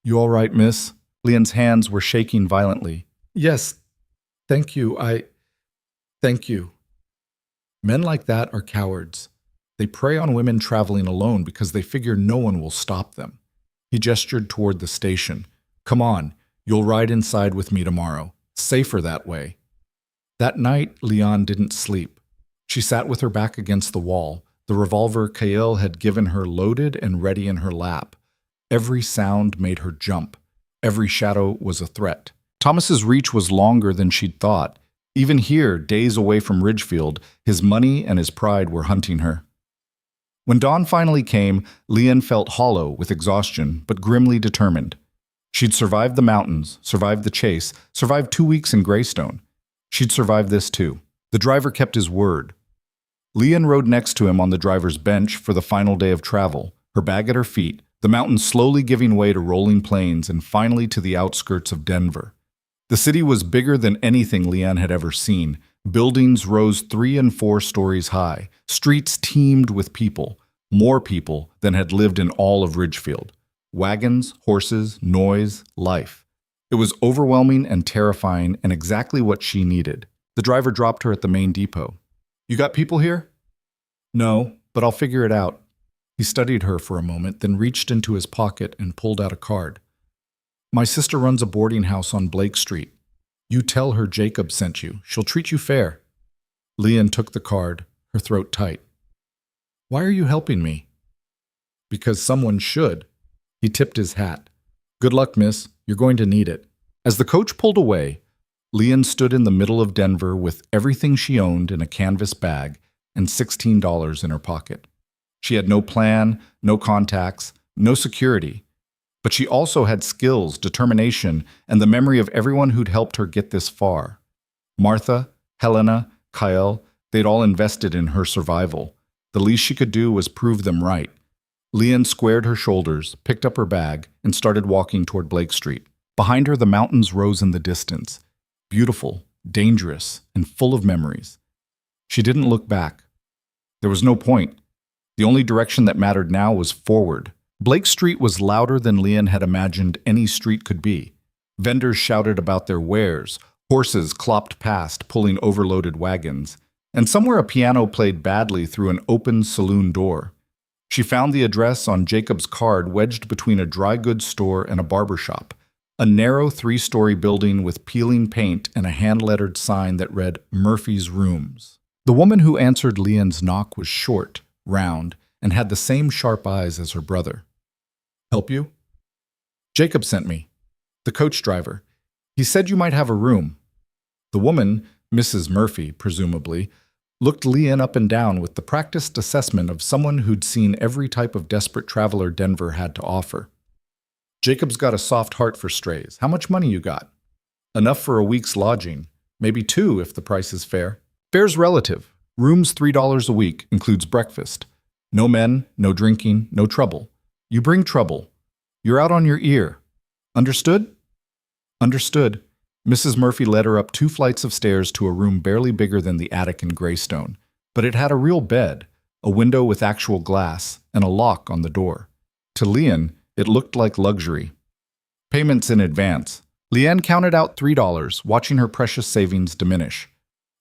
You all right, miss? Lian's hands were shaking violently. Yes, thank you, Thank you. Men like that are cowards. They prey on women traveling alone because they figure no one will stop them. He gestured toward the station. Come on, you'll ride inside with me tomorrow. Safer that way. That night, Lian didn't sleep. She sat with her back against the wall. The revolver Kael had given her loaded and ready in her lap. Every sound made her jump. Every shadow was a threat. Thomas's reach was longer than she'd thought. Even here, days away from Ridgefield, his money and his pride were hunting her. When dawn finally came, Lian felt hollow with exhaustion, but grimly determined. She'd survived the mountains, survived the chase, survived 2 weeks in Greystone. She'd survive this too. The driver kept his word. Lian rode next to him on the driver's bench for the final day of travel, her bag at her feet, the mountains slowly giving way to rolling plains and finally to the outskirts of Denver. The city was bigger than anything Lian had ever seen. Buildings rose 3 and 4 stories high. Streets teemed with people, more people than had lived in all of Ridgefield. Wagons, horses, noise, life. It was overwhelming and terrifying and exactly what she needed. The driver dropped her at the main depot. You got people here? No, but I'll figure it out. He studied her for a moment, then reached into his pocket and pulled out a card. My sister runs a boarding house on Blake Street. You tell her Jacob sent you. She'll treat you fair. Lian took the card, her throat tight. Why are you helping me? Because someone should. He tipped his hat. Good luck, miss. You're going to need it. As the coach pulled away, Lian stood in the middle of Denver with everything she owned in a canvas bag and $16 in her pocket. She had no plan, no contacts, no security. But she also had skills, determination, and the memory of everyone who'd helped her get this far. Martha, Helena, Kael, they'd all invested in her survival. The least she could do was prove them right. Lian squared her shoulders, picked up her bag, and started walking toward Blake Street. Behind her, the mountains rose in the distance, beautiful, dangerous, and full of memories. She didn't look back. There was no point. The only direction that mattered now was forward. Blake Street was louder than Lian had imagined any street could be. Vendors shouted about their wares, horses clopped past, pulling overloaded wagons, and somewhere a piano played badly through an open saloon door. She found the address on Jacob's card wedged between a dry goods store and a barber shop, a narrow 3-story building with peeling paint and a hand-lettered sign that read Murphy's Rooms. The woman who answered Lian's knock was short, round, and had the same sharp eyes as her brother. Help you? Jacob sent me. The coach driver. He said you might have a room. The woman, Mrs. Murphy, presumably, looked Lian up and down with the practiced assessment of someone who'd seen every type of desperate traveler Denver had to offer. Jacob's got a soft heart for strays. How much money you got? Enough for a week's lodging. Maybe 2 if the price is fair. Fair's relative. Room's $3 a week, includes breakfast. No men, no drinking, no trouble. You bring trouble. You're out on your ear. Understood? Understood. Mrs. Murphy led her up 2 flights of stairs to a room barely bigger than the attic in Greystone, but it had a real bed, a window with actual glass, and a lock on the door. To Lian, it looked like luxury. Payments in advance. Lian counted out $3, watching her precious savings diminish.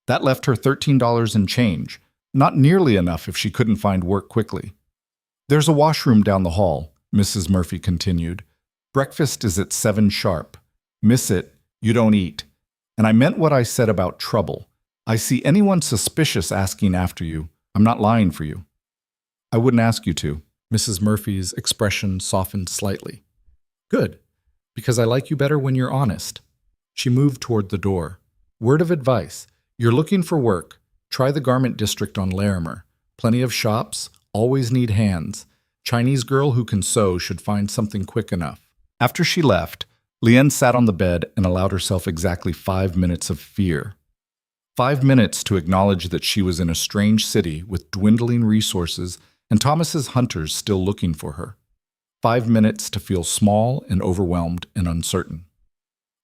That left her $13 in change, not nearly enough if she couldn't find work quickly. There's a washroom down the hall, Mrs. Murphy continued. Breakfast is at 7 sharp. Miss it, you don't eat. And I meant what I said about trouble. I see anyone suspicious asking after you. I'm not lying for you. I wouldn't ask you to. Mrs. Murphy's expression softened slightly. Good, because I like you better when you're honest. She moved toward the door. Word of advice. You're looking for work. Try the garment district on Larimer. Plenty of shops, always need hands. Chinese girl who can sew should find something quick enough. After she left, Liane sat on the bed and allowed herself exactly 5 minutes of fear. 5 minutes to acknowledge that she was in a strange city with dwindling resources and Thomas's hunters still looking for her. 5 minutes to feel small and overwhelmed and uncertain.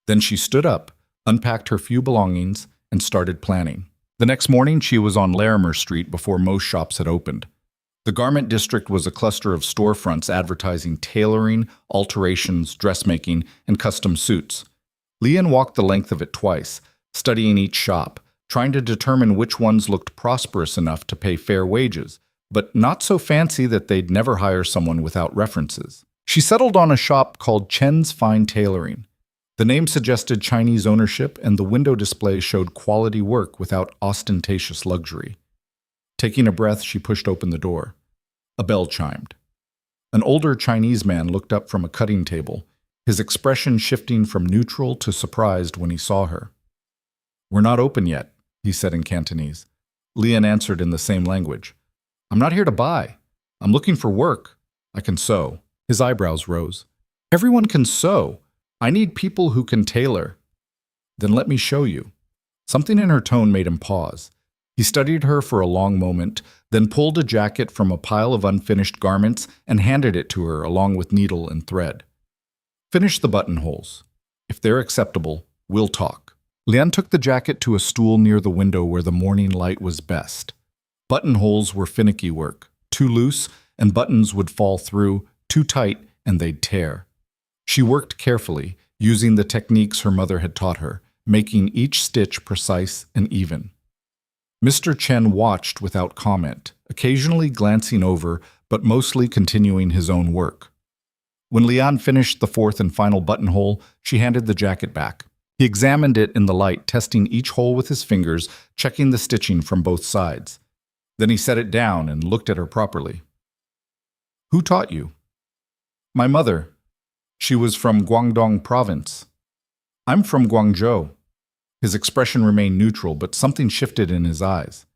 Then she stood up, unpacked her few belongings, and started planning. The next morning, she was on Larimer Street before most shops had opened. The garment district was a cluster of storefronts advertising tailoring, alterations, dressmaking, and custom suits. Liane walked the length of it twice, studying each shop, trying to determine which ones looked prosperous enough to pay fair wages, but not so fancy that they'd never hire someone without references. She settled on a shop called Chen's Fine Tailoring. The name suggested Chinese ownership, and the window display showed quality work without ostentatious luxury. Taking a breath, she pushed open the door. A bell chimed. An older Chinese man looked up from a cutting table, his expression shifting from neutral to surprised when he saw her. "We're not open yet," he said in Cantonese. Liane answered in the same language. "I'm not here to buy. I'm looking for work. I can sew." His eyebrows rose. "Everyone can sew. I need people who can tailor." "Then let me show you." Something in her tone made him pause. He studied her for a long moment, then pulled a jacket from a pile of unfinished garments and handed it to her along with needle and thread. "Finish the buttonholes. If they're acceptable, we'll talk." Liane took the jacket to a stool near the window where the morning light was best. Buttonholes were finicky work. Too loose, and buttons would fall through. Too tight, and they'd tear. She worked carefully, using the techniques her mother had taught her, making each stitch precise and even. Mr. Chen watched without comment, occasionally glancing over, but mostly continuing his own work. When Liane finished the fourth and final buttonhole, she handed the jacket back. He examined it in the light, testing each hole with his fingers, checking the stitching from both sides. Then he set it down and looked at her properly. "Who taught you?" "My mother. She was from Guangdong province." "I'm from Guangzhou." His expression remained neutral, but something shifted in his eyes.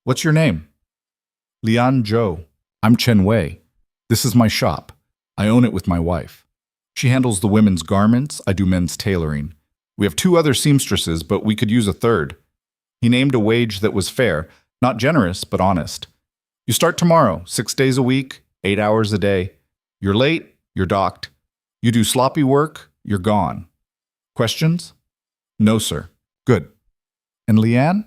"What's your name?" "Lian Zhou." "I'm Chen Wei. This is my shop. I own it with my wife. She handles the women's garments, I do men's tailoring. We have 2 other seamstresses, but we could use a third." He named a wage that was fair, not generous, but honest. "You start tomorrow, 6 days a week, 8 hours a day. You're late, you're docked. You do sloppy work, you're gone. Questions?" "No, sir." "Good." "And Liane?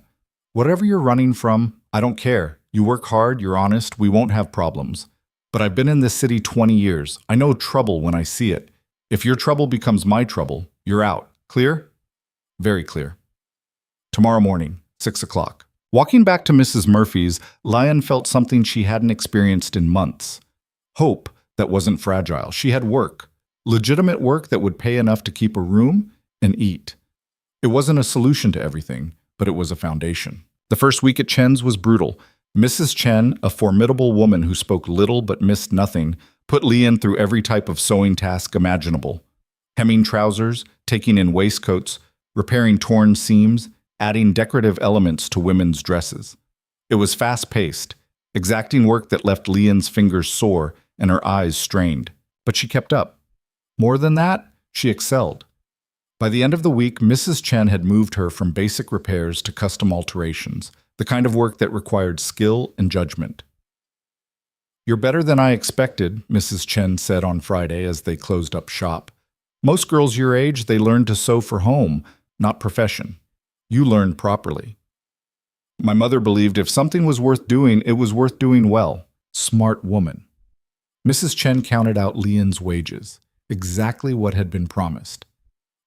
Whatever you're running from, I don't care. You work hard, you're honest, we won't have problems. But I've been in this city 20 years. I know trouble when I see it. If your trouble becomes my trouble, you're out. Clear?" "Very clear." "Tomorrow morning, 6 o'clock. Walking back to Mrs. Murphy's, Liane felt something she hadn't experienced in months. Hope that wasn't fragile. She had work. Legitimate work that would pay enough to keep a room and eat. It wasn't a solution to everything, but it was a foundation. The first week at Chen's was brutal. Mrs. Chen, a formidable woman who spoke little but missed nothing, put Liane through every type of sewing task imaginable. Hemming trousers, taking in waistcoats, repairing torn seams, adding decorative elements to women's dresses. It was fast-paced, exacting work that left Liane's fingers sore and her eyes strained. But she kept up. More than that, she excelled. By the end of the week, Mrs. Chen had moved her from basic repairs to custom alterations, the kind of work that required skill and judgment. "You're better than I expected," Mrs. Chen said on Friday as they closed up shop. "Most girls your age, they learn to sew for home, not profession. You learned properly." "My mother believed if something was worth doing, it was worth doing well." Smart woman. Mrs. Chen counted out Liane's wages, exactly what had been promised.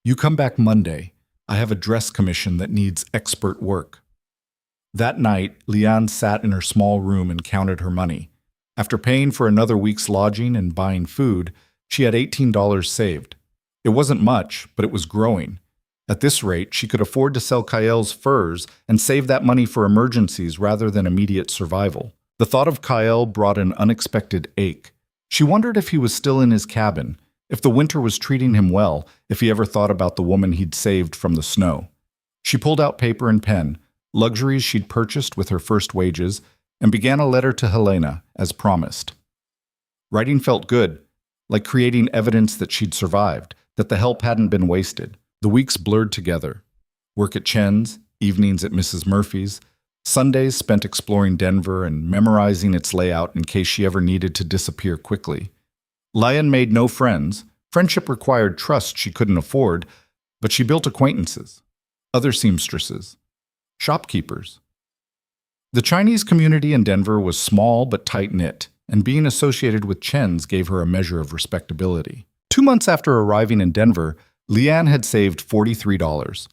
"You come back Monday. I have a dress commission that needs expert work." That night, Liane sat in her small room and counted her money. After paying for another week's lodging and buying food, she had $18 saved. It wasn't much, but it was growing. At this rate, she could afford to sell Kael's furs and save that money for emergencies rather than immediate survival. The thought of Kael brought an unexpected ache. She wondered if he was still in his cabin, if the winter was treating him well, if he ever thought about the woman he'd saved from the snow. She pulled out paper and pen, luxuries she'd purchased with her first wages, and began a letter to Helena, as promised. Writing felt good, like creating evidence that she'd survived, that the help hadn't been wasted. The weeks blurred together. Work at Chen's, evenings at Mrs. Murphy's, Sundays spent exploring Denver and memorizing its layout in case she ever needed to disappear quickly. Lian made no friends. Friendship required trust she couldn't afford, but she built acquaintances. Other seamstresses. Shopkeepers. The Chinese community in Denver was small but tight-knit, and being associated with Chen's gave her a measure of respectability. 2 months after arriving in Denver, Lian had saved $43.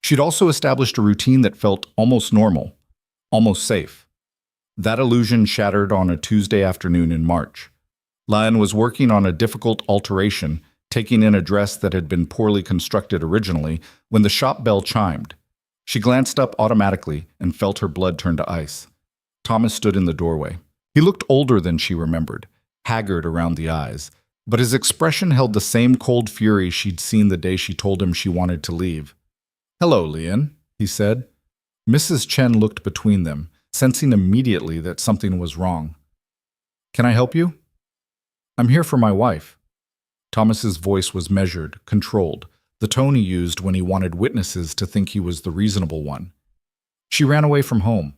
She'd also established a routine that felt almost normal, almost safe. That illusion shattered on a Tuesday afternoon in March. Lian was working on a difficult alteration, taking in a dress that had been poorly constructed originally, when the shop bell chimed. She glanced up automatically and felt her blood turn to ice. Thomas stood in the doorway. He looked older than she remembered, haggard around the eyes, but his expression held the same cold fury she'd seen the day she told him she wanted to leave. "Hello, Lian," he said. Mrs. Chen looked between them, sensing immediately that something was wrong. "Can I help you?" "I'm here for my wife." Thomas's voice was measured, controlled, the tone he used when he wanted witnesses to think he was the reasonable one. "She ran away from home.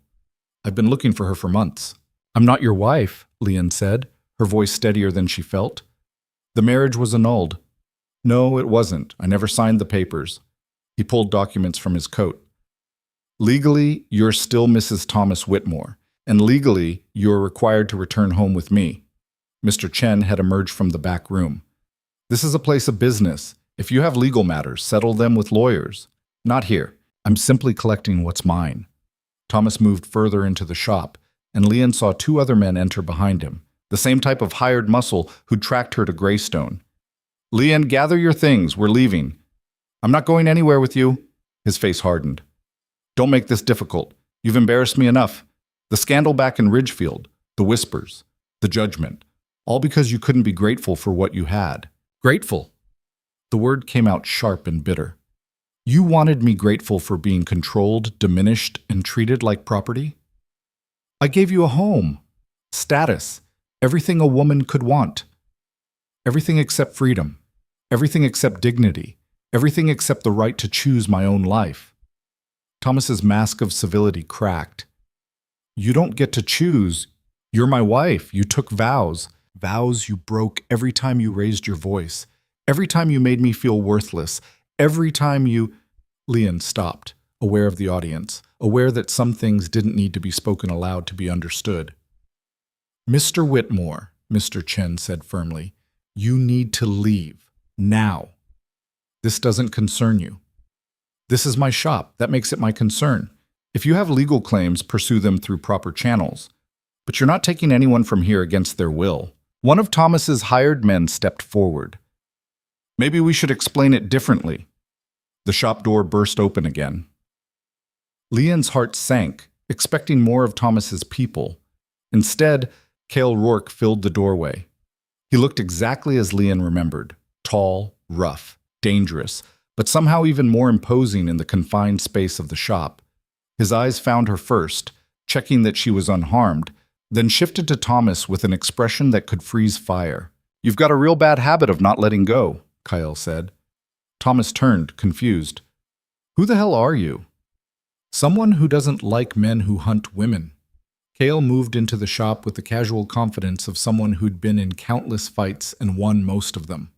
I've been looking for her for months." "I'm not your wife," Lian said, her voice steadier than she felt. "The marriage was annulled." "No, it wasn't. I never signed the papers." He pulled documents from his coat. "Legally, you're still Mrs. Thomas Whitmore, and legally, you're required to return home with me." Mr. Chen had emerged from the back room. "This is a place of business. If you have legal matters, settle them with lawyers. Not here. I'm simply collecting what's mine." Thomas moved further into the shop, and Lian saw 2 other men enter behind him, the same type of hired muscle who'd tracked her to Greystone. "Lian, gather your things. We're leaving." "I'm not going anywhere with you." His face hardened. "Don't make this difficult. You've embarrassed me enough. The scandal back in Ridgefield, the whispers, the judgment, all because you couldn't be grateful for what you had." "Grateful?" The word came out sharp and bitter. "You wanted me grateful for being controlled, diminished, and treated like property? I gave you a home, status, everything a woman could want. Everything except freedom, everything except dignity, everything except the right to choose my own life." Thomas's mask of civility cracked. "You don't get to choose. You're my wife. You took vows. Vows you broke every time you raised your voice. Every time you made me feel worthless. Every time you—" Lian stopped, aware of the audience, aware that some things didn't need to be spoken aloud to be understood. "Mr. Whitmore," Mr. Chen said firmly, "you need to leave. Now. This doesn't concern you. This is my shop. That makes it my concern. If you have legal claims, pursue them through proper channels. But you're not taking anyone from here against their will." One of Thomas's hired men stepped forward. "Maybe we should explain it differently." The shop door burst open again. Lian's heart sank, expecting more of Thomas's people. Instead, Cale Rourke filled the doorway. He looked exactly as Lian remembered, tall, rough, dangerous, but somehow even more imposing in the confined space of the shop. His eyes found her first, checking that she was unharmed, then shifted to Thomas with an expression that could freeze fire. "You've got a real bad habit of not letting go," Kyle said. Thomas turned, confused. "Who the hell are you?" "Someone who doesn't like men who hunt women." Cale moved into the shop with the casual confidence of someone who'd been in countless fights and won most of them.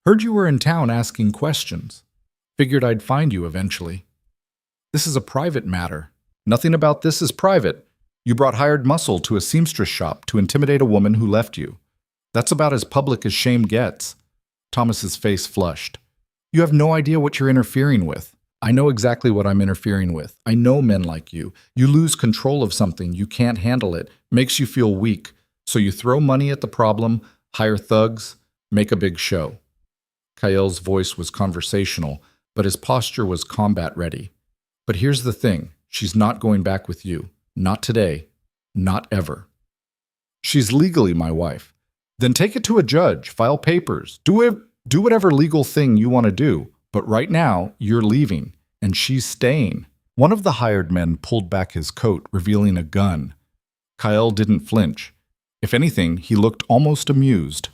"Heard you were in town asking questions. Figured I'd find you eventually." "This is a private matter." "Nothing about this is private. You brought hired muscle to a seamstress shop to intimidate a woman who left you. That's about as public as shame gets." Thomas's face flushed. "You have no idea what you're interfering with." "I know exactly what I'm interfering with. I know men like you. You lose control of something, you can't handle it, makes you feel weak, so you throw money at the problem, hire thugs, make a big show." Kyle's voice was conversational, but his posture was combat-ready. "But here's the thing, she's not going back with you. Not today. Not ever. She's legally my wife. Then take it to a judge, file papers, do whatever legal thing you want to do. But right now, you're leaving, and she's staying. One of the hired men pulled back his coat, revealing a gun. Kyle didn't flinch. If anything, he looked almost amused.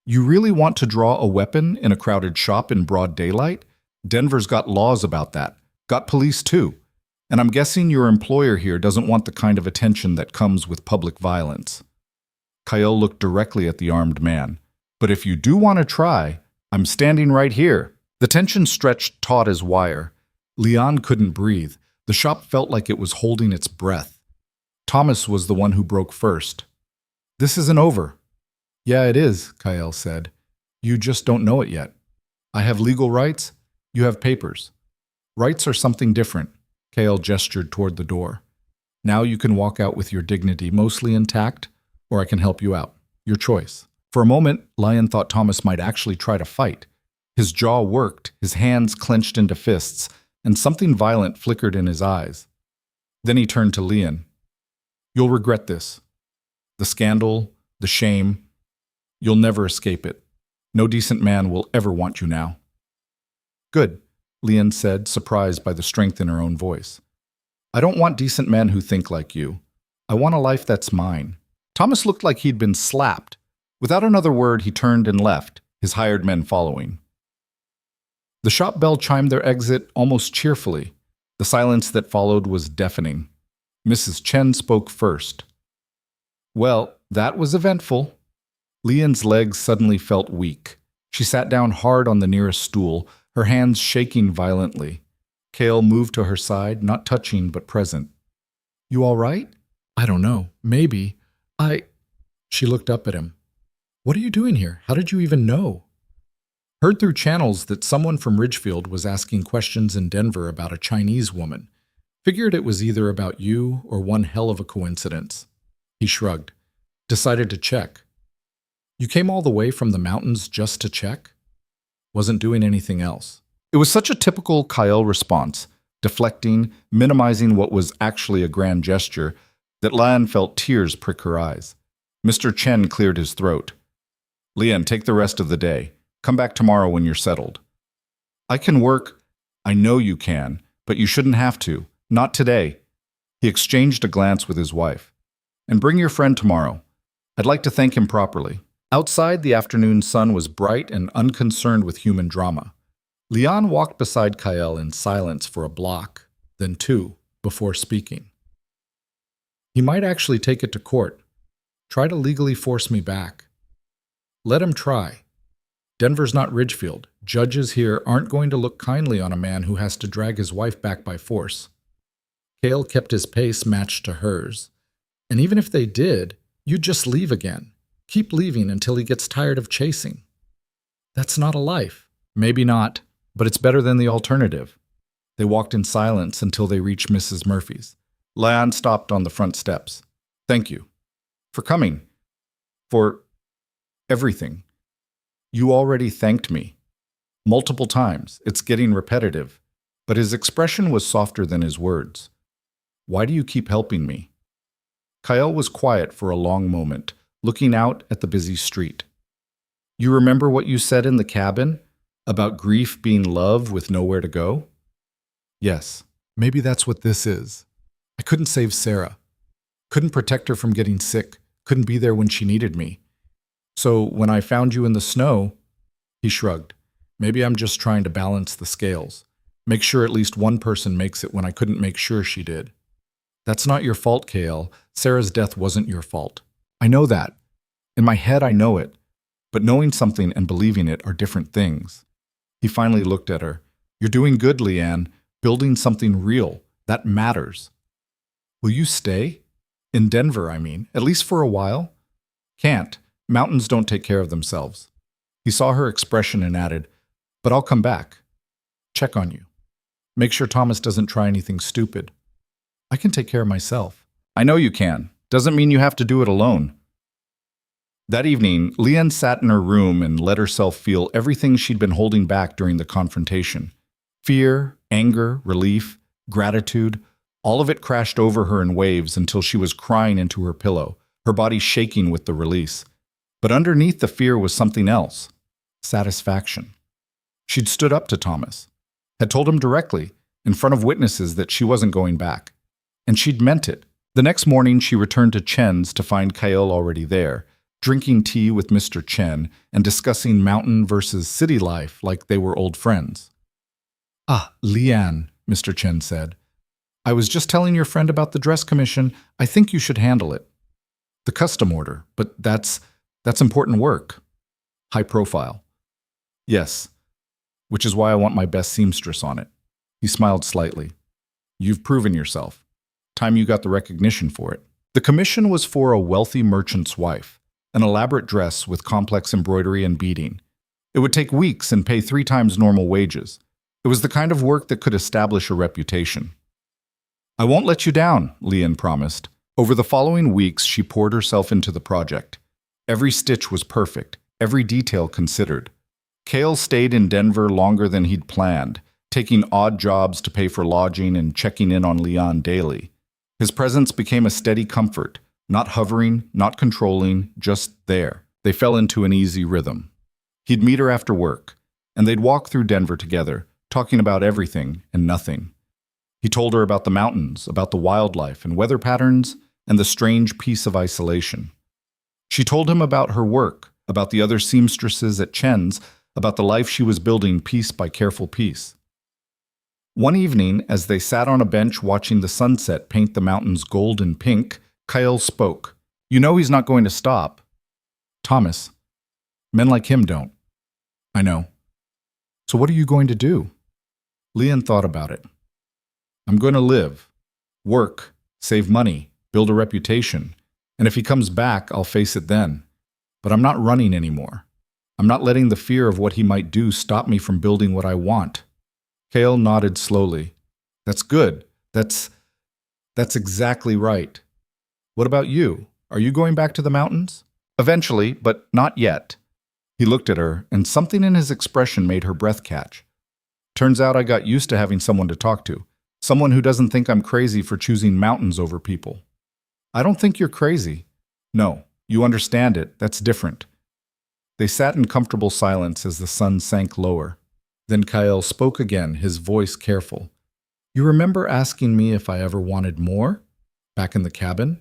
You really want to draw a weapon in a crowded shop in broad daylight? Denver's got laws about that. Got police too. And I'm guessing your employer here doesn't want the kind of attention that comes with public violence. Kyle looked directly at the armed man. But if you do want to try, I'm standing right here. The tension stretched taut as wire. Leon couldn't breathe. The shop felt like it was holding its breath. Thomas was the one who broke first. This isn't over. Yeah, it is, Kyle said. You just don't know it yet. I have legal rights. You have papers. Rights are something different. Kyle gestured toward the door. Now you can walk out with your dignity mostly intact, or I can help you out. Your choice. For a moment, Lion thought Thomas might actually try to fight. His jaw worked, his hands clenched into fists, and something violent flickered in his eyes. Then he turned to Leon. You'll regret this. The scandal, the shame. You'll never escape it. No decent man will ever want you now. Good, Leon said, surprised by the strength in her own voice. I don't want decent men who think like you. I want a life that's mine. Thomas looked like he'd been slapped. Without another word, he turned and left, his hired men following. The shop bell chimed their exit almost cheerfully. The silence that followed was deafening. Mrs. Chen spoke first. Well, that was eventful. Leon's legs suddenly felt weak. She sat down hard on the nearest stool, her hands shaking violently. Kale moved to her side, not touching but present. You all right? I don't know. Maybe. She looked up at him. What are you doing here? How did you even know? Heard through channels that someone from Ridgefield was asking questions in Denver about a Chinese woman. Figured it was either about you or one hell of a coincidence. He shrugged. Decided to check. You came all the way from the mountains just to check? Wasn't doing anything else. It was such a typical Kyle response, deflecting, minimizing what was actually a grand gesture, that Lian felt tears prick her eyes. Mr. Chen cleared his throat. Lian, take the rest of the day. Come back tomorrow when you're settled. I can work. I know you can, but you shouldn't have to. Not today. He exchanged a glance with his wife. And bring your friend tomorrow. I'd like to thank him properly. Outside, the afternoon sun was bright and unconcerned with human drama. Leon walked beside Kyle in silence for a block, then two, before speaking. He might actually take it to court. Try to legally force me back. Let him try. Denver's not Ridgefield. Judges here aren't going to look kindly on a man who has to drag his wife back by force. Kale kept his pace matched to hers. And even if they did, you'd just leave again. Keep leaving until he gets tired of chasing. That's not a life. Maybe not, but it's better than the alternative. They walked in silence until they reached Mrs. Murphy's. Lian stopped on the front steps. Thank you. For coming. For everything. You already thanked me. Multiple times. It's getting repetitive. But his expression was softer than his words. Why do you keep helping me? Kyle was quiet for a long moment, looking out at the busy street. You remember what you said in the cabin? About grief being love with nowhere to go? Yes, maybe that's what this is. I couldn't save Sarah. Couldn't protect her from getting sick. Couldn't be there when she needed me. So when I found you in the snow, he shrugged. Maybe I'm just trying to balance the scales. Make sure at least one person makes it when I couldn't make sure she did. That's not your fault, KL. Sarah's death wasn't your fault. I know that. In my head, I know it. But knowing something and believing it are different things. He finally looked at her. You're doing good, Leanne. Building something real. That matters. Will you stay? In Denver, I mean. At least for a while? Can't. Mountains don't take care of themselves. He saw her expression and added, but I'll come back. Check on you. Make sure Thomas doesn't try anything stupid. I can take care of myself. I know you can. Doesn't mean you have to do it alone. That evening, Leanne sat in her room and let herself feel everything she'd been holding back during the confrontation. Fear, anger, relief, gratitude, all of it crashed over her in waves until she was crying into her pillow, her body shaking with the release. But underneath the fear was something else: satisfaction. She'd stood up to Thomas, had told him directly, in front of witnesses, that she wasn't going back. And she'd meant it. The next morning, she returned to Chen's to find Kyle already there, drinking tea with Mr. Chen and discussing mountain versus city life like they were old friends. "Ah, Lian," Mr. Chen said. "I was just telling your friend about the dress commission. I think you should handle it." "The custom order, but that's important work. High profile." "Yes, which is why I want my best seamstress on it." He smiled slightly. "You've proven yourself. Time you got the recognition for it." The commission was for a wealthy merchant's wife, an elaborate dress with complex embroidery and beading. It would take weeks and pay 3 times normal wages. It was the kind of work that could establish a reputation. "I won't let you down," Lian promised. Over the following weeks, she poured herself into the project. Every stitch was perfect, every detail considered. Cale stayed in Denver longer than he'd planned, taking odd jobs to pay for lodging and checking in on Leon daily. His presence became a steady comfort, not hovering, not controlling, just there. They fell into an easy rhythm. He'd meet her after work, and they'd walk through Denver together, talking about everything and nothing. He told her about the mountains, about the wildlife and weather patterns, and the strange peace of isolation. She told him about her work, about the other seamstresses at Chen's, about the life she was building piece by careful piece. One evening, as they sat on a bench watching the sunset paint the mountains gold and pink, Kyle spoke. "You know he's not going to stop." "Thomas, men like him don't." "I know. So what are you going to do?" Lian thought about it. "I'm going to live, work, save money, build a reputation, and if he comes back, I'll face it then. But I'm not running anymore. I'm not letting the fear of what he might do stop me from building what I want." Cale nodded slowly. "That's good. That's exactly right. What about you? Are you going back to the mountains?" "Eventually, but not yet." He looked at her, and something in his expression made her breath catch. "Turns out I got used to having someone to talk to. Someone who doesn't think I'm crazy for choosing mountains over people." "I don't think you're crazy." "No, you understand it. That's different." They sat in comfortable silence as the sun sank lower. Then Kyle spoke again, his voice careful. "You remember asking me if I ever wanted more? Back in the cabin?"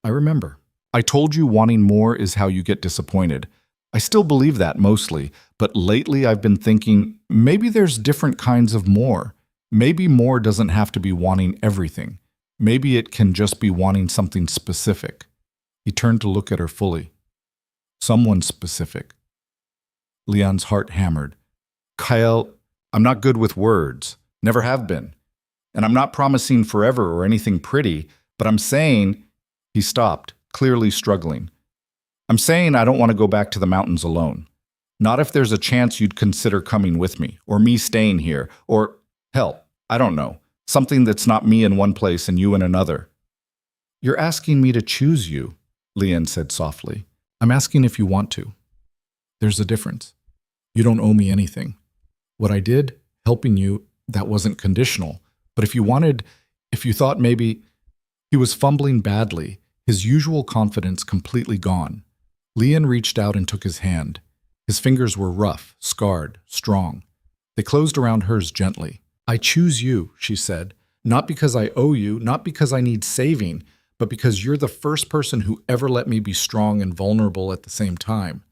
"I remember. I told you wanting more is how you get disappointed. I still believe that mostly, but lately I've been thinking maybe there's different kinds of more. Maybe more doesn't have to be wanting everything. Maybe it can just be wanting something specific." He turned to look at her fully. "Someone specific." Leon's heart hammered. "Kyle, I'm not good with words. Never have been. And I'm not promising forever or anything pretty, but I'm saying—" He stopped, clearly struggling. "I'm saying I don't want to go back to the mountains alone. Not if there's a chance you'd consider coming with me, or me staying here, or, hell, I don't know, something that's not me in one place and you in another." "You're asking me to choose you," Lian said softly. "I'm asking if you want to. There's a difference. You don't owe me anything. What I did, helping you, that wasn't conditional. But if you thought maybe—" He was fumbling badly, his usual confidence completely gone. Lian reached out and took his hand. His fingers were rough, scarred, strong. They closed around hers gently. "I choose you," she said, "not because I owe you, not because I need saving, but because you're the first person who ever let me be strong and vulnerable at the same time.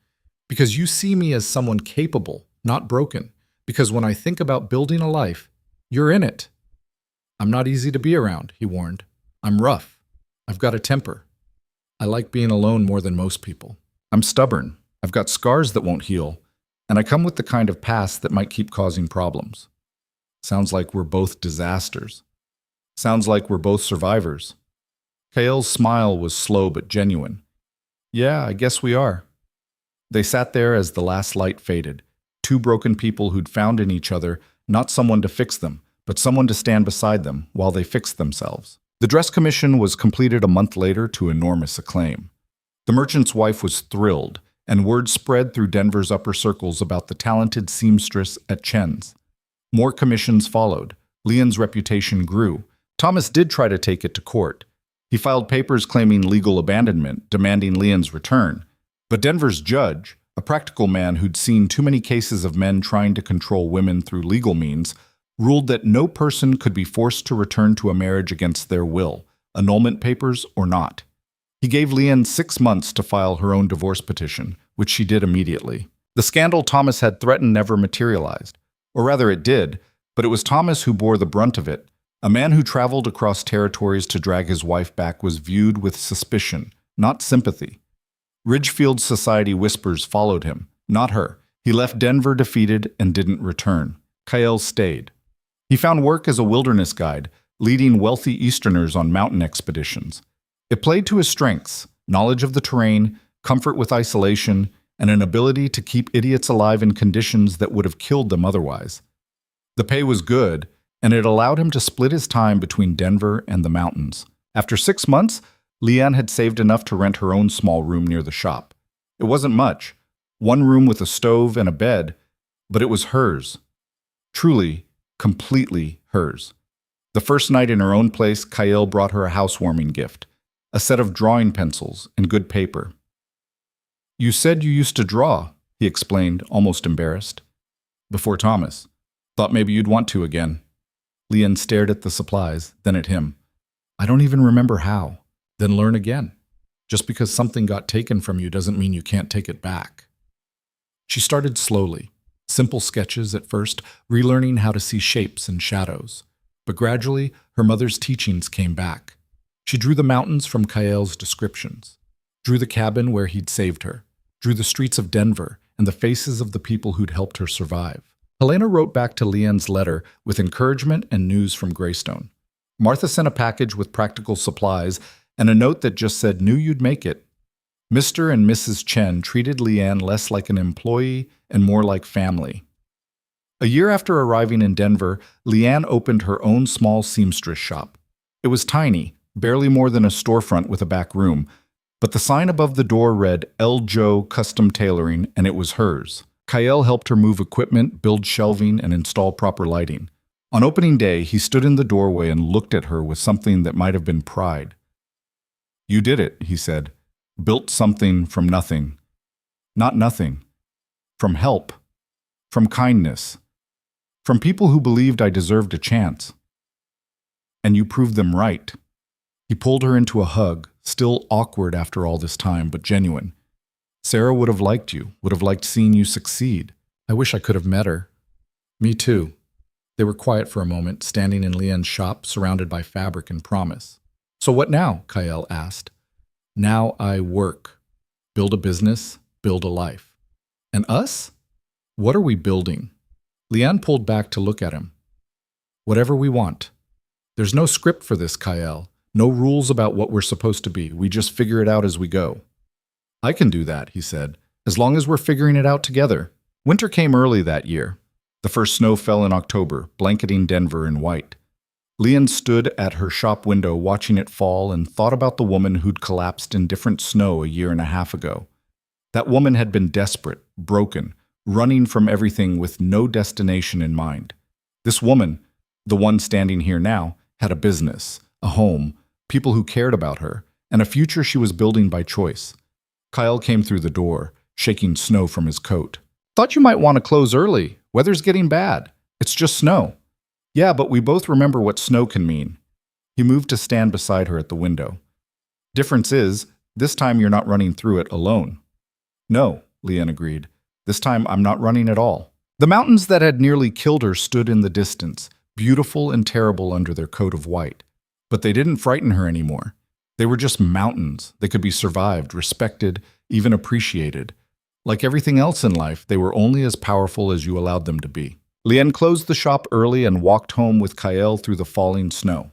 Because you see me as someone capable, not broken. Because when I think about building a life, you're in it." "I'm not easy to be around," he warned. "I'm rough. I've got a temper. I like being alone more than most people. I'm stubborn. I've got scars that won't heal. And I come with the kind of past that might keep causing problems. Sounds like we're both disasters. Sounds like we're both survivors." Kale's smile was slow but genuine. "Yeah, I guess we are." They sat there as the last light faded. Two broken people who'd found in each other not someone to fix them, but someone to stand beside them while they fixed themselves. The dress commission was completed a month later to enormous acclaim. The merchant's wife was thrilled, and word spread through Denver's upper circles about the talented seamstress at Chen's. More commissions followed. Lian's reputation grew. Thomas did try to take it to court. He filed papers claiming legal abandonment, demanding Lian's return. But Denver's judge, a practical man who'd seen too many cases of men trying to control women through legal means, ruled that no person could be forced to return to a marriage against their will, annulment papers or not. He gave Leanne 6 months to file her own divorce petition, which she did immediately. The scandal Thomas had threatened never materialized. Or rather, it did, but it was Thomas who bore the brunt of it. A man who traveled across territories to drag his wife back was viewed with suspicion, not sympathy. Ridgefield's society whispers followed him, not her. He left Denver defeated and didn't return. Kyle stayed. He found work as a wilderness guide, leading wealthy Easterners on mountain expeditions. It played to his strengths: knowledge of the terrain, comfort with isolation, and an ability to keep idiots alive in conditions that would have killed them otherwise. The pay was good, and it allowed him to split his time between Denver and the mountains. After 6 months, Leanne had saved enough to rent her own small room near the shop. It wasn't much, one room with a stove and a bed, but it was hers. Truly, completely hers. The first night in her own place, Kyle brought her a housewarming gift, a set of drawing pencils and good paper. "You said you used to draw," he explained, almost embarrassed. "Before Thomas. Thought maybe you'd want to again." Leanne stared at the supplies, then at him. "I don't even remember how." "Then learn again. Just because something got taken from you doesn't mean you can't take it back." She started slowly, simple sketches at first, relearning how to see shapes and shadows. But gradually, her mother's teachings came back. She drew the mountains from Kyle's descriptions, drew the cabin where he'd saved her, drew the streets of Denver and the faces of the people who'd helped her survive. Helena wrote back to Leanne's letter with encouragement and news from Greystone. Martha sent a package with practical supplies and a note that just said, "Knew you'd make it." Mr. and Mrs. Chen treated Leanne less like an employee and more like family. A year after arriving in Denver, Leanne opened her own small seamstress shop. It was tiny, barely more than a storefront with a back room, but the sign above the door read L. Joe Custom Tailoring, and it was hers. Kyle helped her move equipment, build shelving, and install proper lighting. On opening day, he stood in the doorway and looked at her with something that might have been pride. "You did it," he said. "Built something from nothing. Not nothing. From help. From kindness. From people who believed I deserved a chance. And you proved them right." He pulled her into a hug, still awkward after all this time, but genuine. "Sarah would have liked you, would have liked seeing you succeed. I wish I could have met her." "Me too." They were quiet for a moment, standing in Leanne's shop, surrounded by fabric and promise. "So what now?" Kyle asked. "Now I work. Build a business, build a life. And us? What are we building?" Leanne pulled back to look at him. "Whatever we want. There's no script for this, Kyle. No rules about what we're supposed to be. We just figure it out as we go." "I can do that," he said, "as long as we're figuring it out together." Winter came early that year. The first snow fell in October, blanketing Denver in white. Leanne stood at her shop window watching it fall and thought about the woman who'd collapsed in different snow a year and a half ago. That woman had been desperate, broken, running from everything with no destination in mind. This woman, the one standing here now, had a business, a home, people who cared about her, and a future she was building by choice. Kyle came through the door, shaking snow from his coat. "Thought you might want to close early. Weather's getting bad. It's just snow." "Yeah, but we both remember what snow can mean." He moved to stand beside her at the window. "Difference is, this time you're not running through it alone." "No," Leanne agreed. "This time I'm not running at all." The mountains that had nearly killed her stood in the distance, beautiful and terrible under their coat of white. But they didn't frighten her anymore. They were just mountains. They could be survived, respected, even appreciated. Like everything else in life, they were only as powerful as you allowed them to be. Leanne closed the shop early and walked home with Kyle through the falling snow.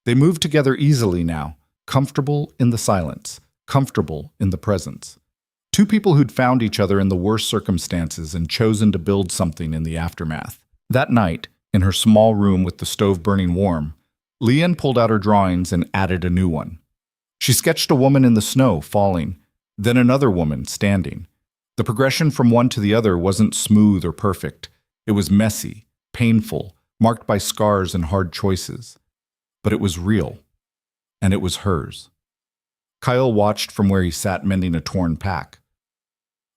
They moved together easily now, comfortable in the silence, comfortable in the presence. Two people who'd found each other in the worst circumstances and chosen to build something in the aftermath. That night, in her small room with the stove burning warm, Leanne pulled out her drawings and added a new one. She sketched a woman in the snow, falling, then another woman, standing. The progression from one to the other wasn't smooth or perfect. It was messy, painful, marked by scars and hard choices. But it was real, and it was hers. Kyle watched from where he sat mending a torn pack.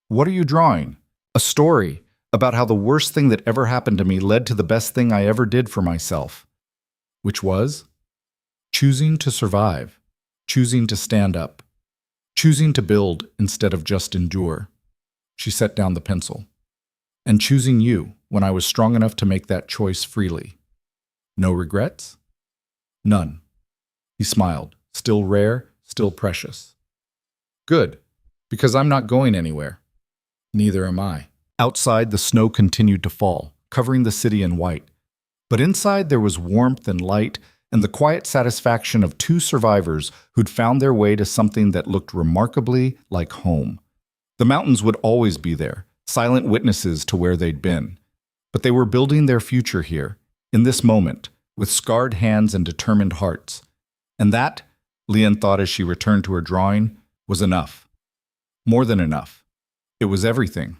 What are you drawing? A story about how the worst thing that ever happened to me led to the best thing I ever did for myself. Which was? Choosing to survive, choosing to stand up, choosing to build instead of just endure. She set down the pencil. And choosing you when I was strong enough to make that choice freely. No regrets? None. He smiled, still rare, still precious. Good, because I'm not going anywhere. Neither am I. Outside, the snow continued to fall, covering the city in white. But inside there was warmth and light and the quiet satisfaction of two survivors who'd found their way to something that looked remarkably like home. The mountains would always be there, silent witnesses to where they'd been. But they were building their future here, in this moment, with scarred hands and determined hearts. And that, Leanne thought as she returned to her drawing, was enough. More than enough. It was everything.